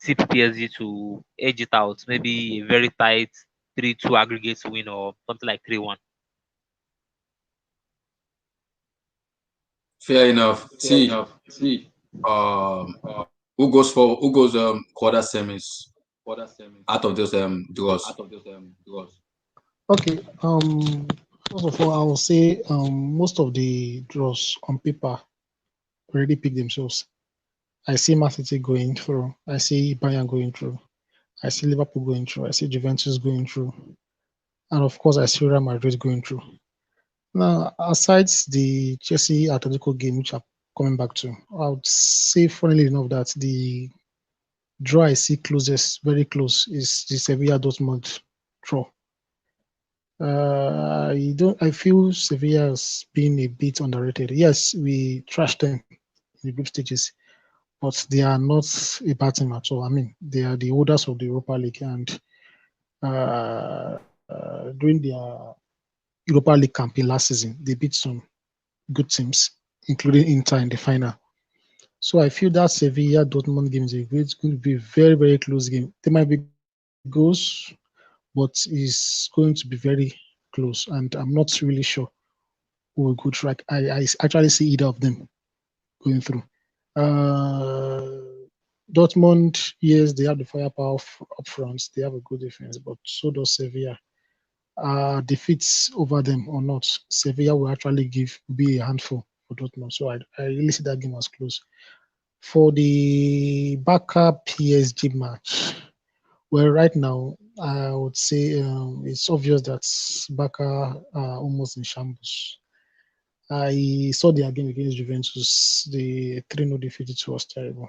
tip PSG to edge it out, maybe a very tight 3-2 aggregate win or something like 3-1. Fair enough. See, um, who goes quarter semis out of those draws? Okay. First of all, I will say most of the draws on paper already pick themselves. I see Man City going through. I see Bayern going through. I see Liverpool going through. I see Juventus going through. And of course, I see Real Madrid going through. Now, aside the Chelsea Atletico game, which I'm coming back to, I would say, funnily enough, that the draw I see closest, very close, is the Sevilla Dortmund draw. I feel Sevilla has been a bit underrated. Yes, we trashed them in the group stages, but they are not a bad team at all. I mean, they are the holders of the Europa League, and during their Europa League campaign last season, they beat some good teams, including Inter in the final. So I feel that Sevilla Dortmund game is going to be a very, very close game. There might be goals, but it's going to be very close, and I'm not really sure who will go through. I actually see either of them going through. Dortmund, yes, they have the firepower up front. They have a good defense, but so does Sevilla. Defeats over them or not, Sevilla will actually be a handful for Dortmund. So I really see that game as close. For the Barca PSG match, well, right now I would say it's obvious that Barca are almost in shambles. I saw their game against Juventus. The 3-0 defeat, it was terrible.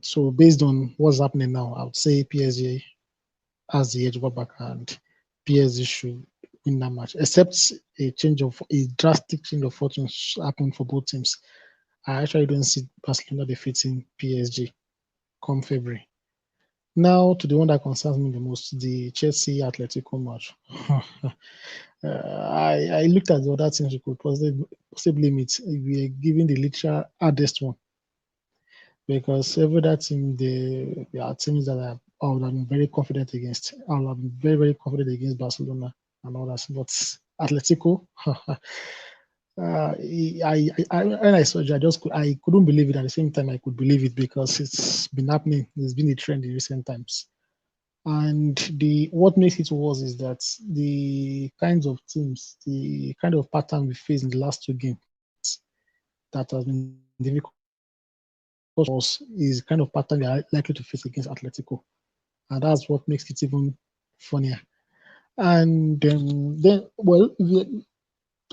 So based on what's happening now, I would say PSG has the edge over Barca, and PSG should win that match. Except a drastic change of fortunes happen for both teams. I actually don't see Barcelona defeating PSG come February. Now to the one that concerns me the most, the Chelsea Atletico match. I looked at the other teams we could possibly meet. We are giving the literal hardest one, because every other team, there are teams that I would have been very confident against. I would have been very, very confident against Barcelona and all that. But Atletico, when I saw it, I couldn't believe it. At the same time, I could believe it because it's been happening. It's been a trend in recent times. And what makes it worse is that the kinds of teams, the kind of pattern we faced in the last two games that has been difficult for us is kind of pattern we are likely to face against Atletico. And that's what makes it even funnier. And then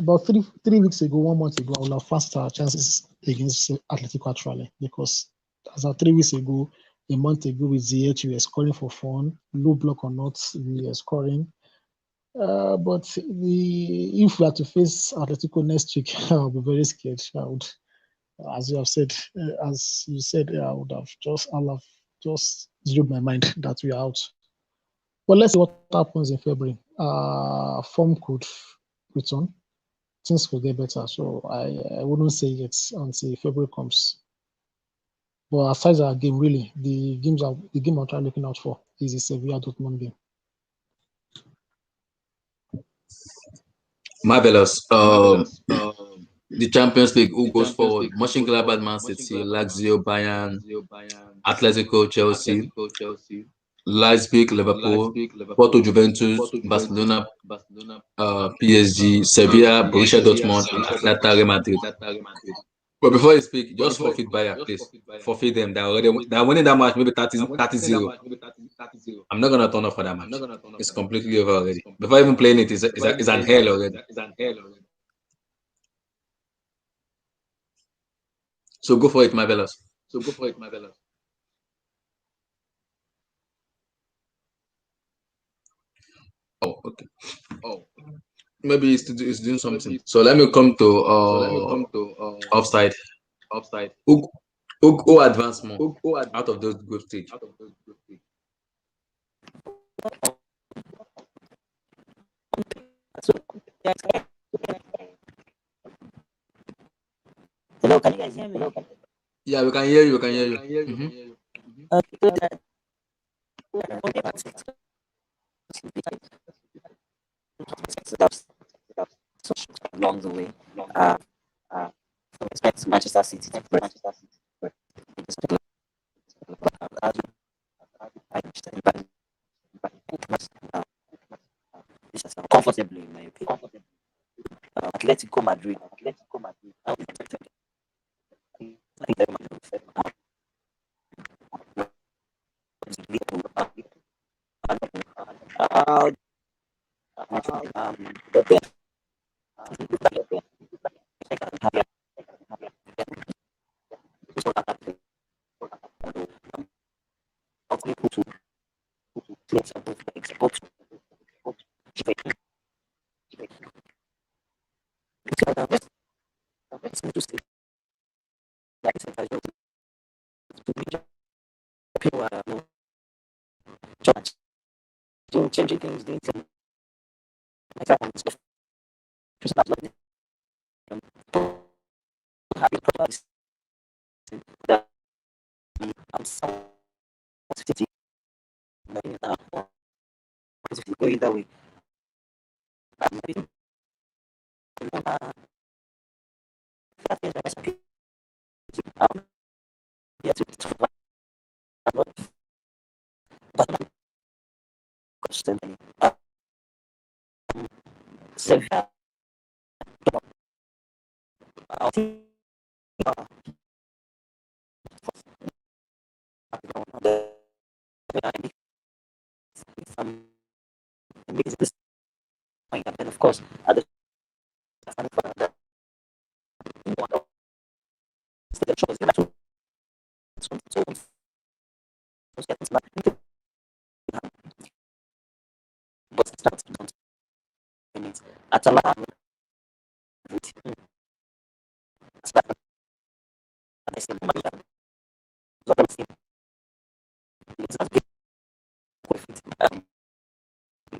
about three weeks ago, 1 month ago, I would have fancied our chances against Atletico actually, because as of 3 weeks ago, a month ago with ZH, we were scoring for fun, low block or not, we were scoring. But if we are to face Atletico next week, I'll be very scared. As you said, I'll have just zeroed my mind that we are out. But let's see what happens in February. Form could return, things will get better. So I wouldn't say it until February comes. But aside our game, really, the game I'm trying looking out for is the Sevilla Dortmund game. Marvelous. The Champions League, who goes forward? Mönchengladbach, Man City, Lazio, Bayern, Atletico, Chelsea, Leipzig, Liverpool, Porto, Juventus, Barcelona, PSG, Sevilla, Borussia Dortmund, and Atlanta, Real Madrid. But before you speak, just forfeit Bayern, please. Forfeit them. They're winning that match, maybe 30-0. I'm not gonna turn off for that match. It's completely over already. Before even playing it, it's an hell already. So go for it, Marvelous. Oh, okay. Maybe it's doing something. So let me come to offside. Who advanced more out of those group stage? Hello, can you guys hear me? Yeah, we can hear you. We can hear you. Okay, so that's along the way. Expect Manchester City to press this particular this is comfortably in my opinion. Atletico Madrid. I think that Madrid but then changing things, going that way. And of course, at the Atalanta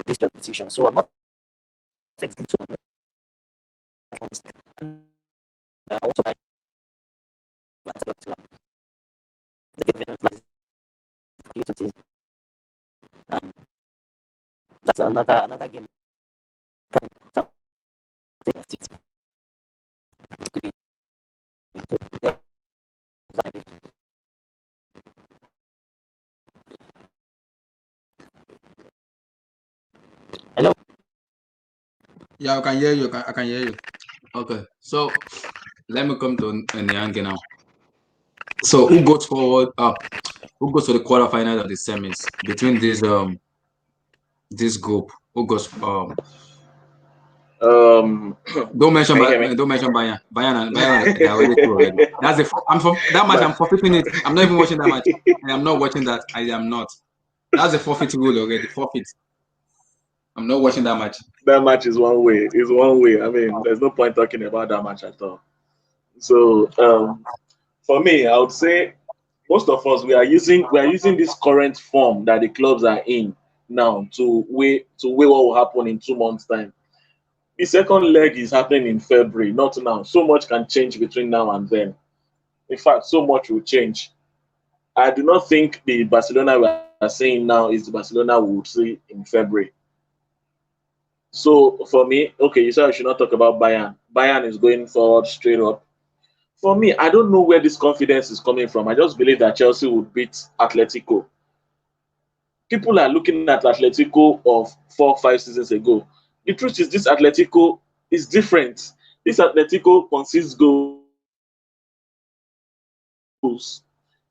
this position. So I'm not expecting to also that's another game. Hello. Yeah, I can hear you. I can hear you. Okay, so let me come to Nyanga now. So who goes forward? Who goes to the quarterfinal of the semis between this group? Who goes? Don't mention Can you hear me? don't mention Bayern. Bayern, they're already through already. That's the I'm from that match. I'm forfeiting it. I'm not even watching that match. I am not watching that. I am not. That's the forfeit rule already. Forfeit. I'm not watching that match. That match is one way. It's one way. I mean, there's no point talking about that match at all. So for me, I would say most of us we are using this current form that the clubs are in now to weigh what will happen in 2 months' time. The second leg is happening in February, not now. So much can change between now and then. In fact, so much will change. I do not think the Barcelona we are seeing now is the Barcelona we would see in February. So for me, okay, you said I should not talk about Bayern. Bayern is going forward straight up. For me, I don't know where this confidence is coming from. I just believe that Chelsea would beat Atletico. People are looking at Atletico of 4 or 5 seasons ago. The truth is, this Atletico is different. This Atletico concedes goals.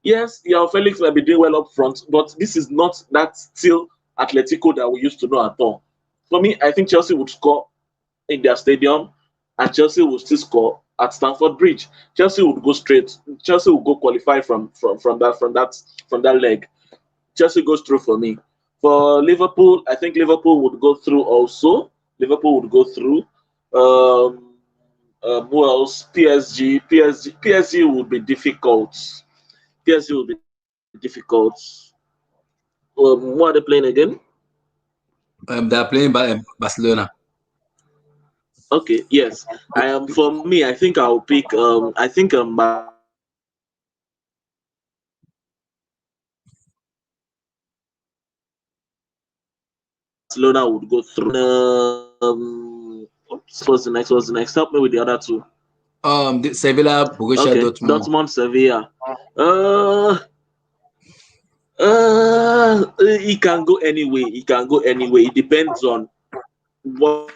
Yes, Joao Felix might be doing well up front, but this is not that still Atletico that we used to know at all. For me, I think Chelsea would score in their stadium, and Chelsea will still score at Stamford Bridge. Chelsea would go straight. Chelsea will go qualify from that leg. Chelsea goes through for me. For Liverpool, I think Liverpool would go through also. Liverpool would go through. Who else? PSG would be difficult. PSG will be difficult. Who are they playing again? They're playing by Barcelona. Okay, yes. I am for me. I think I'll pick. I think Barcelona would go through. What's the next? What's the next? Help me with the other two. Sevilla, Borussia Okay, Dortmund. Dortmund, Sevilla. He can go anyway. He can go anyway. It depends on what.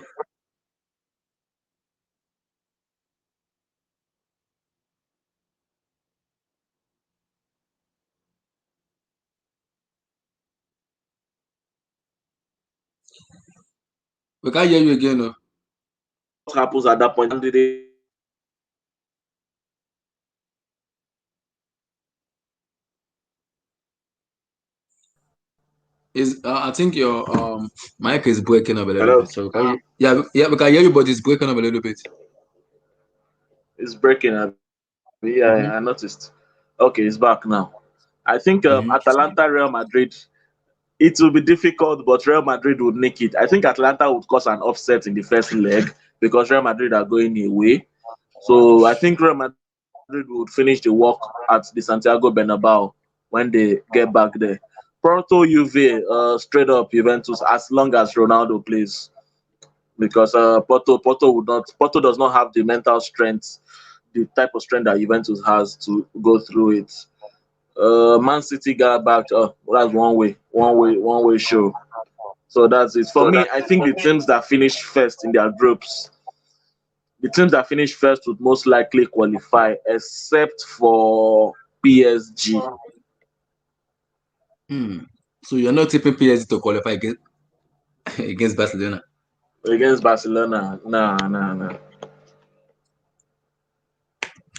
We can't hear you again. No? Happens at that point. I think your mic is breaking up a little Hello? bit. So yeah, we can hear you, but it's breaking up a little bit. It's breaking up. Yeah, I noticed. Okay, it's back now. I think Atalanta, Real Madrid. It will be difficult, but Real Madrid would make it. I think Atlanta would cause an offset in the first leg because Real Madrid are going away. So I think Real Madrid would finish the work at the Santiago Bernabeu when they get back there. Porto, Juve, straight up Juventus as long as Ronaldo plays, because Porto does not have the mental strength, the type of strength that Juventus has to go through it. Man City got back. That's one way show. So that's it for me. I think the teams that finish first in their groups, the teams that finish first would most likely qualify, except for PSG. So you're not tipping PSG to qualify against Barcelona? Against Barcelona, no.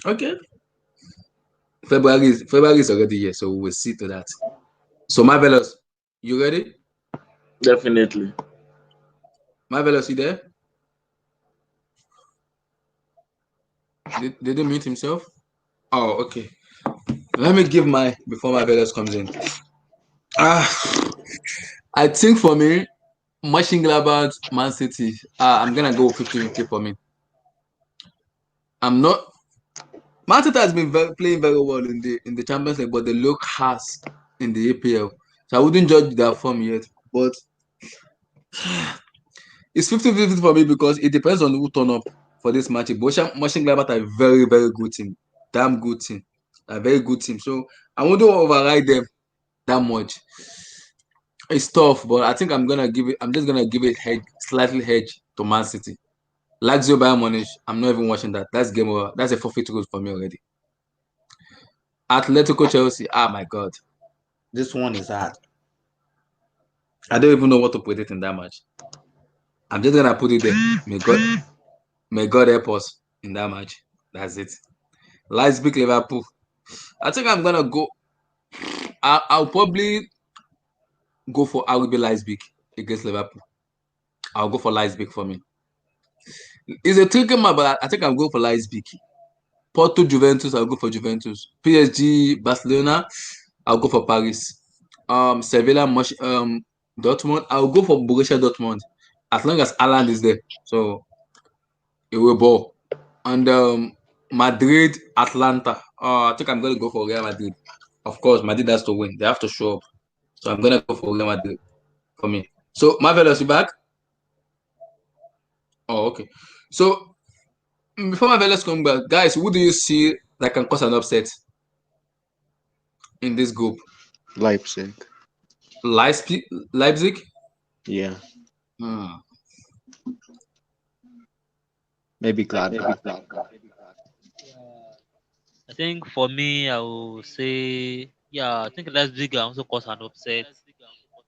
Okay. February is already here, so we'll see to that. So Marvelous, you ready? Definitely. Marvelous, you there? Did he mute himself? Oh, okay. Let me give my before Marvelous comes in. I think for me, Mönchengladbach, Man City. I'm gonna go 50-50 for me. I'm not. Man City has been playing very well in the Champions League, but they look harsh in the APL. So I wouldn't judge their form yet. But it's 50-50 for me because it depends on who turn up for this match. Mönchengladbach are a very, very good team. Damn good team. A very good team. So I wouldn't override them that much. It's tough, but I think I'm just gonna give it slightly hedge to Man City. Lazio Bayern Munich, I'm not even watching that. That's game over. That's a forfeit rule for me already. Atletico Chelsea. Ah, my God. This one is hard. I don't even know what to put it in that match. I'm just gonna put it there. May God help us in that match. That's it. Leipzig Liverpool. I think I'm gonna go. I'll probably go for RB Leipzig against Liverpool. I'll go for Leipzig for me. It's a tricky match, but I think I'm going for Leipzig. Porto Juventus, I'll go for Juventus. PSG Barcelona, I'll go for Paris. Sevilla Dortmund, I'll go for Borussia Dortmund as long as Haaland is there. So it will ball. And Madrid Atlanta. I think I'm gonna go for Real Madrid. Of course, Madrid has to win. They have to show up. So I'm gonna go for Real Madrid for me. So Marvelous, you back? Oh, okay. So before Marvelous come back, guys, who do you see that can cause an upset in this group? Leipzig. Leipzig? Yeah. Maybe Gladbach. I think for me, I will say, yeah, I think Leipzig can also cause an upset.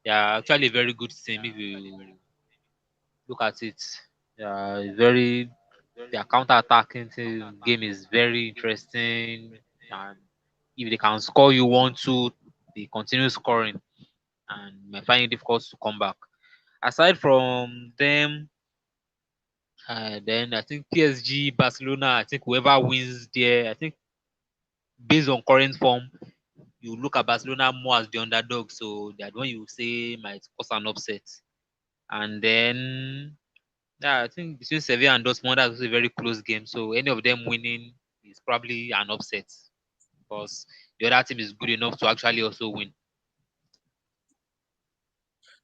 They are actually a very good team if you look at it. Very their counter-attacking game is very interesting, and if they can score you 1-2, they continue scoring, and you might find it difficult to come back. Aside from them, then I think PSG, Barcelona. I think whoever wins there, I think based on current form, you look at Barcelona more as the underdog, so that one you say might cause an upset. And then Yeah, I think between Sevilla and Dortmund, that's a very close game. So any of them winning is probably an upset because the other team is good enough to actually also win.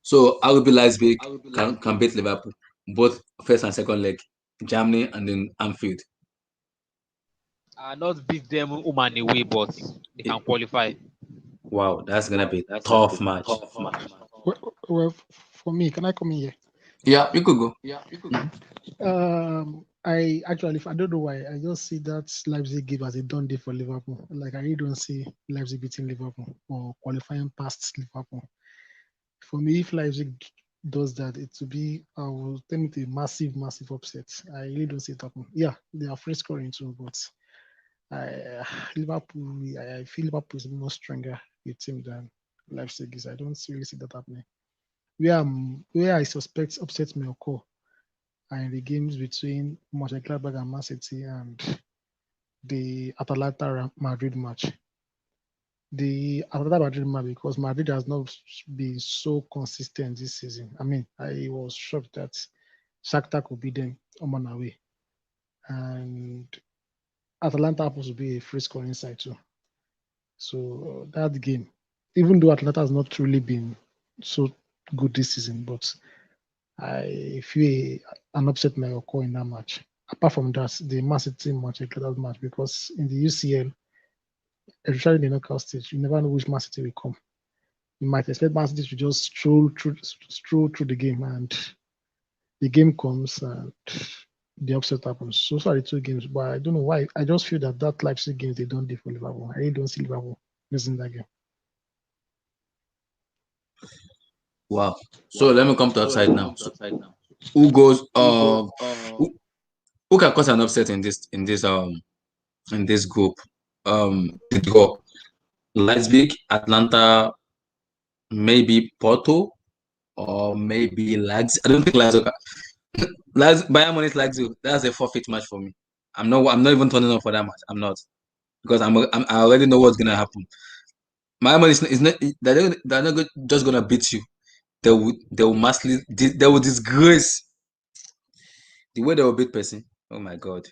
So RB Leipzig can beat Liverpool both first and second leg, Germany and then Anfield. Not beat them home and away, but they can qualify. Wow, that's gonna be a tough match. Well, for me, can I come in here? Yeah, you could go. I don't know why. I just see that Leipzig game as a done deal for Liverpool. Like I really don't see Leipzig beating Liverpool or qualifying past Liverpool. For me, if Leipzig does that, it will be I will tell it a massive, massive upset. I really don't see it happen. Yeah, they are free scoring too, but Liverpool, I feel Liverpool is more stronger a team than Leipzig is. I don't really see that happening. Where I suspect upsets may occur are in the games between Mönchengladbach and Man City and the Atalanta Madrid match. The Atalanta Madrid match, because Madrid has not been so consistent this season. I mean, I was shocked that Shakhtar could beat them on away, and Atalanta happens to be a free scoring side too. So that game, even though Atlanta has not truly been so good this season, but I feel an upset may occur in that match. Apart from that, the Man City match, a that match, because in the UCL, especially the knockout stage, you never know which Man City will come. You might expect Man City to just stroll through the game, and the game comes and the upset happens. So sorry, two games, but I don't know why. I just feel that Leipzig games they don't do for Liverpool. I really don't see Liverpool losing that game. Wow. So let me come to upside now. So who goes? Who can cause an upset in this group? The draw. Leipzig, Atlanta, maybe Porto, or maybe Lazio. I don't think Lazio. Bayern Munich Lazio. That's a forfeit match for me. I'm not even turning up for that match. I'm not, because I already know what's gonna happen. Bayern Munich is not. They're not just gonna beat you. They will disgrace the way they will beat person. Oh my god.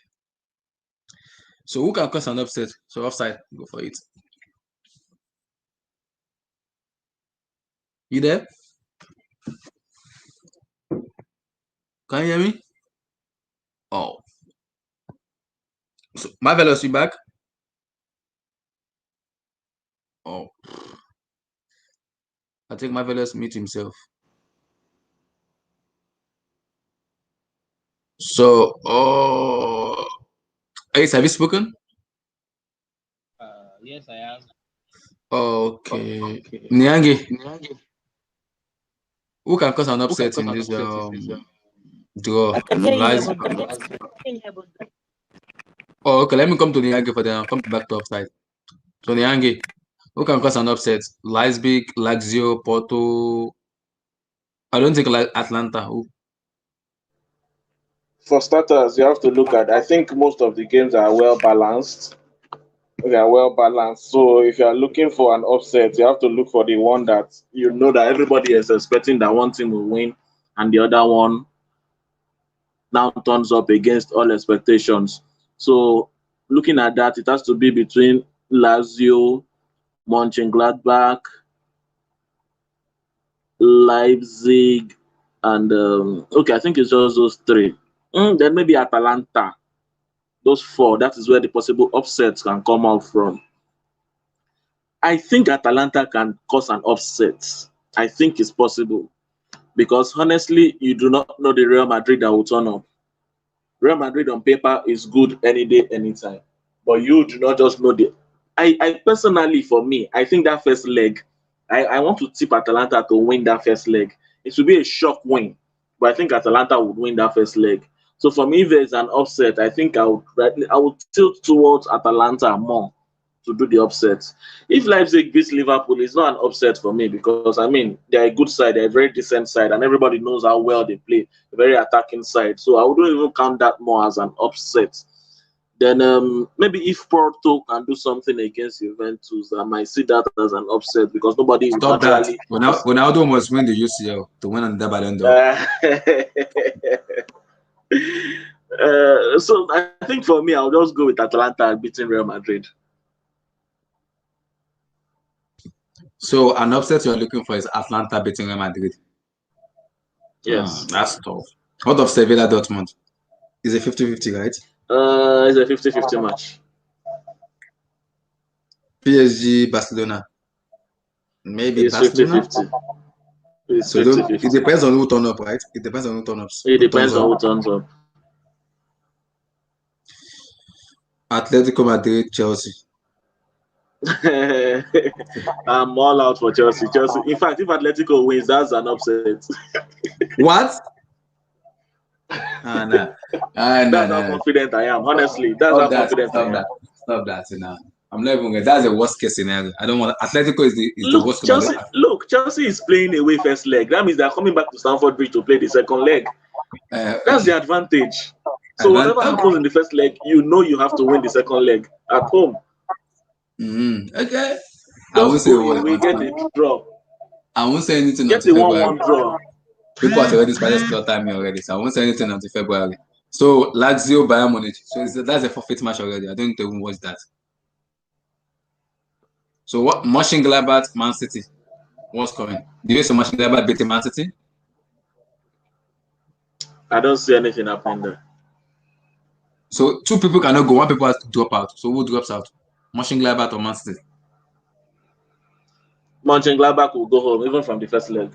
So who can cause an upset? So offside, go for it. You there? Can you hear me? Oh. So Marvelous, you back? Oh. I think Marvelous mute himself. So Ace, have you spoken? Yes, I have. Okay. Nyange, who can cause an upset in this draw? I can hear you, Lies. but Oh, okay. Let me come to Nyange for then I'll come back to offside. So Nyange, who can cause an upset? Leipzig, Lazio, Porto. I don't think like Atlanta. Who? For starters, you have to look at. I think most of the games are well balanced. They are well balanced. So if you are looking for an upset, you have to look for the one that you know that everybody is expecting that one team will win, and the other one now turns up against all expectations. So looking at that, it has to be between Lazio, Mönchengladbach, Leipzig, and okay, I think it's just those three. Then maybe Atalanta. Those four. That is where the possible upsets can come out from. I think Atalanta can cause an upset. I think it's possible because honestly, you do not know the Real Madrid that will turn up. Real Madrid on paper is good any day, anytime, but you do not just know the. I personally, for me, I think that first leg, I want to tip Atalanta to win that first leg. It will be a shock win, but I think Atalanta would win that first leg. So for me, if there's an upset, I think I would tilt towards Atalanta more to do the upset. If Leipzig beats Liverpool, it's not an upset for me because I mean they're a good side, they're a very decent side, and everybody knows how well they play, a very attacking side. So I wouldn't even count that more as an upset. Then maybe if Porto can do something against Juventus, I might see that as an upset because nobody would Stop that. actually. Ronaldo must win the UCL to win another Ballon d'Or. So I think for me, I'll just go with Atalanta beating Real Madrid. So an upset you're looking for is Atlanta beating Real Madrid. Yes. That's tough. What of Sevilla Dortmund? Is it 50-50, right? It's a 50-50 match. PSG Barcelona. Maybe It's Barcelona. 50-50. It's So 50-50. it depends on who turn up, right? It depends on who turn up. It depends on who turns up. Atletico Madrid, Chelsea. I'm all out for Chelsea. Chelsea. In fact, if Atletico wins, that's an upset. What? Nah. That's how confident I am. Honestly, that's how confident I am. Stop that. Now. I'm not even going. That's the worst case scenario. I don't want. Atletico is the worst. Chelsea is playing away first leg. That means they're coming back to Stamford Bridge to play the second leg. That's the advantage. So whatever happens in the first leg, you know you have to win the second leg at home. Okay. I won't say we get a draw. I won't say anything. Get the 1-1 draw. People have already started time already, so I won't say anything until February. So Lazio Bayern Munich. So that's a forfeit match already. I don't even watch that. So what? Mönchengladbach, Man City. What's coming? Do you see Mönchengladbach beating Man City? I don't see anything happening there. So two people cannot go. One people has to drop out. So who drops out? Mönchengladbach or Man City? Mönchengladbach will go home even from the first leg.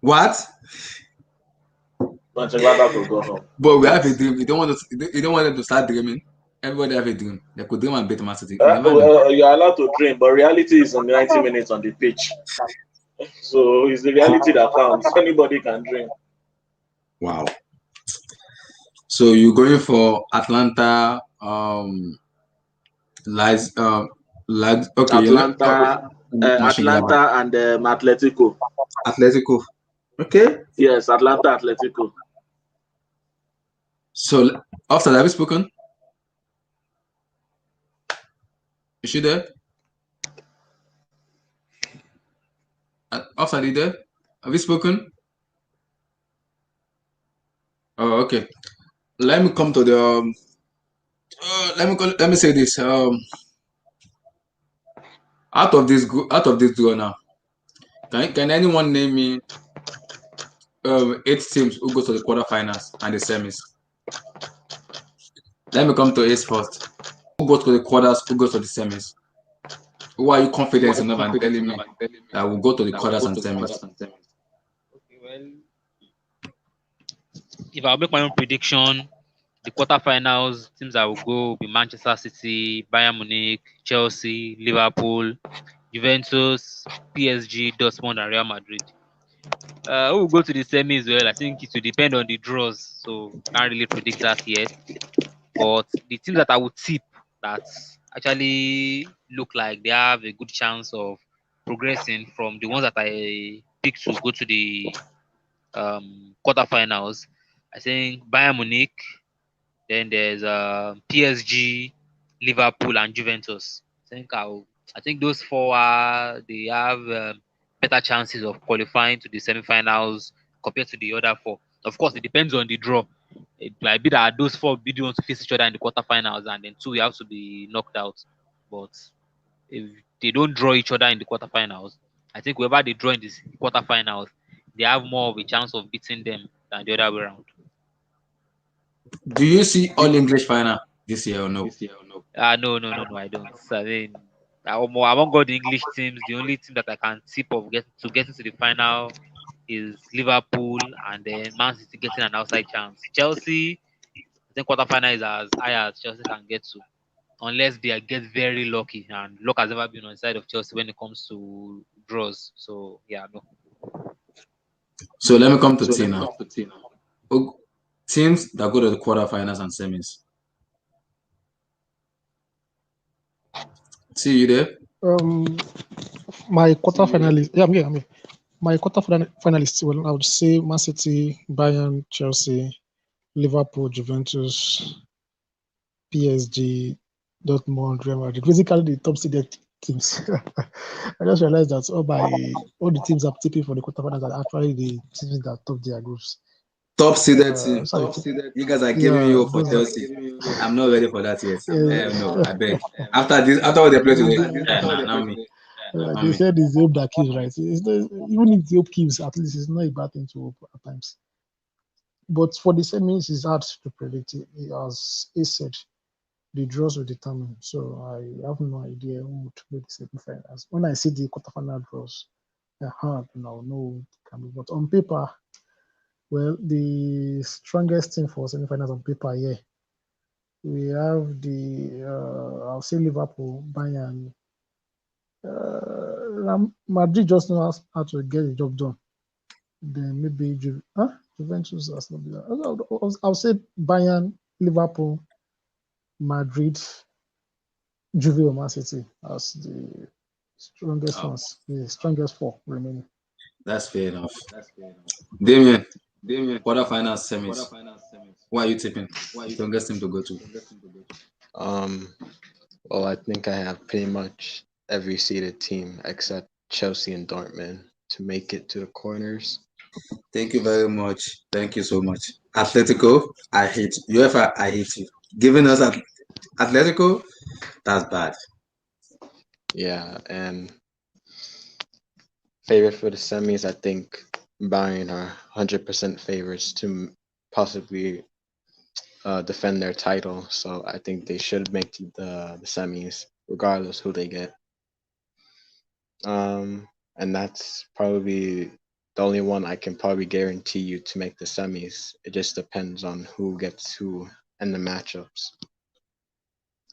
What? Mönchengladbach will go home. But we have a dream. You don't want them to start dreaming. Everybody have a dream. They could dream and beat Man City. You're allowed to dream, but reality is on 90 minutes on the pitch. So it's the reality that counts. Anybody can dream. Wow. So you're going for Atlanta, Atlanta and Atletico. Atletico. Okay. Yes, Atlanta, Atletico. So after that, have you spoken? Is she there? After there, have you spoken? Oh, okay. Let me come to the. Let me say this. Out of this duo now, can anyone name me 8 teams who go to the quarterfinals and the semis? Let me come to Ace first. Who goes to the quarters? Who goes to the semis? Who are you confident enough and telling me that will go to the quarters and semis? Okay, well, if I'll make my own prediction, the quarterfinals teams that will go will be Manchester City, Bayern Munich, Chelsea, Liverpool, Juventus, PSG, Dortmund, and Real Madrid. Who will go to the semis? Well, I think it will depend on the draws, so can't really predict that yet. But the teams that I would tip that actually look like they have a good chance of progressing from the ones that I picked to go to the quarterfinals. I think Bayern Munich, then there's PSG, Liverpool, and Juventus. I think those four they have better chances of qualifying to the semi-finals compared to the other four. Of course, it depends on the draw. It might be that those four be the ones to face each other in the quarterfinals, and then 2 we have to be knocked out. But if they don't draw each other in the quarterfinals, I think whoever they draw in the quarterfinals, they have more of a chance of beating them than the other way around. Do you see all English final this year or no? No, I don't. I mean, among all the English teams, the only team that I can tip of getting to the final is Liverpool, and then Man City getting an outside chance. Chelsea, I think quarterfinal is as high as Chelsea can get to, unless they get very lucky, and luck has never been on the side of Chelsea when it comes to draws. So yeah, no. So let me come to T now. Teams that go to the quarterfinals and semis. See you there? My quarterfinalist. Yeah, I'm here. My quarterfinalists. Well, I would say Man City, Bayern, Chelsea, Liverpool, Juventus, PSG, Dortmund, Real Madrid. Basically, the top seeded teams. I just realized that all the teams I'm tipping for the quarterfinals are actually the teams that top their groups. top seeded team. Sorry. You guys are giving me Yeah, hope for those are. Chelsea. I'm not ready for that yet. No, I Yeah. beg. After what they play today, They, not me. Not they me. said it's the hope that kills, right? Even if the hope kills, at least it's not a bad thing to hope at times. But for the semis, it's hard to predict. As he said, the draws will determine. So I have no idea who would make the semi-finals. When I see the quarterfinal draws, I'll know who it can be. But on paper, well, the strongest team for semi-finals on paper, yeah, we have I'll say Liverpool, Bayern. Madrid just knows how to get the job done. Then maybe Juventus has not been. I'll say Bayern, Liverpool, Madrid, Juve, or Man City as the strongest Oh, ones, the strongest four remaining. that's fair enough. Damien, quarterfinals, semis. Why are you tipping? Strongest team to go to. Well, I think I have pretty much every seeded team except Chelsea and Dortmund to make it to the quarters. Thank you very much. Thank you so much. Atletico, I hate you. UEFA, I hate you. Giving us Atletico, that's bad. Yeah, and favorite for the semis, I think Bayern are 100% favorites to possibly defend their title. So I think they should make the semis, regardless who they get. And that's probably the only one I can probably guarantee you to make the semis. It just depends on who gets who and the matchups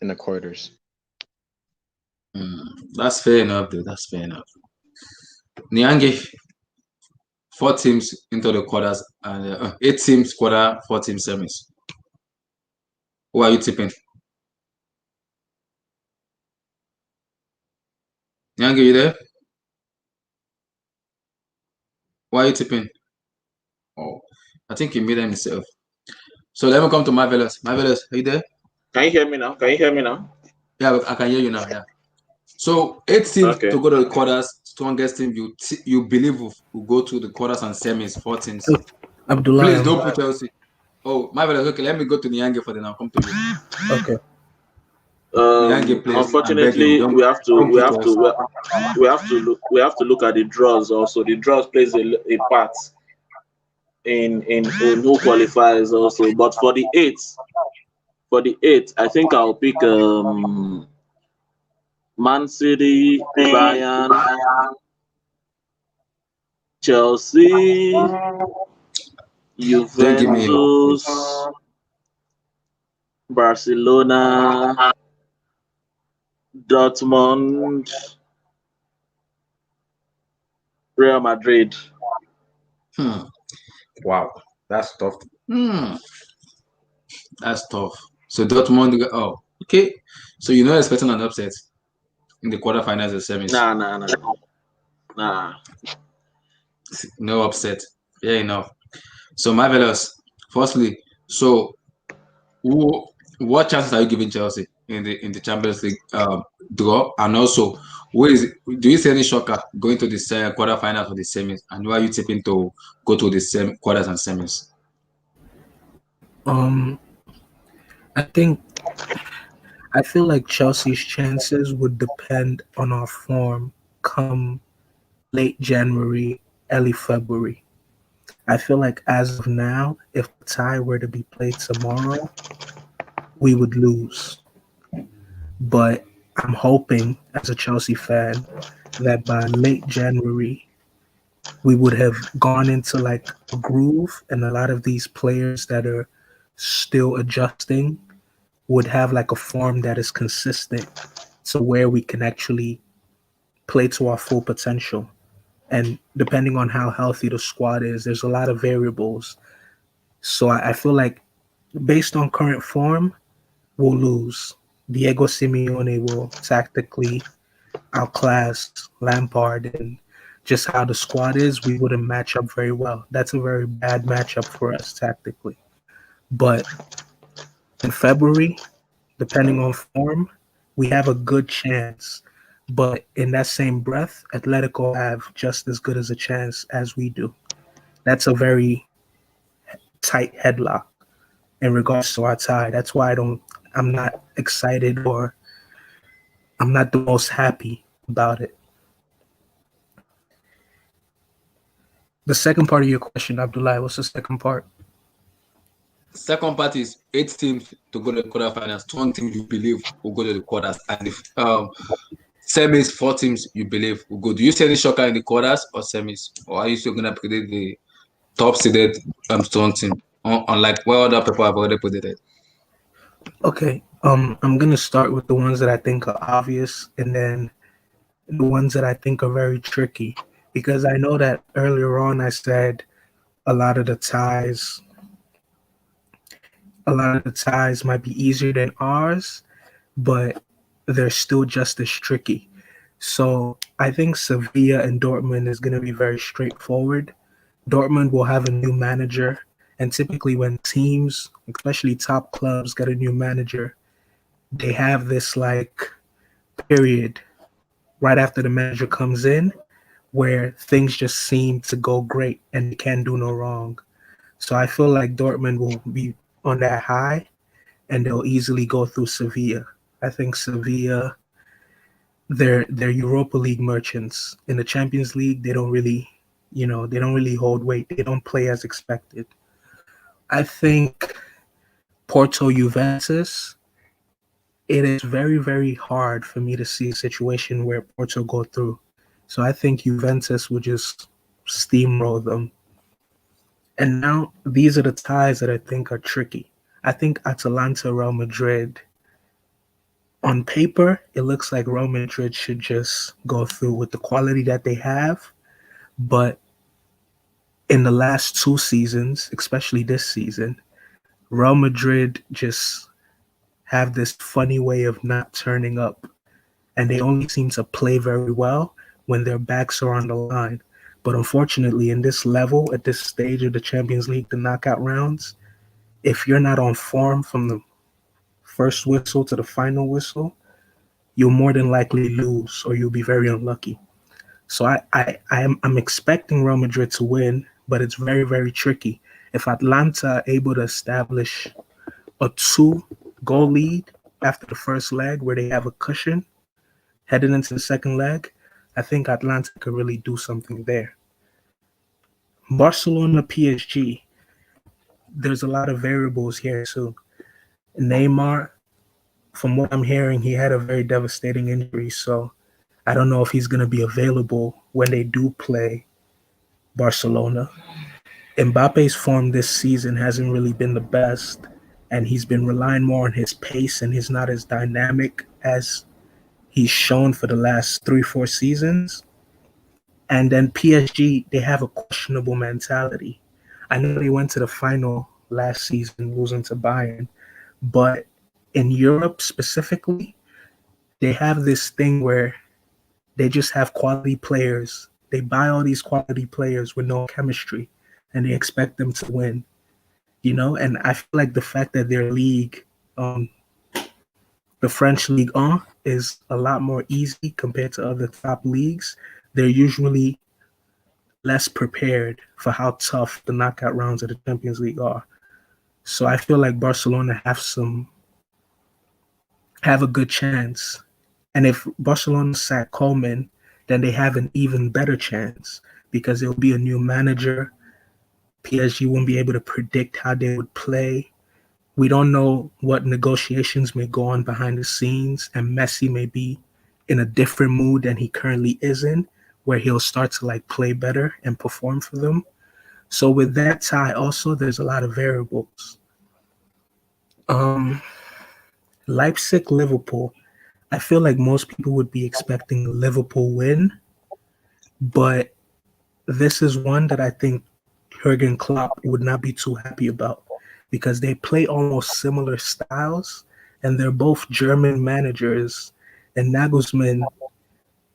in the quarters. That's fair enough, dude. That's fair enough. Niangi, 4 teams into the quarters and 8 teams quarter, 4 teams semis. Who are you tipping? Niangi, you there? Who are you tipping? Oh, I think he made himself. So let me come to Marvelous. Marvelous, are you there? Can you hear me now? Can you hear me now? Yeah, I can hear you now. Yeah. So 8 teams Okay. to go to the quarters. Strongest team you believe will go to the quarters and semis. 4 teams. Abdullah. Please don't put Chelsea. Oh, Marvelous. Okay, let me go to Niangi for the now. Come to you. Okay. Niangi, please. Unfortunately, we have to look at the draws also. The draws plays a part in who qualifies also. But for the eight, I think I'll pick Man City, Bayern, Chelsea, Don't give me hope, please. Juventus, Barcelona, Dortmund, Real Madrid. Wow, that's tough. That's tough. So Dortmund. Oh, okay. So you're not expecting an upset in the quarterfinals and semis. Nah. No upset. Fair enough. So Marvelous. Firstly, so what chances are you giving Chelsea in the Champions League draw? And also, do you see any shocker going to the quarterfinals or the semis? And who are you tipping to go to the quarters and semis? I feel like Chelsea's chances would depend on our form come late January, early February. I feel like as of now, if the tie were to be played tomorrow, we would lose. But I'm hoping, as a Chelsea fan, that by late January, we would have gone into like a groove, and a lot of these players that are still adjusting would have like a form that is consistent to where we can actually play to our full potential. And depending on how healthy the squad is, there's a lot of variables. So I feel like based on current form, we'll lose. Diego Simeone will tactically outclass Lampard, and just how the squad is, we wouldn't match up very well. That's a very bad matchup for us tactically. But in February, depending on form, we have a good chance. But in that same breath, Atletico have just as good as a chance as we do. That's a very tight headlock in regards to our tie. That's why I'm not excited, or I'm not the most happy about it. The second part of your question, Abdullah, what's the second part? Second part is 8 teams to go to the quarterfinals. 20 teams you believe will go to the quarters, and if semis, 4 teams you believe will go. Do you see any shocker in the quarters or semis, or are you still gonna predict the top seeded strong team, unlike what other people have already predicted? Okay, I'm gonna start with the ones that I think are obvious, and then the ones that I think are very tricky, because I know that earlier on I said a lot of the ties might be easier than ours, but they're still just as tricky. So I think Sevilla and Dortmund is going to be very straightforward. Dortmund will have a new manager, and typically when teams, especially top clubs, get a new manager, they have this like period right after the manager comes in where things just seem to go great and they can't do no wrong. So I feel like Dortmund will be on that high and they'll easily go through Sevilla. I think Sevilla, they're Europa League merchants. In the Champions League, they don't really hold weight. They don't play as expected. I think Porto Juventus, it is very, very hard for me to see a situation where Porto go through. So I think Juventus would just steamroll them. And now these are the ties that I think are tricky. I think Atalanta, Real Madrid, on paper, it looks like Real Madrid should just go through with the quality that they have. But in the last 2 seasons, especially this season, Real Madrid just have this funny way of not turning up. And they only seem to play very well when their backs are on the line. But unfortunately, in this level, at this stage of the Champions League, the knockout rounds, if you're not on form from the first whistle to the final whistle, you'll more than likely lose or you'll be very unlucky. So I'm expecting Real Madrid to win, but it's very, very tricky. If Atlanta are able to establish a 2-goal lead after the first leg where they have a cushion heading into the second leg, I think Atlanta could really do something there. Barcelona, PSG, there's a lot of variables here too. Neymar, from what I'm hearing, he had a very devastating injury, so I don't know if he's going to be available when they do play Barcelona. Mbappe's form this season hasn't really been the best, and he's been relying more on his pace, and he's not as dynamic as he's shown for the last 3-4 seasons. And then PSG, they have a questionable mentality. I know they went to the final last season, losing to Bayern, but in Europe specifically, they have this thing where they just have quality players. They buy all these quality players with no chemistry, and they expect them to win. And I feel like the fact that their league, the French Ligue 1, is a lot more easy compared to other top leagues, they're usually less prepared for how tough the knockout rounds of the Champions League are. So I feel like Barcelona have a good chance. And if Barcelona sack Koeman, then they have an even better chance because it'll be a new manager. PSG won't be able to predict how they would play. We don't know what negotiations may go on behind the scenes, and Messi may be in a different mood than he currently is in, where he'll start to play better and perform for them. So with that tie also, there's a lot of variables. Leipzig, Liverpool. I feel like most people would be expecting a Liverpool win, but this is one that I think Jurgen Klopp would not be too happy about because they play almost similar styles and they're both German managers. And Nagelsmann,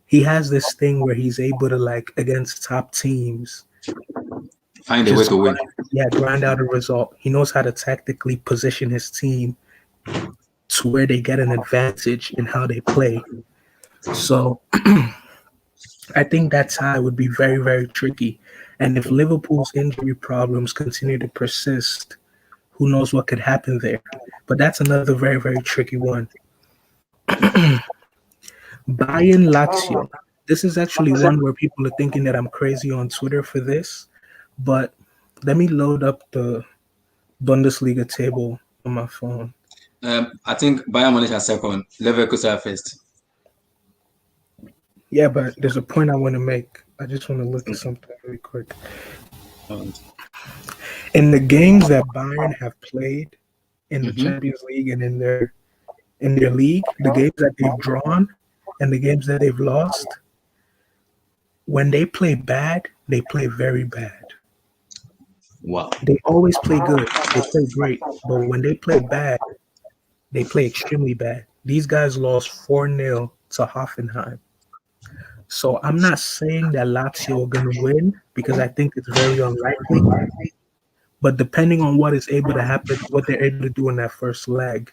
he has this thing where he's able to, against top teams, find a way to win. Yeah, grind out a result. He knows how to tactically position his team to where they get an advantage in how they play. So I think that tie would be very, very tricky. And if Liverpool's injury problems continue to persist, who knows what could happen there? But that's another very, very tricky one. Bayern Lazio. This is actually one where people are thinking that I'm crazy on Twitter for this, but let me load up the Bundesliga table on my phone. I think Bayern Munich are second, Leverkusen are first. Yeah, but there's a point I want to make. I just want to look at something really quick. In the games that Bayern have played in the Champions League and in their league, the games that they've drawn and the games that they've lost, when they play bad, they play very bad. Wow. They always play good. They play great. But when they play bad, they play extremely bad. These guys lost 4-0 to Hoffenheim. So I'm not saying that Lazio are going to win because I think it's very unlikely. But depending on what is able to happen, what they're able to do in that first leg,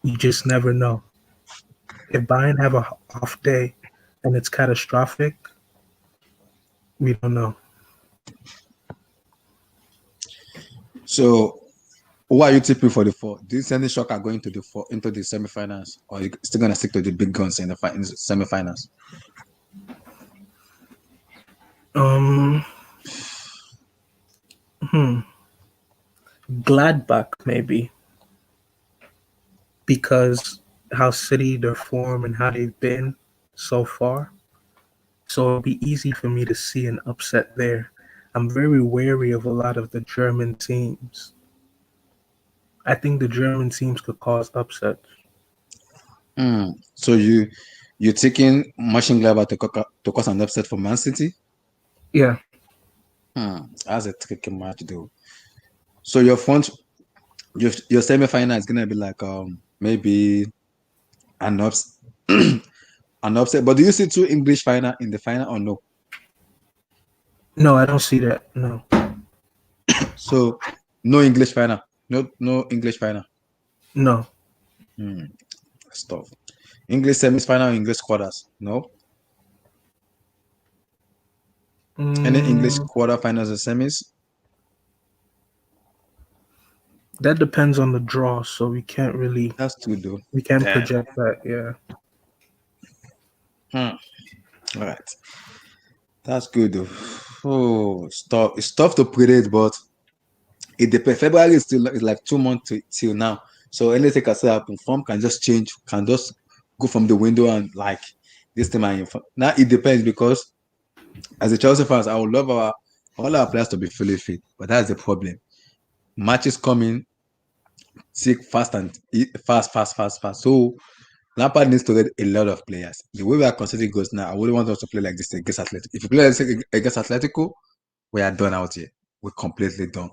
you just never know. If Bayern have a off day and it's catastrophic, we don't know. So, who are you tipping for the four? Do you see any shock are going to into the semifinals, or are you still gonna stick to the big guns in the semifinals? Gladbach maybe, because how City, their form and how they've been so far. So it'll be easy for me to see an upset there. I'm very wary of a lot of the German teams. I think the German teams could cause upsets. So you're taking Mönchengladbach to cause an upset for Man City? Yeah. That's a tricky match though. So your semi-final is gonna be like maybe an upset. An upset. But do you see two English final in the final or no? No, I don't see that. No. So no English final. No English final. No. Stuff. English semi-final, English quarters. No. Any English quarterfinals and semis? That depends on the draw, so we can't really. That's true, though. We can't project that. Yeah. All right. That's good, though. Oh, it's tough to predict, but it depends. February is still like 2 months till now, so anything can still happen. Form can just change, can just go from the window and like this time. Now it depends because as a Chelsea fans, I would love all our players to be fully fit, but that's the problem. Matches coming thick, fast. So Lampard needs to get a lot of players. The way we are considering goes now, I wouldn't want us to play like this against Atletico. If you play against Atletico, we are done out here. We're completely done.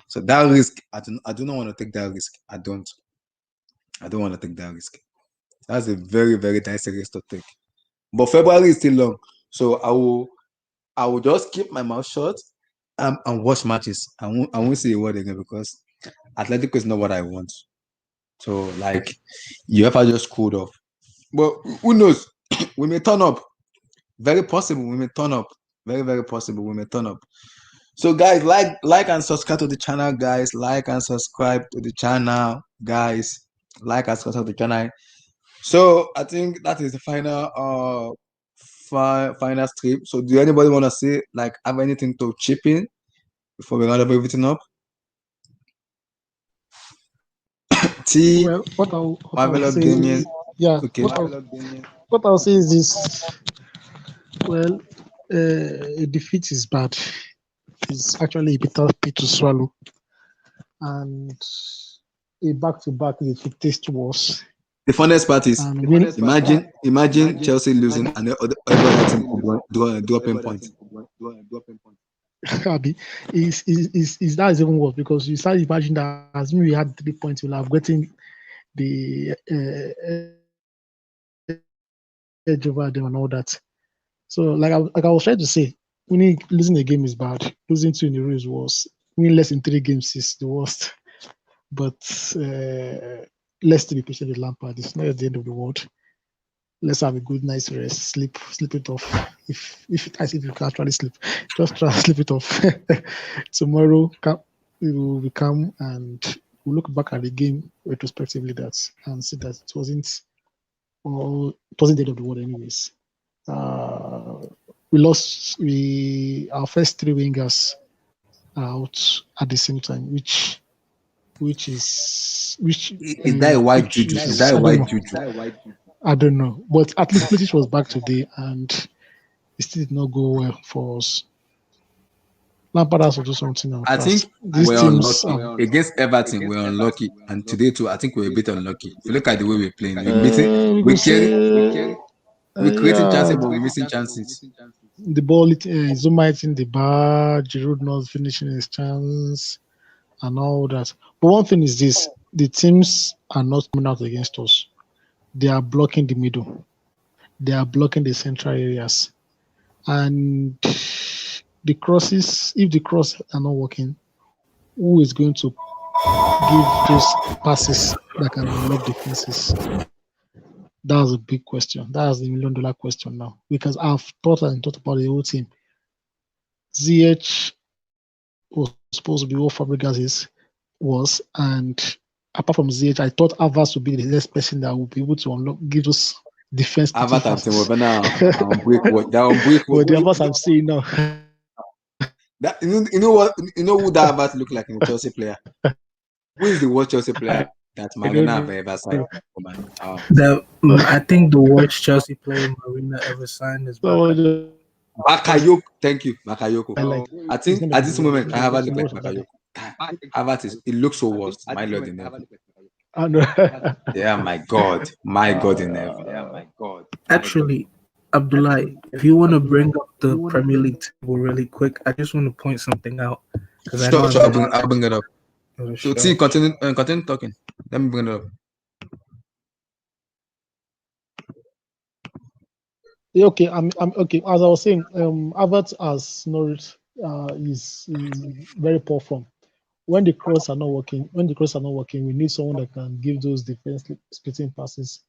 So that risk, I do not want to take that risk. I don't want to take that risk. That's a very, very nice risk to take. But February is still long. So I will just keep my mouth shut and watch matches. I won't say a word again because Atletico is not what I want. So like UEFA just cooled off. But who knows? We may turn up. Very possible we may turn up. Very, very possible we may turn up. So guys, like and subscribe to the channel, guys. Like and subscribe to the channel, guys. Like and subscribe to the channel. So I think that is the final final strip. So do anybody want to say have anything to chip in before we round up everything up? T. Well, what I'll say Damien. is, yeah. Okay. What I'll say is this. Well, a defeat is bad. It's actually a bitter pill to swallow, and a back-to-back is a taste worse. The funnest part is imagine Chelsea losing and the other team dropping points. Is that is even worse because you start imagining that as we had 3 points, we'll have gotten the edge over them and all that. So, like I was trying to say, losing a game is bad. Losing 2 in a row is worse. Winning less than 3 games is the worst. But let's be patient with Lampard. It's not at the end of the world. let's have a good night's rest, sleep it off. If you can actually sleep, just try to sleep it off. Tomorrow we will come and we'll look back at the game retrospectively and see that it wasn't the end of the world anyways. We lost our first three wingers out at the same time, which is that a white juju? Is that a white juju? I don't know, but at least British was back today, and it still did not go well for us. Lampard has to do something now. I think we're unlucky against Everton. We're unlucky, and today too, I think we're a bit unlucky. If you look at the way we're playing, we're creating chances, but we're missing chances. The ball, Zuma hitting the bar, Giroud not finishing his chance, and all that. But one thing is this: the teams are not coming out against us. They are blocking the middle. They are blocking the central areas. And the crosses, if the crosses are not working, who is going to give those passes that can unlock defenses? That's a big question. That's the $1 million question now. Because I've thought about the whole team. ZH was supposed to be what Fabregas was, and apart from ZH, I thought Havertz would be the next person that would be able to give us defense. Havertz But the Havertz I'm seeing now. You know what? You know who that Havertz look like in a Chelsea player? Who is the worst Chelsea player that Marina have ever signed? I think the worst Chelsea player Marina ever signed is Bakayoko. Thank you, Bakayoko. I think at this moment I haven't looked like Bakayoko. Havertz it looks so worse. My Lord in heaven. Yeah, my God in heaven. Yeah, my God. Actually, Abdullah, if you want to bring up the Premier League table really quick, I just want to point something out. Sure, I'll bring it up. So, T, continue talking. Let me bring it up. Okay, I'm okay. As I was saying, Havertz as Norwich is in very poor form. When the crosses are not working, we need someone that can give those defense splitting passes.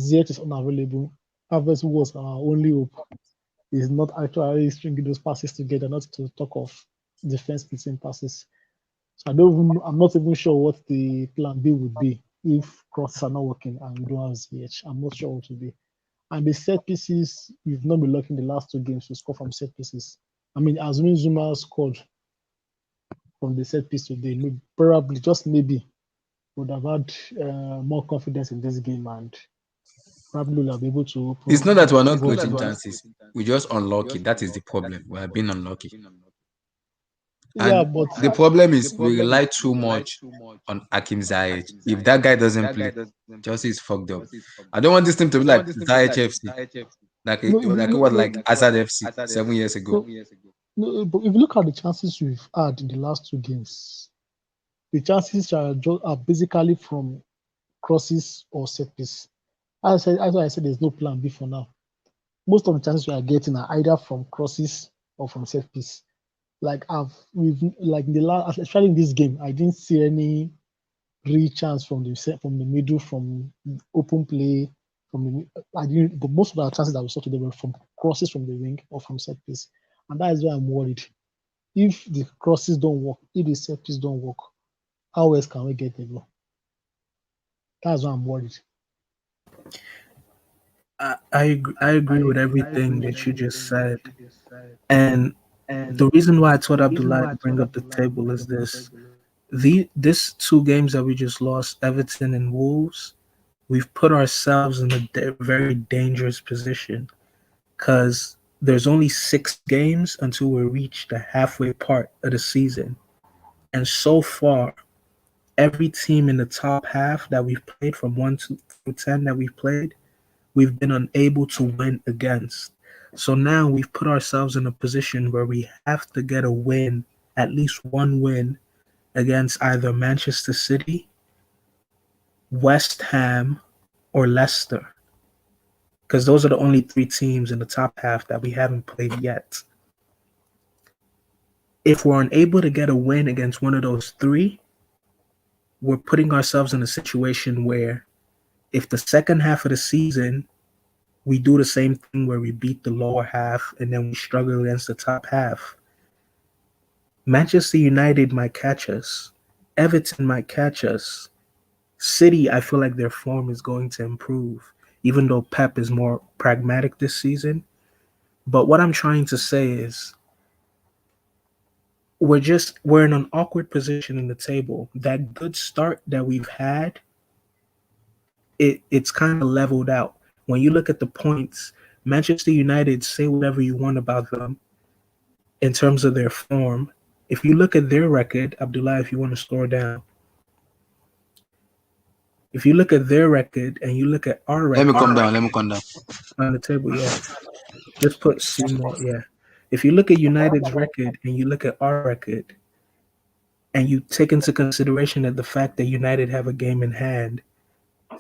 Ziyech is unavailable. Havertz was our only hope. He's not actually stringing those passes together, not to talk of defense splitting passes. So I'm not even sure what the plan B would be if crosses are not working and we don't have Ziyech. I'm not sure what it would be. And the set pieces, we've not been lucky in the last two games to score from set pieces. I mean, assuming Zuma scored from the set piece today, probably, just maybe, would have had more confidence in this game and probably will have been able to open. It's not that we're not creating chances. We're just unlucky. That is the problem. We have been unlucky. And but the problem is we rely too much on Hakim Ziyech. If that guy doesn't play, Chelsea is fucked up. I don't want this team to be like Ziyech FC, like it was like Assad FC 7 years ago. No, but if you look at the chances we've had in the last two games, the chances are basically from crosses or set piece. As I said, there's no plan B for now. Most of the chances we are getting are either from crosses or from set piece. In the last, especially in this game, I didn't see any real chance from the middle, from open play, but most of our chances that we saw today were from crosses from the wing or from set piece. And that is why I'm worried. If the crosses don't work, if the set piece don't work, how else can we get the goal? That's why I'm worried. I agree with everything that you just said. And the reason why I told Abdullah to bring up the table is this. This two games that we just lost, Everton and Wolves, we've put ourselves in a very dangerous position because there's only 6 games until we reach the halfway part of the season. And so far, every team in the top half that we've played from 1 through 10 that we've played, we've been unable to win against. So now we've put ourselves in a position where we have to get a win, at least one win, against either Manchester City, West Ham, or Leicester. Because those are the only 3 teams in the top half that we haven't played yet. If we're unable to get a win against one of those 3, we're putting ourselves in a situation where if the second half of the season we do the same thing where we beat the lower half and then we struggle against the top half. Manchester United might catch us. Everton might catch us. City, I feel like their form is going to improve, even though Pep is more pragmatic this season. But what I'm trying to say is we're in an awkward position in the table. That good start that we've had, it's kind of leveled out. When you look at the points, Manchester United, say whatever you want about them in terms of their form. If you look at their record, Abdullah, if you want to scroll down, if you look at their record and you look at our record, Let me come down. On the table, yeah. Just put Seymour, yeah. If you look at United's record and you look at our record, and you take into consideration that the fact that United have a game in hand,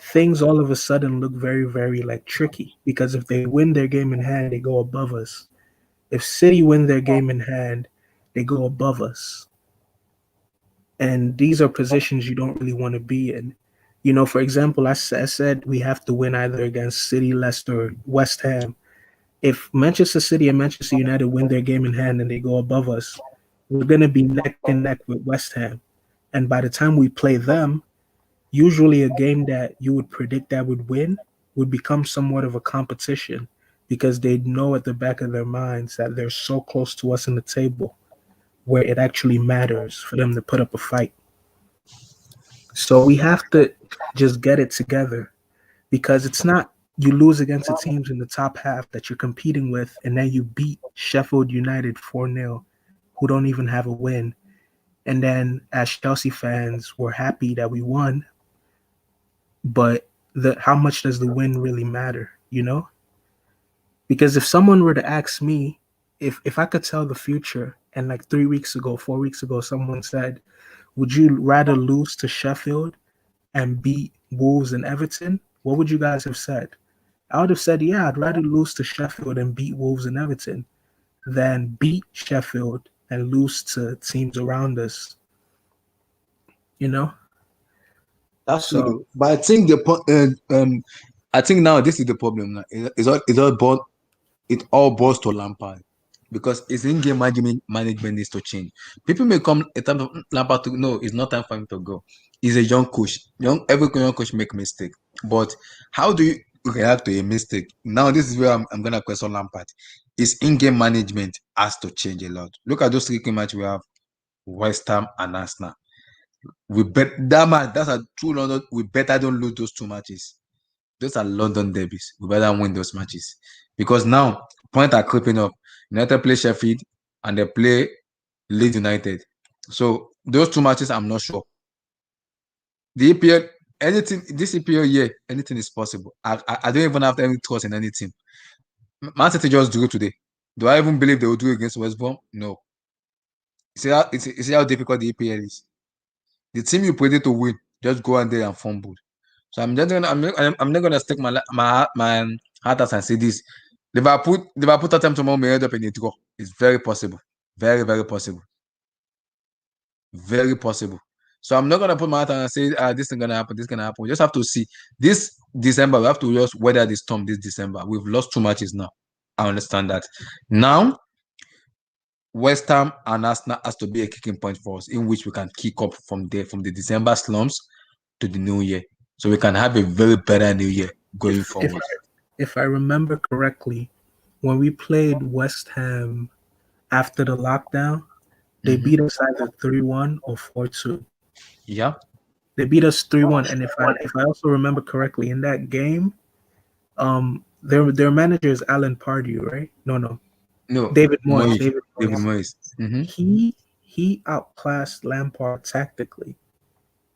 things all of a sudden look very, very like tricky. Because if they win their game in hand, they go above us. If City win their game in hand, they go above us. And these are positions you don't really want to be in. You know, for example, I said we have to win either against City, Leicester, or West Ham. If Manchester City and Manchester United win their game in hand and they go above us, we're going to be neck and neck with West Ham. And by the time we play them, usually a game that you would predict that would win would become somewhat of a competition because they know at the back of their minds that they're so close to us in the table where it actually matters for them to put up a fight. So we have to just get it together because it's not you lose against the teams in the top half that you're competing with and then you beat Sheffield United 4-0 who don't even have a win. And then as Chelsea fans, we're happy that we won, but how much does the win really matter, you know? Because if someone were to ask me, if I could tell the future and like 4 weeks ago, someone said, would you rather lose to Sheffield and beat Wolves and Everton? What would you guys have said? I would have said, yeah, I'd rather lose to Sheffield and beat Wolves and Everton than beat Sheffield and lose to teams around us. You know? That's so. But I think I think now this is the problem. Now. It all boils to Lampard because his in-game management needs to change. People may come a time of Lampard to no, it's not time for him to go. He's a young coach. Every young coach make mistake. But how do you react to a mistake? Now this is where I'm gonna question Lampard. His in-game management has to change a lot. Look at those 3 key matches we have: West Ham and Arsenal. We bet that match. That's a true London. We better don't lose those 2 matches. Those are London derbies. We better win those matches because now points are creeping up. United play Sheffield and they play Leeds United. So those 2 matches, I'm not sure. The EPL, this EPL year, anything is possible. I don't even have any trust in any team. Man City just drew today. Do I even believe they will do against West Brom? No. See how difficult the EPL is. The team you predict to win just go out there and fumble. So I'm not gonna stick my heart out and say this. Liverpool Tottenham tomorrow may end up in a draw. It's very possible. Very, very possible. Very possible. So I'm not gonna put my heart out and say this is gonna happen, this is gonna happen. We just have to see. This December, we have to just weather the storm this December. We've lost 2 matches now. I understand that. Now West Ham and Arsenal has to be a kicking point for us in which we can kick up from there, from the December slumps to the new year. So we can have a very better new year going forward. If I remember correctly, when we played West Ham after the lockdown, they beat us either 3-1 or 4-2. Yeah. They beat us 3-1. And if I also remember correctly, in that game, their manager is Alan Pardew, right? No. David Moyes. David Moyes. He outclassed Lampard tactically.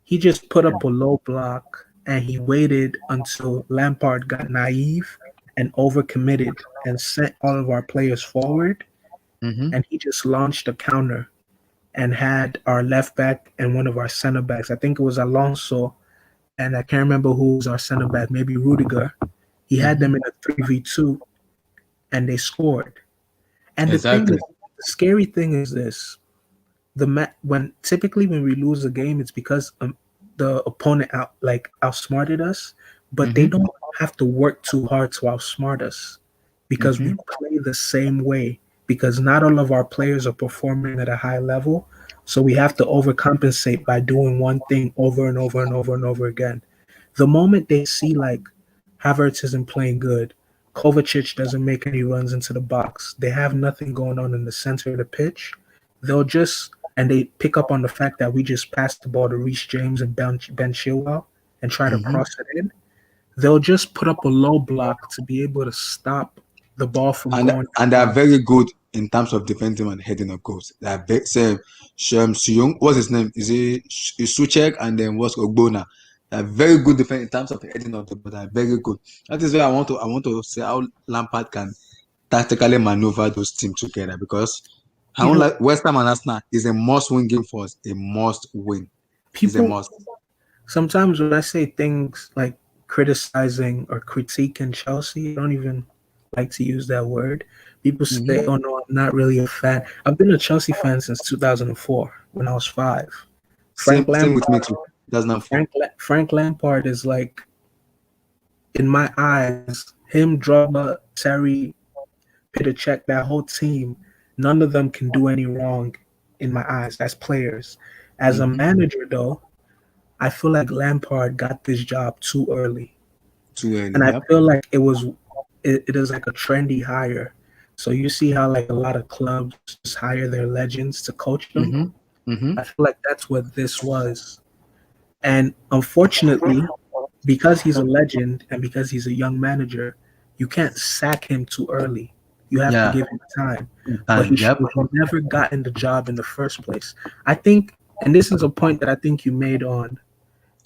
He just put up a low block and he waited until Lampard got naive and overcommitted and sent all of our players forward. And he just launched a counter and had our left back and one of our center backs. I think it was Alonso, and I can't remember who was our center back, maybe Rudiger. He had them in a 3v2 and they scored. And the scary thing is this: typically when we lose a game, it's because the opponent outsmarted us. but they don't have to work too hard to outsmart us because we play the same way. Because not all of our players are performing at a high level, so we have to overcompensate by doing one thing over and over and over and over again. The moment they see like Havertz isn't playing good, Kovacic doesn't make any runs into the box, they have nothing going on in the center of the pitch, they'll just and they pick up on the fact that we just passed the ball to Reece James and Ben Chilwell and try to cross it in. They'll just put up a low block to be able to stop the ball from going. And they are very good in terms of defending and heading of goals. They are very same. Suyong, what's his name? Is it Suchek and then what's Ogbona? They are very good defense in terms of heading of the ball. They are very good. That is why I want to say how Lampard can tactically maneuver those teams together, because I don't like West Ham and Arsenal is a must-win game for us. A must-win. It's a must. Sometimes when I say things like criticizing or critiquing Chelsea, I don't even like to use that word. People say, "Oh no, I'm not really a fan." I've been a Chelsea fan since 2004 when I was 5. Same with me too. Frank Lampard is like, in my eyes, him, Drogba, Terry, Peter Cech, that whole team, none of them can do any wrong in my eyes as players. As a manager, though, I feel like Lampard got this job too early. And I feel like it is like a trendy hire. So you see how like a lot of clubs just hire their legends to coach them. I feel like that's what this was. And unfortunately, because he's a legend and because he's a young manager, you can't sack him too early. You have to give him time. But he should have never gotten the job in the first place. I think, and this is a point that I think you made on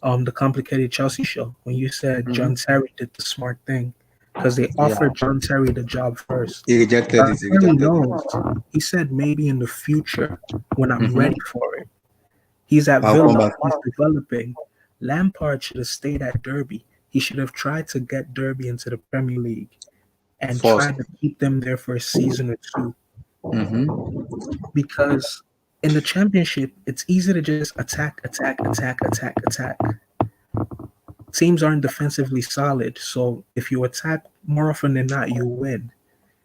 the Complicated Chelsea show, when you said John Terry did the smart thing, because they offered John Terry the job first. He rejected it. He said maybe in the future when I'm ready for it. He's at Villa. He's developing. Lampard should have stayed at Derby. He should have tried to get Derby into the Premier League and try to keep them there for a season or two. Because in the Championship, it's easy to just attack. Teams aren't defensively solid, so if you attack more often than not, you win.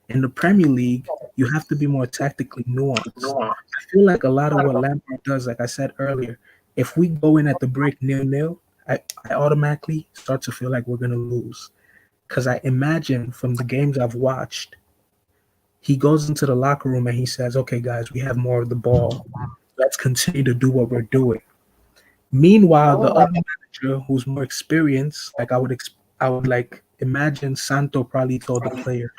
In the Premier League, you have to be more tactically nuanced. I feel like a lot of what Lampard does, like I said earlier, if we go in at the break 0-0, I automatically start to feel like we're going to lose. Because I imagine from the games I've watched, he goes into the locker room and he says, "Okay, guys, we have more of the ball. Let's continue to do what we're doing." Meanwhile, the other manager who's more experienced, like I would like imagine Santo probably told the players,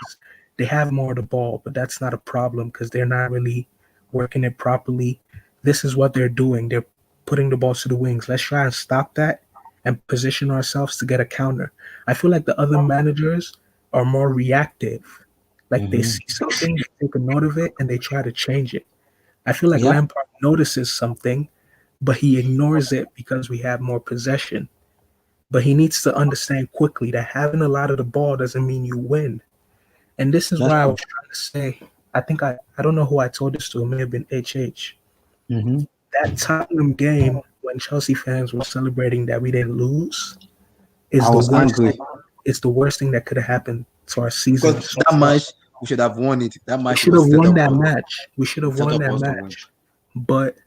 they have more of the ball, but that's not a problem because they're not really working it properly. This is what they're doing. They're putting the ball to the wings. Let's try and stop that and position ourselves to get a counter. I feel like the other managers are more reactive. Like they see something, they take a note of it, and they try to change it. I feel like Lampard notices something, but he ignores it because we have more possession. But he needs to understand quickly that having a lot of the ball doesn't mean you win. And this is why I was trying to say, I think I don't know who I told this to, it may have been HH. That Tottenham game when Chelsea fans were celebrating that we didn't lose is it's the worst thing that could have happened to our season. Because that match, we should have won it. That match we should have won that match. We should have won that match. But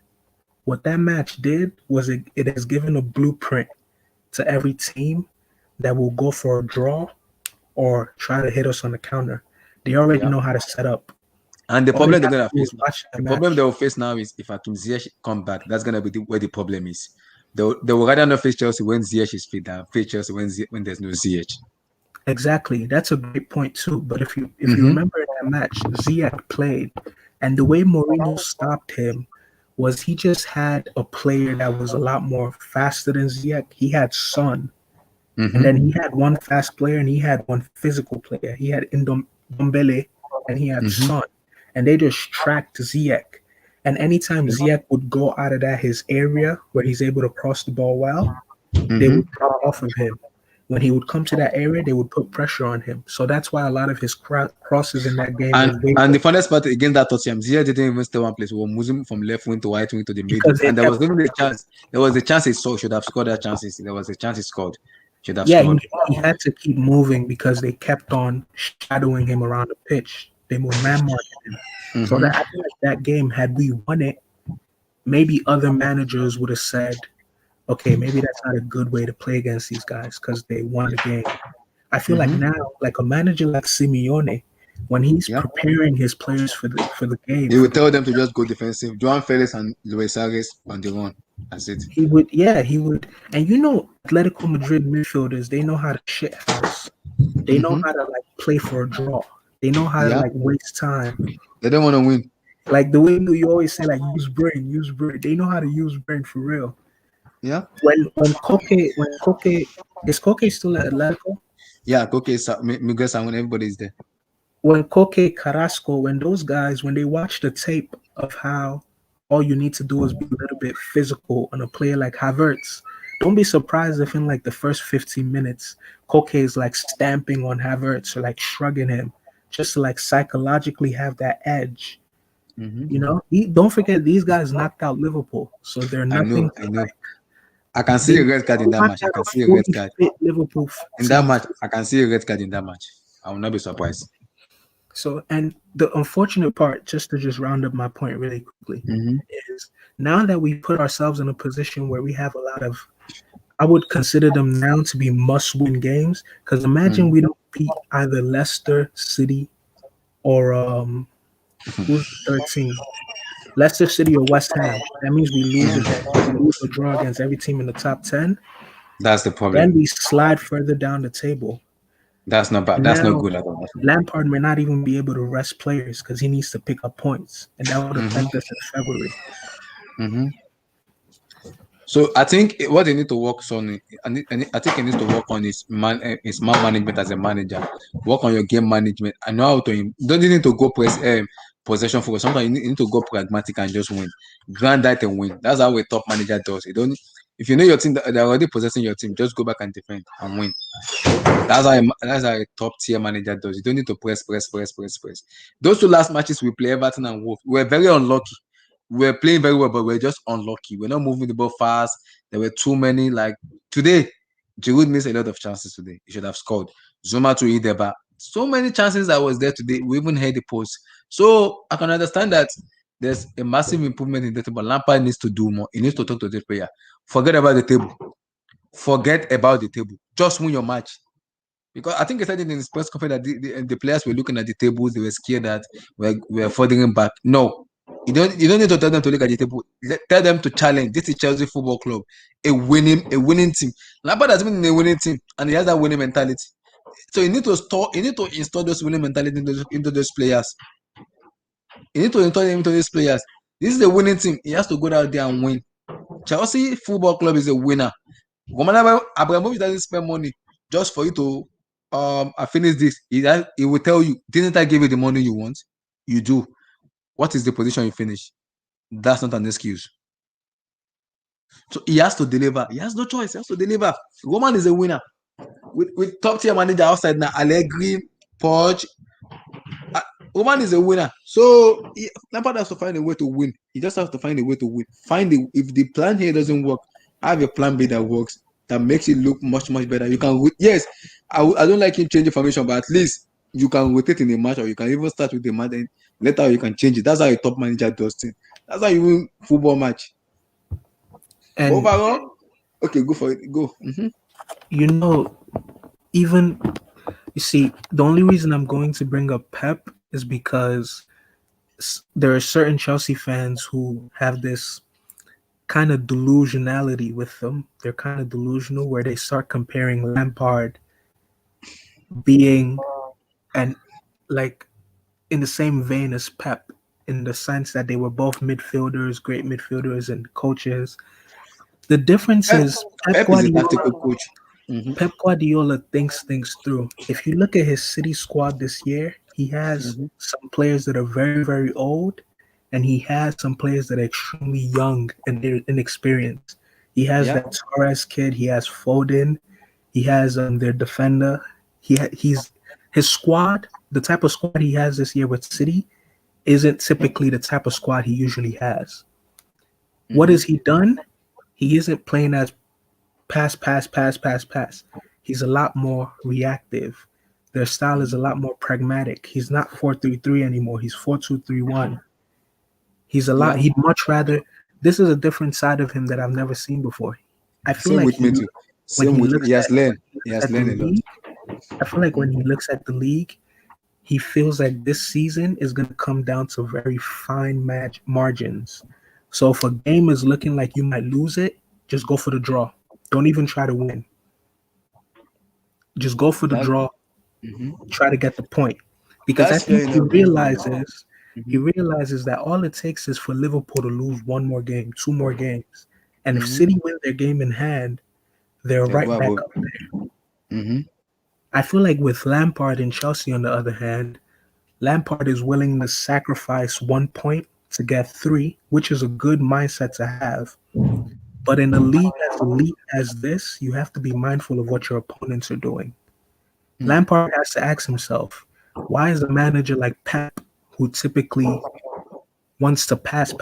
what that match did was it has given a blueprint to every team that will go for a draw or try to hit us on the counter. They already know how to set up. And the problem they're gonna face, the problem they will face now is if Hakim Ziyech come back, that's gonna be where the problem is. They will rather not face Chelsea when Ziyech is fit than face Chelsea when there's no Ziyech. Exactly, that's a great point too. But if you remember that match, Ziyech played, and the way Mourinho stopped him was he just had a player that was a lot more faster than Ziyech. He had Son, and then he had one fast player and he had one physical player. He had Ndombele and he had Son, and they just tracked Ziyech. And anytime Ziyech would go out of his area where he's able to cross the ball well, they would drop off of him. When he would come to that area, they would put pressure on him. So that's why a lot of his crosses in that game. And the funniest part against that Tottenham, Ziyech didn't even stay one place. We were moving from left wing to right wing to the middle. And there was even a chance. There was a chance he should have scored that chances. There was a chance he scored. should have Yeah, scored. he had to keep moving because they kept on shadowing him around the pitch. They were man marking him. So Mhm. that I feel like that game, had we won it, maybe other managers would have said, okay, maybe that's not a good way to play against these guys because they won the game. I feel like Mhm. now, like a manager like Simeone, when he's Yeah. preparing his players for the game, He would tell them to just go defensive. Joan Felix and Luis Suarez on the run. That's it. he would, and Atletico Madrid midfielders, they know how to shit house. They know Mhm. how to like play for a draw. They know how to Yeah. like waste time. They don't want to win. Like the way you always say, like use brain, use brain. They know how to use brain for real. Yeah. When Koke is Koke still at Atletico? Yeah. Okay. Miguel Samon, everybody's there. When Koke, Carrasco, when those guys, when they watch the tape of how all you need to do is be a little bit physical on a player like Havertz, don't be surprised if in like the first 15 minutes, Koke is like stamping on Havertz or like shrugging him just to like psychologically have that edge. Mhm. You know, don't forget these guys knocked out Liverpool, so they're I know. nothing. I know. I can see a red card in that match. I can see a red card Liverpool in that team. match. I can see a red card in that match. I will not be surprised. So, and the unfortunate part, just to round up my point really quickly, Mhm. is now that we put ourselves in a position where we have a lot of, I would consider them now to be must-win games. Because imagine we don't beat either Leicester City or who's the third team? Leicester City or West Ham. That means we lose or draw against every team in the top 10. That's the Then problem. we slide further down the table. That's not bad. And That's not now good at all. Lampard may not even be able to rest players because he needs to pick up points, and that would affect us in February. Mhm. So I think what they need to work on, I think he needs to work on his man management as a manager. Work on your game management. I know how to. You don't need to go possession focus. Sometimes you need to go pragmatic and just win. Grind that and win. That's how a top manager does. You don't. If you know your team, they're already possessing your team. Just go back and defend and win. That's how a top tier manager does. You don't need to press. Those two last matches we play, Everton and Wolves, we were very unlucky. We were playing very well, but we're just unlucky. We're not moving the ball fast. There were too many. Like today, Giroud missed a lot of chances today. He should have scored. Zuma to Ideba. So many chances that was there today. We even hit the post. So I can understand that there's a massive improvement in the table. Lampard needs to do more. He needs to talk to the player. Forget about the table. Forget about the table. Just win your match. Because I think he said it in his press conference that the players were looking at the tables, they were scared that we're falling back. No, you don't need to tell them to look at the table. Tell them to challenge. This is Chelsea Football Club, a winning team. Lampard has been in a winning team and he has that winning mentality. So you need to install those winning mentality into those players. You need to install them into these players. This is a winning team. He has to go out there and win. Chelsea Football Club is a winner. Whenever Abramovich doesn't spend money just for you to I finish this, he will tell you, didn't I give you the money you want? You do. What is the position you finish? That's not an excuse. So he has to deliver. He has no choice. He has to deliver. Roman is a winner. With top tier manager outside now, Allegri, Poch. Roman is a winner. So Lampard has to find a way to win. He just has to find a way to win. If the plan here doesn't work, have a plan B that works, that makes it look much better. You can, yes, I don't like him changing formation, but at least you can rotate in a match, or you can even start with the match and later you can change it. That's how a top manager does things. That's how you win football match. And overall, okay, go for it. Go. You know, even you see, the only reason I'm going to bring up Pep is because there are certain Chelsea fans who have this kind of delusionality with them. They're kind of delusional where they start comparing Lampard being and like in the same vein as Pep, in the sense that they were both midfielders, great midfielders and coaches. The difference is Pep is a tactical coach. Pep Guardiola thinks things through. If you look at his City squad this year, he has some players that are very, very old, and he has some players that are extremely young and inexperienced. He has that Torres kid. He has Foden. He has their defender. He's his squad. The type of squad he has this year with City isn't typically the type of squad he usually has. What has he done? He isn't playing as pass. he's a lot more reactive. Their style is a lot more pragmatic. He's not 4-3-3 anymore. He's 4-2-3-1. He's a lot. Yeah. He'd much rather. This is a different side of him that I've never seen before. I feel Same like with me too. Same with looks he has at learned. He has at the learned a lot. league, I feel like when he looks at the league, he feels like this season is going to come down to very fine margins. So if a game is looking like you might lose it, just go for the draw. Don't even try to win. Just go for the That- draw. Mhm. Try to get the point. Because That's I think fair he enough. realizes that all it takes is for Liverpool to lose one more game, two more games. And if Mhm. City win their game in hand, they're Yeah, right well, back well. up there. Mm-hmm. I feel like with Lampard and Chelsea, on the other hand, Lampard is willing to sacrifice 1 point to get 3, which is a good mindset to have. But in a league as elite as this, you have to be mindful of what your opponents are doing. Lampard has to ask himself, why is a manager like Pep, who typically wants to pass,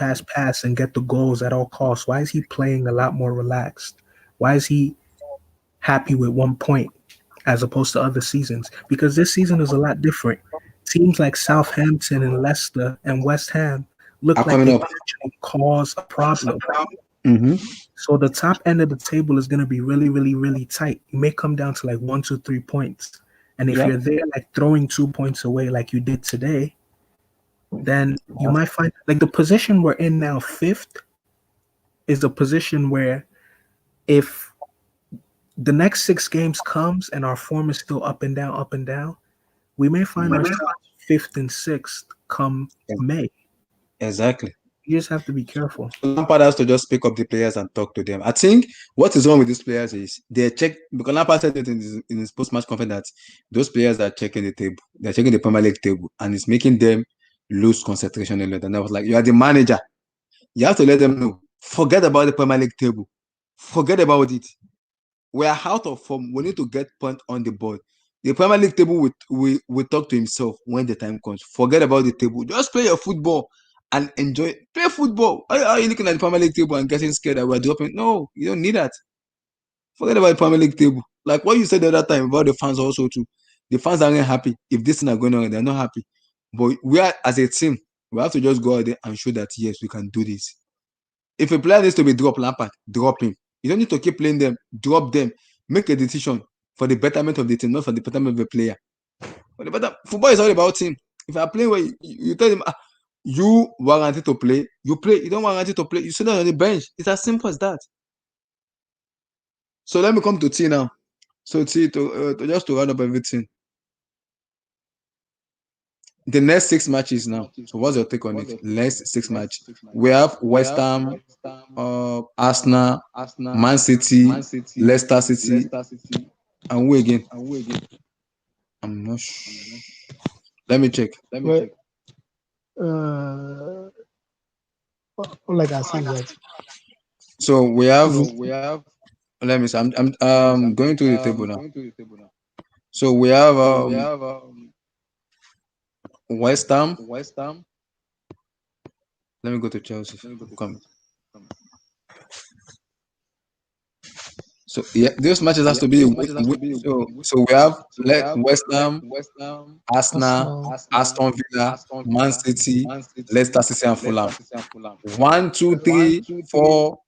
and get the goals at all costs, why is he playing a lot more relaxed? Why is he happy with 1 point as opposed to other seasons? Because this season is a lot different. Teams like Southampton and Leicester and West Ham look Are like coming they up. can actually cause a problem. Mm-hmm. So the top end of the table is going to be really, really, really tight. You may come down to like 1, 2, 3 points. And if Yeah. you're there like throwing 2 points away like you did today, then you might find like the position we're in now, 5th, is a position where if the next 6 games comes and our form is still up and down, we may find ourselves 5th and 6th come May. Exactly. You just have to be careful. Lampard has to just pick up the players and talk to them. I think what is wrong with these players is they check, because Lampard said it in his post-match conference that those players are checking the table, they're checking the Premier League table, and it's making them lose concentration a lot. And I was like, you are the manager. You have to let them know. Forget about the Premier League table. Forget about it. We are out of form. We need to get point on the board. The Premier League table will talk to himself when the time comes. Forget about the table. Just play your football and enjoy. Play football. Are you looking at the Premier League table and getting scared that we're dropping? No, you don't need that. Forget about the Premier League table. Like what you said the other time about the fans also too. The fans aren't happy. If this thing are going on, they're not happy. But we are, as a team, we have to just go out there and show that yes, we can do this. If a player needs to be dropped, Lampard, drop him. You don't need to keep playing them. Drop them. Make a decision for the betterment of the team, not for the betterment of the player. Football is all about team. If I play where you tell him, you warranted to play, you play. You don't warranted to play, you sit on the bench. It's as simple as that. So let me come to T now. So T, to just to round up everything. The next 6 matches now. So what's your take on it? Next 6 matches. We have West Ham, Arsenal, Man City, Leicester City, and who again? I'm not sure. Let me check. Like I said that. So we have. Let me see. I'm going to the table now. So we have West Ham. Let me go to Chelsea. Come. So yeah, those matches has to be so we have West Ham, Arsenal, Aston Villa, Man City, Leicester City, and Fulham. 1, 2, 3, 4,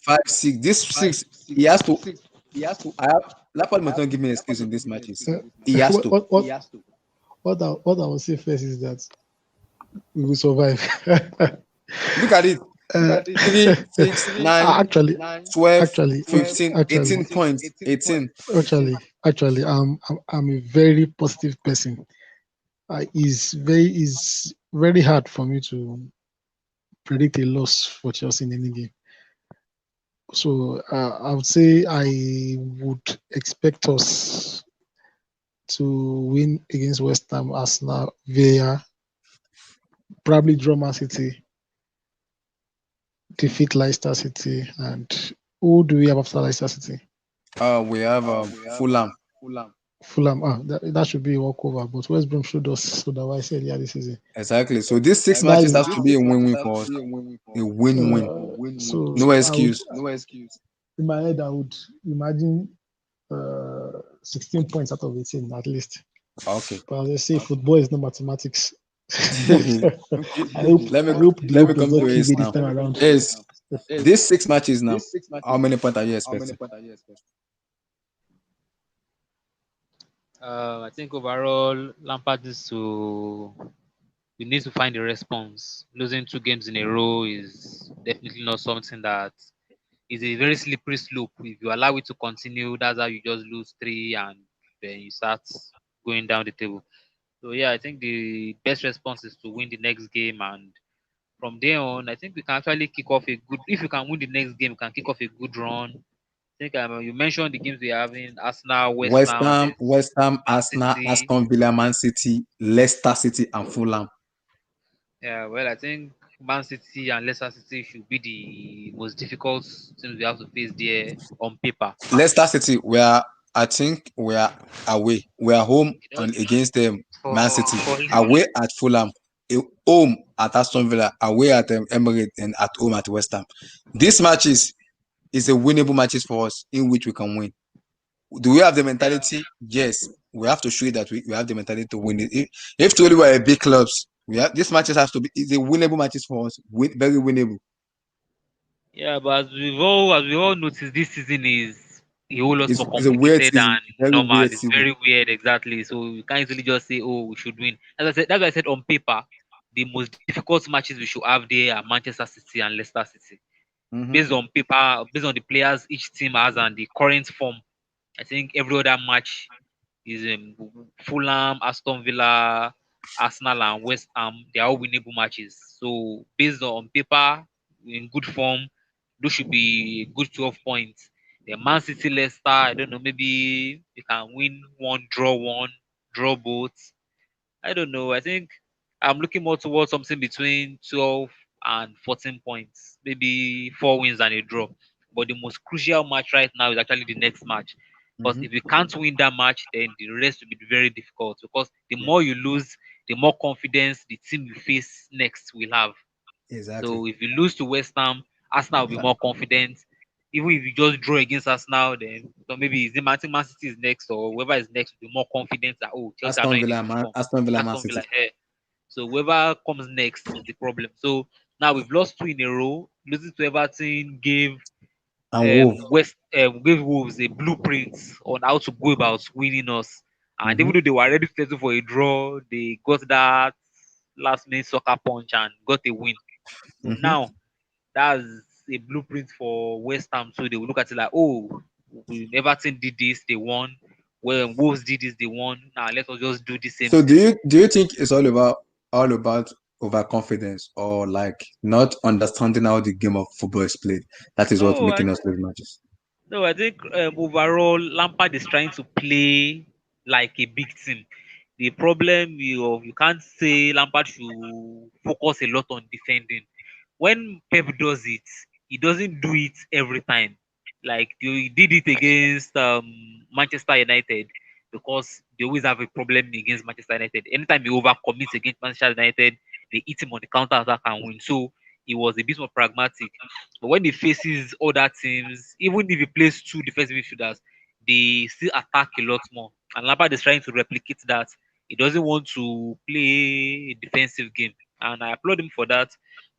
5, 6. This 6, he has to. Lampard must not give me an excuse in these matches. He has to. What I will say first is that we will survive. Look at it. 3, 6, 9, 12, 15, 18 points. 18. Actually, I'm a very positive person. It's very hard for me to predict a loss for Chelsea in any game. So I would say I would expect us to win against West Ham, Arsenal, Villa, probably draw Man City, defeat Leicester City, and who do we have after Leicester City? We have Fulham. Fulham. That should be a walkover, but West Brom showed us otherwise earlier this season. Exactly. So these 6 matches has to be a win-win for us. A win-win. So no excuse. In my head, I would imagine 16 points out of 18 at least. Okay. But as I say, football is not mathematics. let I me hope the let me hope does come to not kill Ace me this now. time around. Ace, these 6 matches now, how many points are you expecting? I think overall, Lampard needs to we need to find a response. Losing 2 games in a row is definitely not something that is a very slippery slope. If you allow it to continue, that's how you just lose 3 and then you start going down the table. So yeah, I think the best response is to win the next game, and from there on, I think we can actually kick off a good. If you can win the next game, we can kick off a good run. I think you mentioned the games we are having: Arsenal, West Ham, then West Ham, Man Arsenal, City. Aston Villa, Man City, Leicester City, and Fulham. Yeah, well, I think Man City and Leicester City should be the most difficult teams we have to face there on paper. Leicester City, I think we are away. We are home You know, against them. Man City, for away at Fulham, home at Aston Villa, away at Emirates, and at home at West Ham. These matches is a winnable matches for us in which we can win. Do we have the mentality? Yes, we have to show that we have the mentality to win it. If truly we're a big clubs, we have these matches have to be is a winnable matches for us. Very winnable. yeah, but as we all noticed, this season is a whole lot more It's a weird complicated season, than very normal. weird It's season. very weird, exactly. So you can't easily just say, "Oh, we should win." As I said, that's why I said on paper, the most difficult matches we should have there are Manchester City and Leicester City. Mm-hmm. Based on paper, based on the players each team has and the current form, I think every other match is Fulham, Aston Villa, Arsenal, and West Ham. They are all winnable matches. So based on paper, in good form, those should be good 12 points. The Man City, Leicester, I don't know, maybe you can win one, draw both. I don't know. I think I'm looking more towards something between 12 and 14 points, maybe 4 wins and a draw. But the most crucial match right now is actually the next match. Because Mm-hmm. if you can't win that match, then the rest will be very difficult. Because the more you lose, the more confidence the team you face next will have. Exactly. So if you lose to West Ham, Arsenal will be more confident. Even if you just draw against Arsenal, then so maybe I think Man City is next or whoever is next will be more confident that Chelsea are not in this good form. Man Aston City. Villa here. So whoever comes next is the problem. So now we've lost 2 in a row. Losing to Everton And Wolf. gave Wolves a blueprint on how to go about winning us. And Mm-hmm. even though they were already settled for a draw, they got that last minute soccer punch and got a win. So Mm-hmm. now that's a blueprint for West Ham. So they will look at it like, oh, Everton did this, they won. When Wolves did this, they won. Now let us just do the same So thing. do you think it's all about overconfidence or like not understanding how the game of football is played? That is what No, making us lose matches. no, I think overall Lampard is trying to play like a big team. The problem you can't say Lampard should focus a lot on defending. When Pep does it, he doesn't do it every time. Like he did it against Manchester United because they always have a problem against Manchester United. Anytime he overcommits against Manchester United, they hit him on the counter attack and win. So he was a bit more pragmatic. But when he faces other teams, even if he plays 2 defensive midfielders, they still attack a lot more. And Lampard is trying to replicate that. He doesn't want to play a defensive game. And I applaud him for that.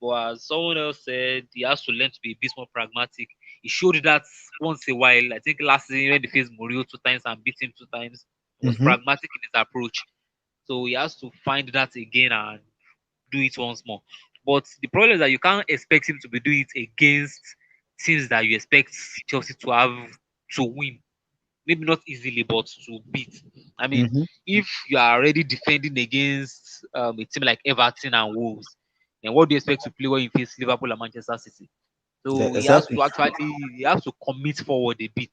But as someone else said, he has to learn to be a bit more pragmatic. He showed that once a while. I think last season when he faced Mourinho 2 times and beat him 2 times, he was Mm-hmm. pragmatic in his approach. So he has to find that again and do it once more. But the problem is that you can't expect him to be doing it against teams that you expect Chelsea to have to win. Maybe not easily, but to beat. I mean, Mm-hmm. if you are already defending against a team like Everton and Wolves, then what do you expect to play when you face Liverpool and Manchester City? Yeah, So exactly. he has to commit forward a bit.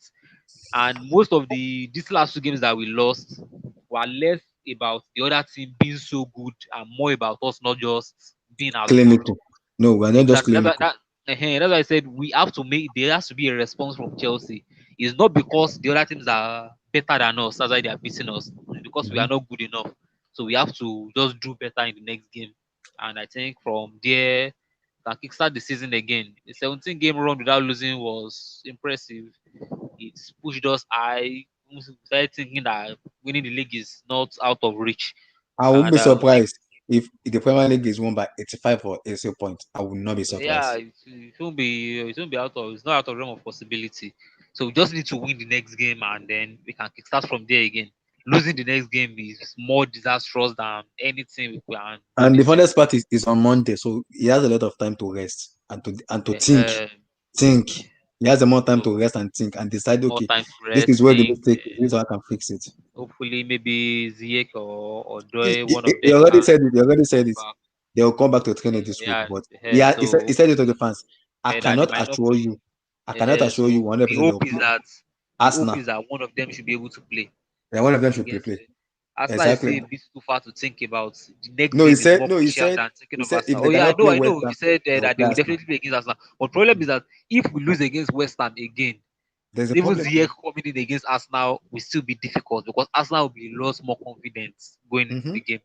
And most of these last 2 games that we lost were less about the other team being so good and more about us not just being as good. Clinical. No, we're not just Exactly. That's why, clinical. that's why I said we have to make there has to be a response from Chelsea. It's not because the other teams are better than us, that's why they are beating us. It's because we Mm-hmm. are not good enough. So we have to just do better in the next game. And I think from there can kickstart the season again. The 17 game run without losing was impressive. It's pushed us high. started thinking that winning the league is not out of reach. I won't And be like, surprised if the Premier League is won by 85 or 80 points. I will not be yeah, surprised. it won't be out of it's not out of realm of possibility. So we just need to win the next game and then we can kickstart from there again. Losing the next game is more disastrous than anything we can do And the this week. funnest part is on Monday, so he has a lot of time to rest and to think. Uh, Think. He has more time to so rest and think and decide, more okay, time to this rest, is where the think. mistake is, this is how I can fix it. Hopefully, maybe Ziyech or He, Doy, he, one of he them already can said it. He already said come it. back. They will come back to training this week. Yeah, But he so said it to the fans. I that they cannot might not assure play. you. I cannot assure you So 100% the they will hope is play. that Arsenal. one of them should be able to play Yeah, one of them should against. play. Arsenal is still Exactly. a bit too far to think about. The next No, he game is said. more No, he crucial said. than thinking He of said if Arsenal. they Oh yeah, cannot play I West know. Ham, He said they will that they play will Arsenal. definitely play against Arsenal. But problem is that if we lose against West Ham again, There's a even problem. Ziyech coming in against Arsenal will still be difficult because Arsenal will be lost more confidence going into the game.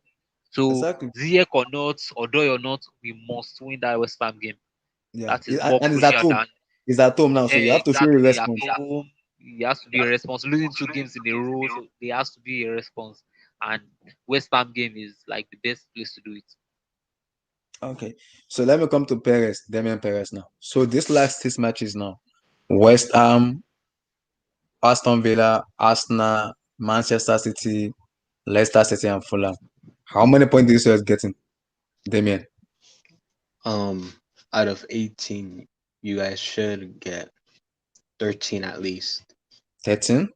So Exactly. Ziyech or not, or Doy or not, we must win that West Ham game. Yeah. That is more And it's at crucial home. than It's at home now, so you have to show a exactly at response. home. He has to be a response. Losing 2 games in a row, so there has to be a response. And West Ham game is like the best place to do it. Okay. So let me come to Perez, Damian Perez now. So this last 6 matches now, West Ham, Aston Villa, Arsenal, Manchester City, Leicester City, and Fulham. How many points do you see us getting, Damien? Out of 18, you guys should get 13 at least. 13?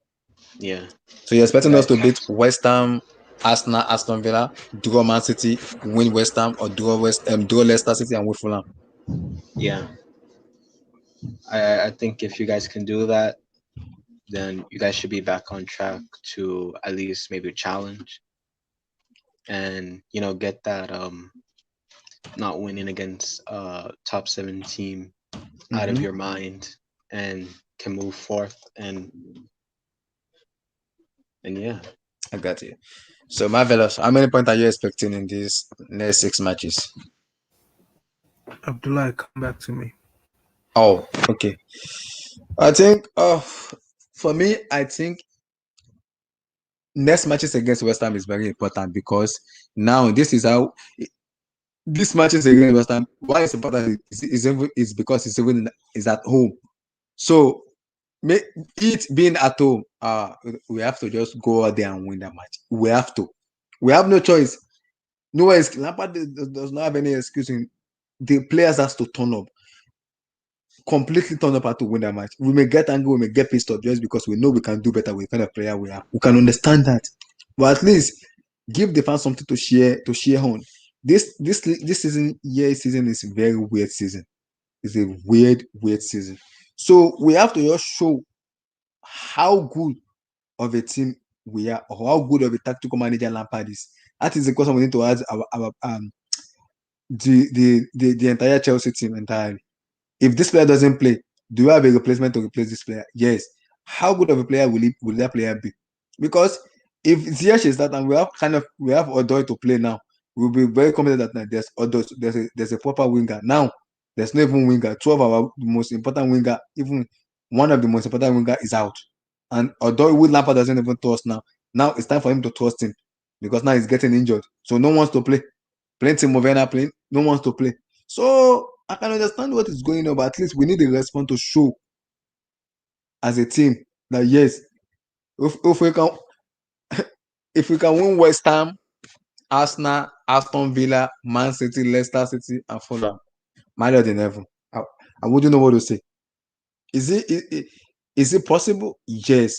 Yeah. So you're expecting us to Right. beat West Ham, Arsenal, Aston Villa, draw Man City, win West Ham, or draw Leicester City and win Fulham? Yeah. I think if you guys can do that, then you guys should be back on track to at least maybe challenge and get that not winning against top 7 team out of your mind and can move forth and yeah. I got you. So Marvelous, how many points are you expecting in these next 6 matches? Abdullah, come back to me. Oh, okay. I think for me, I think next matches against West Ham is very important because now this is how these matches against West Ham. Why it's important is because it's at home. So it being at home, we have to just go out there and win that match. We have to. We have no choice. No excuse. Lampard does not have any excuse. The players has to turn up. Completely turn up to win that match. We may get angry, we may get pissed off just because we know we can do better with the kind of player we are. We can understand that, but at least give the fans something to share on. This season is a very weird season. It's a weird season. So we have to just show how good of a team we are, or how good of a tactical manager Lampard is. That is the question we need to ask our the entire Chelsea team entirely. If this player doesn't play, do you have a replacement to replace this player? Yes. How good of a player will that player be? Because if Ziyech is that and we have Odoi to play now, we'll be very confident that there's Odoi, there's a proper winger. Now there's no even winger. 2 of our most important winger, even one of the most important winger is out. And Odoi with Lampard doesn't even trust now. Now it's time for him to trust him because now he's getting injured. So no one wants to play. Plenty of Movena playing, no one wants to play. So I can understand what is going on, but at least we need a response to show as a team that yes, if we can win West Ham, Arsenal, Aston Villa, Man City, Leicester City, and Fulham, Mario than ever. I wouldn't know what to say. Is it possible? Yes.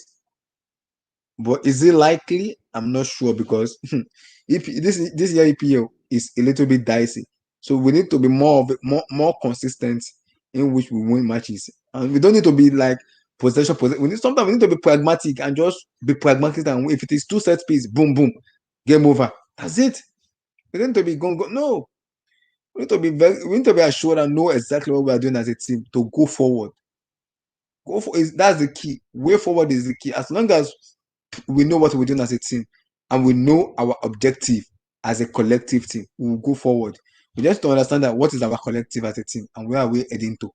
But is it likely? I'm not sure because if this year EPL is a little bit dicey. So we need to be more consistent in which we win matches. And we don't need to be like possession. Sometimes we need to be pragmatic and just be pragmatic. And if it is 2 set piece, boom, boom, game over. That's it. We need to be going. No, we need to be assured and know exactly what we are doing as a team to go forward. That's the key. Way forward is the key. As long as we know what we're doing as a team and we know our objective as a collective team, we will go forward. We just to understand that what is our collective as a team and where are we heading to.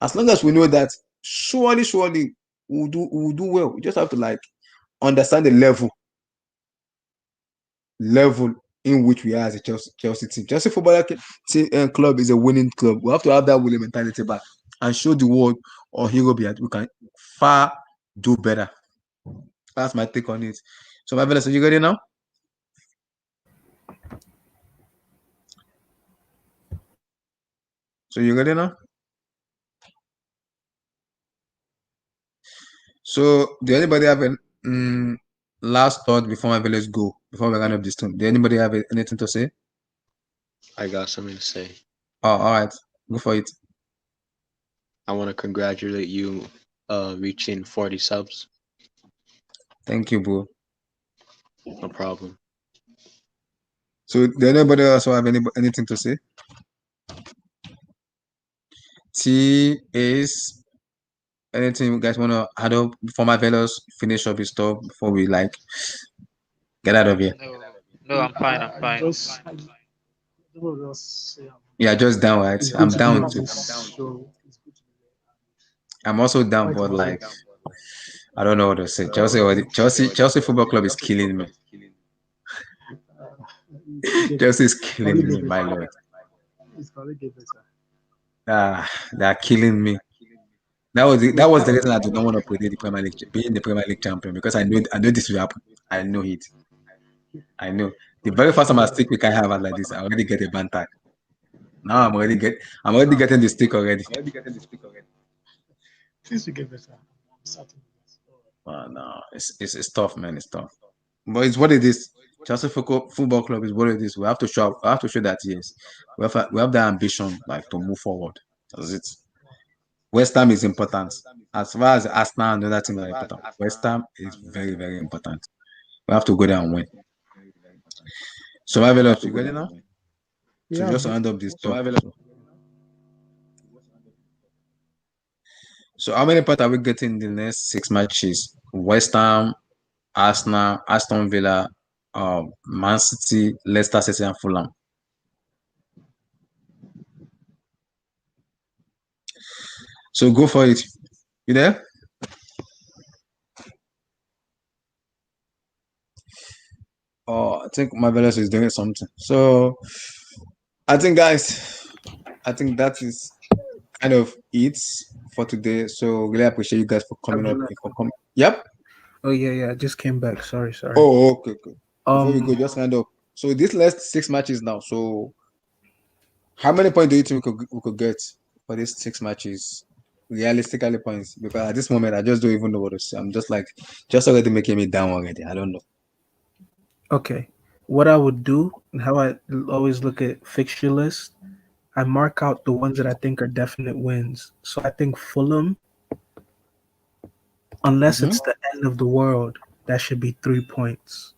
As long as we know that, surely we'll do well. We just have to understand the level in which we are as a Chelsea team. Chelsea Football Club is a winning club. We have to have that winning mentality back and show the world or Hero behind we can far do better. That's my take on it. So my fellas, are you ready now? So you ready now? So do anybody have a last thought before my fellas go? Before we run up this thing? Do anybody have anything to say? I got something to say. Oh, all right. Go for it. I want to congratulate you reaching 40 subs. Thank you, bro. No problem. So do anybody also have anything to say? T is anything you guys want to add up before my fellows finish up his stuff before we like get out of here? No, I'm fine. I'm fine. Yeah, just down, right? It's I'm good to be down on too. this show. It's good to be I'm also down, quite but like impressed. I don't know what to say. Chelsea Football Club is killing me. Chelsea is killing me, my lord. It's gonna get better. They're killing me. That was the reason I do not want to play the Premier League, being the Premier League champion, because I know this will happen. I know it. I know. The very first time I stick we can have it like this, I already get a ban tag. Now I'm already getting the stick already. Things will get better. I'm certain. No, it's tough, man. It's tough. But it's what it is. Chelsea Football Club is what it is. We have to show that yes, we have the ambition like to move forward. That's it. West Ham is important. As far as Arsenal and other teams are important, West Ham is very, very important. We have to go there and win. So my fellows, you ready now? So Yeah, just to end up this talk. So how many points are we getting in the next 6 matches? West Ham, Arsenal, Aston Villa, Man City, Leicester City, and Fulham. So go for it. You there? Oh, I think my Velas is doing something. So I think, guys, that is kind of it for today. So really appreciate you guys for coming up. Yep. Oh yeah, I just came back. Sorry. Oh, okay. Before we go, just kind of. So this last 6 matches now. So how many points do you think we could get for these 6 matches? Realistically, points, because at this moment I just don't even know what to say. I'm just already making me down already. I don't know. Okay. What I would do and how I always look at fixture list, I mark out the ones that I think are definite wins. So I think Fulham, unless it's the end of the world, that should be 3 points.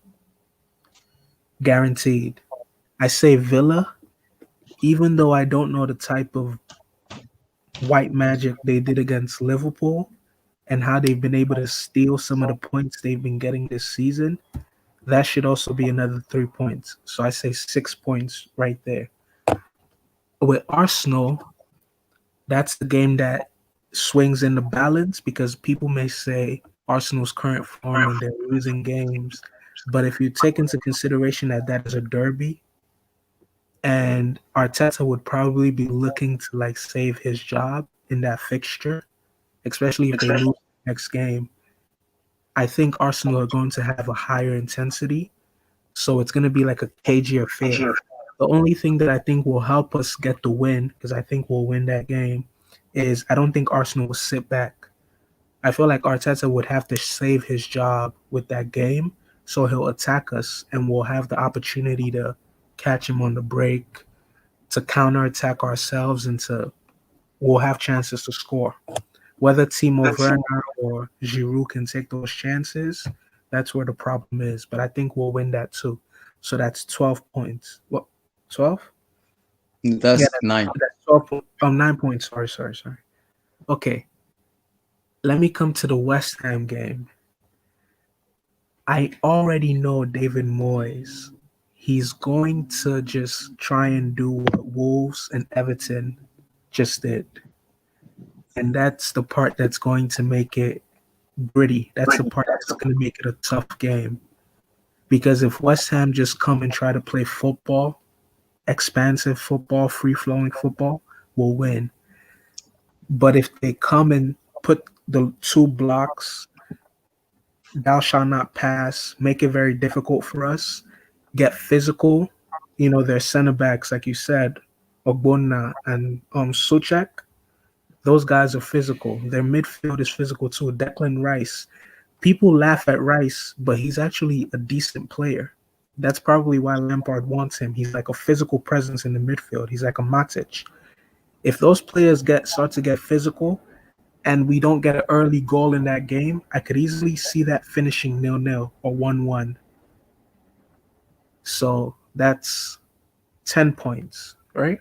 Guaranteed. I say Villa, even though I don't know the type of white magic they did against Liverpool and how they've been able to steal some of the points they've been getting this season, that should also be another 3 points. So I say 6 points right there. With Arsenal, that's the game that swings in the balance because people may say Arsenal's current form and they're losing games. But if you take into consideration that that is a derby and Arteta would probably be looking to like save his job in that fixture, especially if they lose the next game, I think Arsenal are going to have a higher intensity. So it's going to be like a cagey affair. The only thing that I think will help us get the win, because I think we'll win that game, is I don't think Arsenal will sit back. I feel like Arteta would have to save his job with that game, so he'll attack us and we'll have the opportunity to catch him on the break, to counterattack ourselves, and we'll have chances to score. Whether Timo Werner or Giroud can take those chances, that's where the problem is. But I think we'll win that too. So that's 12 points. What? 12? That's 9. That's 12. 9 points. Sorry. Okay. Let me come to the West Ham game. I already know David Moyes. He's going to just try and do what Wolves and Everton just did. And that's the part that's going to make it gritty. That's the part that's going to make it a tough game. Because if West Ham just come and try to play football, expansive football, free-flowing football, we'll win. But if they come and put the two blocks, thou shalt not pass, make it very difficult for us, get physical, their center backs, like you said, Ogbonna and Suchek, those guys are physical. Their midfield is physical too. Declan Rice. People laugh at Rice, but he's actually a decent player. That's probably why Lampard wants him. He's like a physical presence in the midfield. He's like a Matic. If those players start to get physical and we don't get an early goal in that game, I could easily see that finishing 0-0 or 1-1. So that's 10 points, right?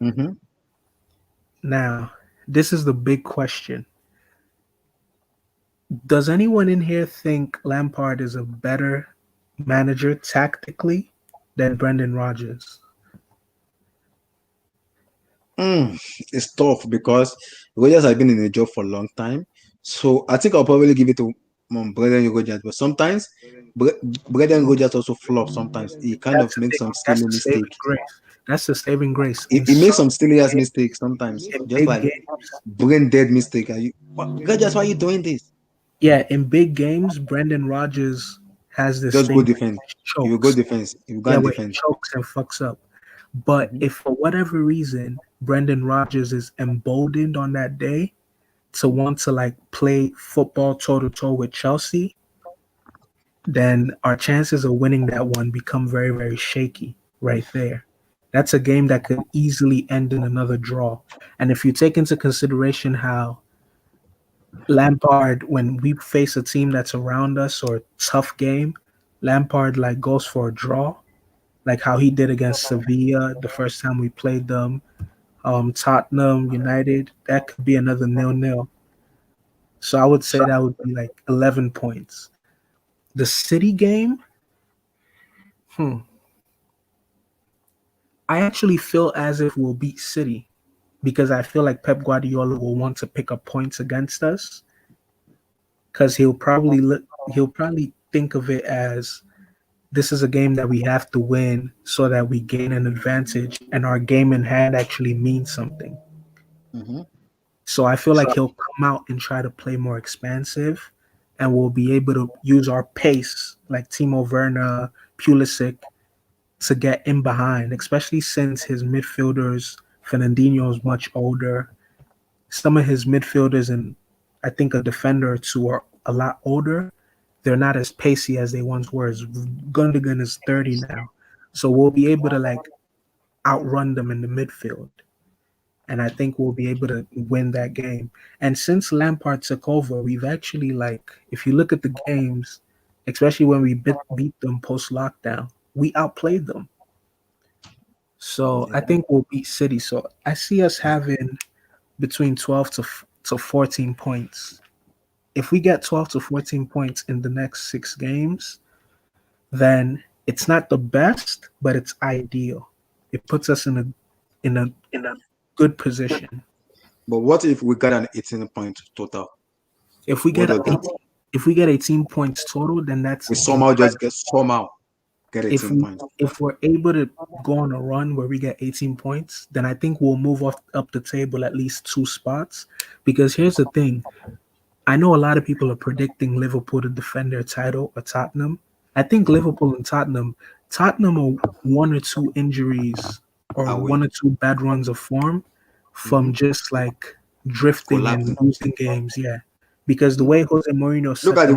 Mm-hmm. Now, this is the big question. Does anyone in here think Lampard is a better manager tactically than Brendan Rodgers? It's tough because Rodgers has been in the job for a long time. So I think I'll probably give it to Brendan Rodgers. But sometimes Brendan Rodgers also flops. Sometimes he kind of makes some silly mistakes. That's the saving grace. He makes some silly ass mistakes sometimes. Just like brain dead mistake. Rodgers, why are you doing this? Yeah, in big games, Brendan Rodgers has this just thing go defense. chokes. You go defense. You go He defense. chokes and fucks up. But if for whatever reason Brendan Rodgers is emboldened on that day to want to like play football toe to toe with Chelsea, then our chances of winning that one become very, very shaky right there. That's a game that could easily end in another draw. And if you take into consideration how Lampard, when we face a team that's around us or a tough game, Lampard like goes for a draw, like how he did against Sevilla the first time we played them, Tottenham, United, that could be another 0-0. So I would say that would be like 11 points. The City game, I actually feel as if we'll beat City because I feel like Pep Guardiola will want to pick up points against us because he'll probably think of it as this is a game that we have to win so that we gain an advantage and our game in hand actually means something. Mm-hmm. So I feel like he'll come out and try to play more expansive and we'll be able to use our pace like Timo Werner, Pulisic to get in behind, especially since his midfielders, Fernandinho is much older. Some of his midfielders and I think a defender or two are a lot older. They're not as pacey as they once were. Gundogan is 30 now. So we'll be able to like outrun them in the midfield. And I think we'll be able to win that game. And since Lampard took over, we've actually like, if you look at the games, especially when we beat them post-lockdown, we outplayed them. So I think we'll beat City. So I see us having between 12 to 14 points. If we get 12 to 14 points in the next 6 games, then it's not the best, but it's ideal. It puts us in a good position. But what if we got an 18 point total? If we get 18 points total, then that's we somehow get 18 points. If we're able to go on a run where we get 18 points, then I think we'll move up the table at least 2 spots. Because here's the thing. I know a lot of people are predicting Liverpool to defend their title or Tottenham. I think Liverpool and Tottenham are 1 or 2 injuries or 1 or 2 bad runs of form from just like drifting and losing games. Yeah. Because the way Jose Mourinho look at the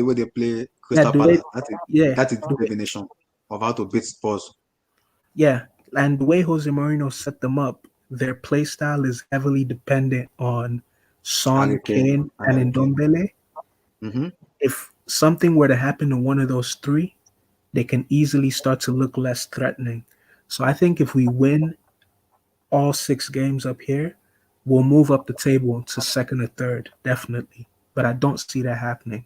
way they play Crystal Palace. That is the definition of how to beat Spurs. Yeah. And the way Jose Mourinho set them up, their play style is heavily dependent on Son, Kane, and Ndombele. Mm-hmm. If something were to happen to one of those 3, they can easily start to look less threatening. So I think if we win all 6 games up here, we'll move up the table to 2nd or 3rd, definitely. But I don't see that happening.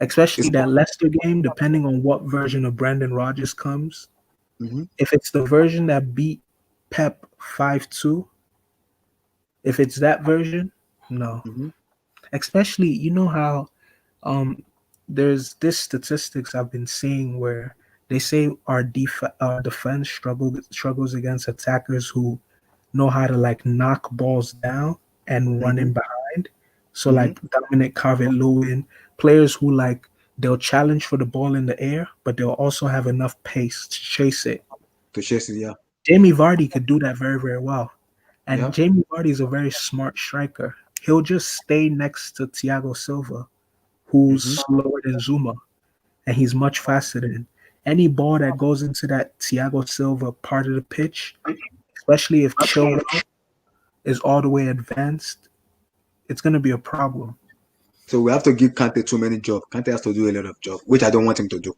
Especially that Leicester game, depending on what version of Brendan Rodgers comes. Mm-hmm. If it's the version that beat Pep 5-2, if it's that version, no. Mm-hmm. Especially, you know how there's this statistics I've been seeing where they say our defense struggles against attackers who know how to like knock balls down and run in behind. So like Dominic Calvert-Lewin, players who like they'll challenge for the ball in the air, but they'll also have enough pace to chase it. Yeah. Jamie Vardy could do that very, very well. And Yeah. Jamie Vardy is a very smart striker. He'll just stay next to Thiago Silva, who's slower than Zuma, and he's much faster than any ball that goes into that Thiago Silva part of the pitch, especially if Chilwell is all the way advanced, it's going to be a problem. So we have to give Kante too many jobs. Kante has to do a lot of jobs, which I don't want him to do.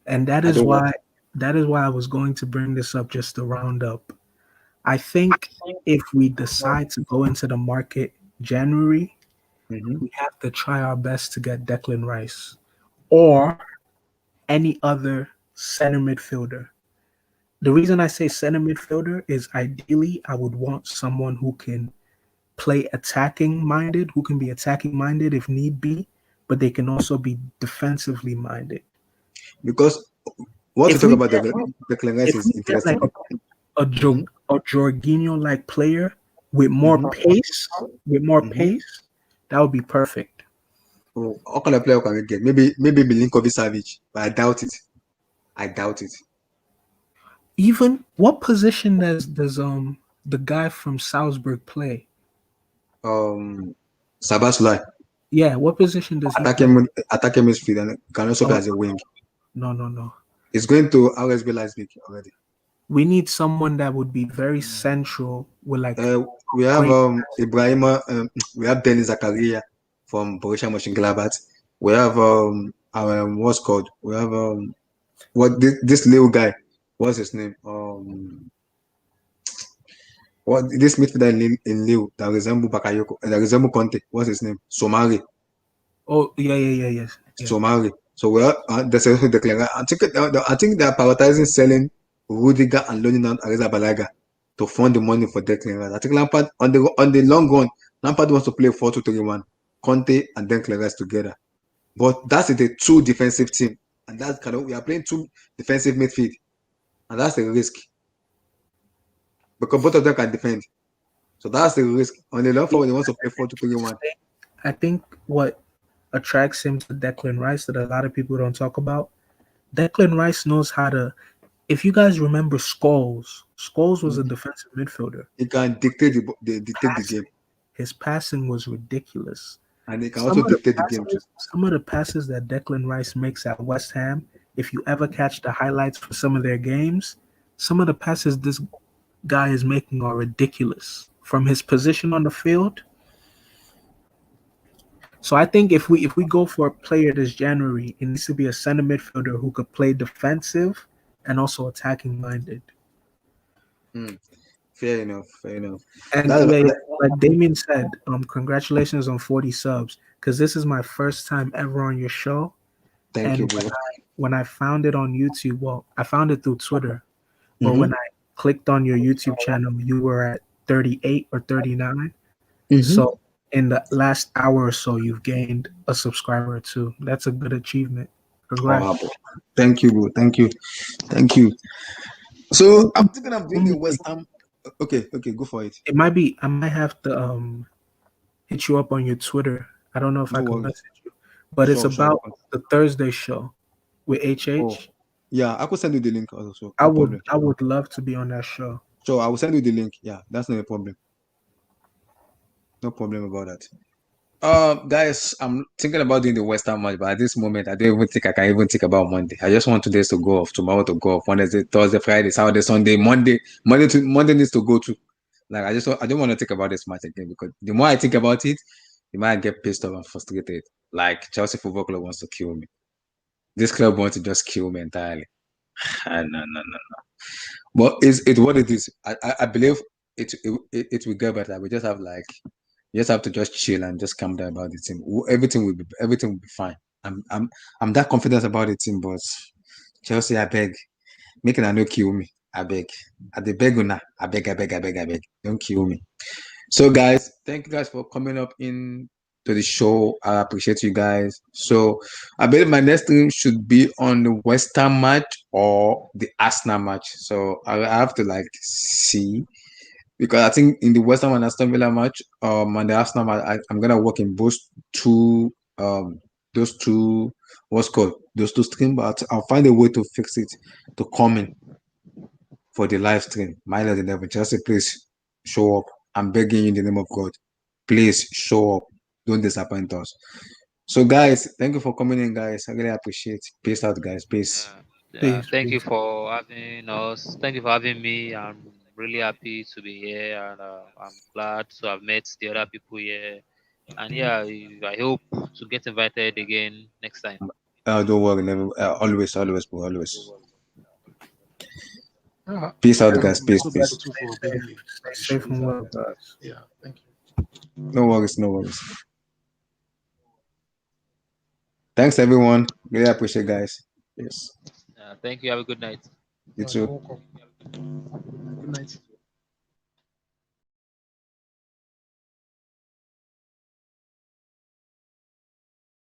And that is why I was going to bring this up just to round up. I think if we decide to go into the market January, we have to try our best to get Declan Rice or any other center midfielder. The reason I say center midfielder is ideally I would want someone who can play attacking minded, who can be attacking minded if need be, but they can also be defensively minded. Because what you talk about Declan Rice is interesting. Like a Jorginho like player with more pace, that would be perfect. Oh, what kind of player can we get? Maybe Milinkovic Savic, but I doubt it. Even what position does the guy from Salzburg play? Szoboszlai. Yeah, what position does he attacking midfield and can also play as a wing? No. He's going to RSB Leipzig already. We need someone that would be very central with like we have Ibrahima, we have Denis Zakaria from Borussia Mönchengladbach. We have what's called? We have this little guy. What's his name? What this midfielder in Lille that resemble Bakayoko, that resemble Conte. What's his name? Somari. Oh yeah. Somari. So we are there's also Declan. I think they are prioritizing selling Rudiger and loaning out Arrizabalaga to fund the money for Declan Rice. I think Lampard on the long run, Lampard wants to play 4-2-3-1, Conte and Declan Rice together. But that's the two defensive team, and that's we are playing two defensive midfield, and that's the risk because both of them can defend. So that's the risk. On the long forward, he wants to play 4-2-3-1. I think what attracts him to Declan Rice that a lot of people don't talk about, Declan Rice knows how to. If you guys remember Scholes was a defensive midfielder. He can dictate the game. His passing was ridiculous. And he can also dictate the game too. Some of the passes that Declan Rice makes at West Ham, if you ever catch the highlights for some of their games, some of the passes this guy is making are ridiculous from his position on the field. So I think if we go for a player this January, it needs to be a center midfielder who could play defensive and also attacking minded. Fair enough. And like Damien said, congratulations on 40 subs, because this is my first time ever on your show. Thank you, bro. When I found it on YouTube, well, I found it through Twitter, but when I clicked on your YouTube channel, you were at 38 or 39. So in the last hour or so, you've gained a subscriber or two. That's a good achievement. Congrats. Thank you, bro. Thank you. So I'm thinking of doing the West Ham. Okay, go for it. It might be. I might have to hit you up on your Twitter. I don't know if I can message you, but it's about the Thursday show with HH. Oh, yeah, I could send you the link also. I would love to be on that show. So I will send you the link. Yeah, that's not a problem. No problem about that. Guys, I'm thinking about doing the West Ham match, but at this moment, I don't even think I can even think about Monday. I just want 2 days to go off, tomorrow to go off, Wednesday, Thursday, Friday, Saturday, Sunday, Monday needs to go to. Like I don't want to think about this match again, because the more I think about it, the more I get pissed off and frustrated. Like Chelsea Football Club wants to kill me. This club wants to just kill me entirely. No. But it's what it is. I believe it will get better. We just have to just chill and just calm down about the team. Everything will be fine. I'm that confident about the team, but Chelsea, I beg, making a no kill me. I beg. I beg una. I beg. Don't kill me. So guys, thank you guys for coming up in to the show. I appreciate you guys. So I believe my next stream should be on the West Ham match or the Arsenal match. So I have to like see, because I think in the West Ham and Aston Villa match, and the Arsenal match, I'm gonna work in both two those two those two streams, but I'll find a way to fix it to come in for the live stream. Minus 11. Chelsea, please show up. I'm begging you in the name of God. Please show up. Don't disappoint us. So, guys, thank you for coming in, guys. I really appreciate it. Peace out, guys. Peace. Peace, Thank you peace. for having us. Thank you for having me. I'm really happy to be here, and I'm glad to have met the other people here. And yeah, I hope to get invited again next time. Don't worry. Never. Always, always, bro. Always. Peace out, guys. Peace, So glad peace. too for being here. Stay safe and well, guys. Yeah, thank you. No worries. No worries. Thanks, everyone. Really appreciate, guys. Yes. Thank you. Have a good night. You You're too. welcome. Good night.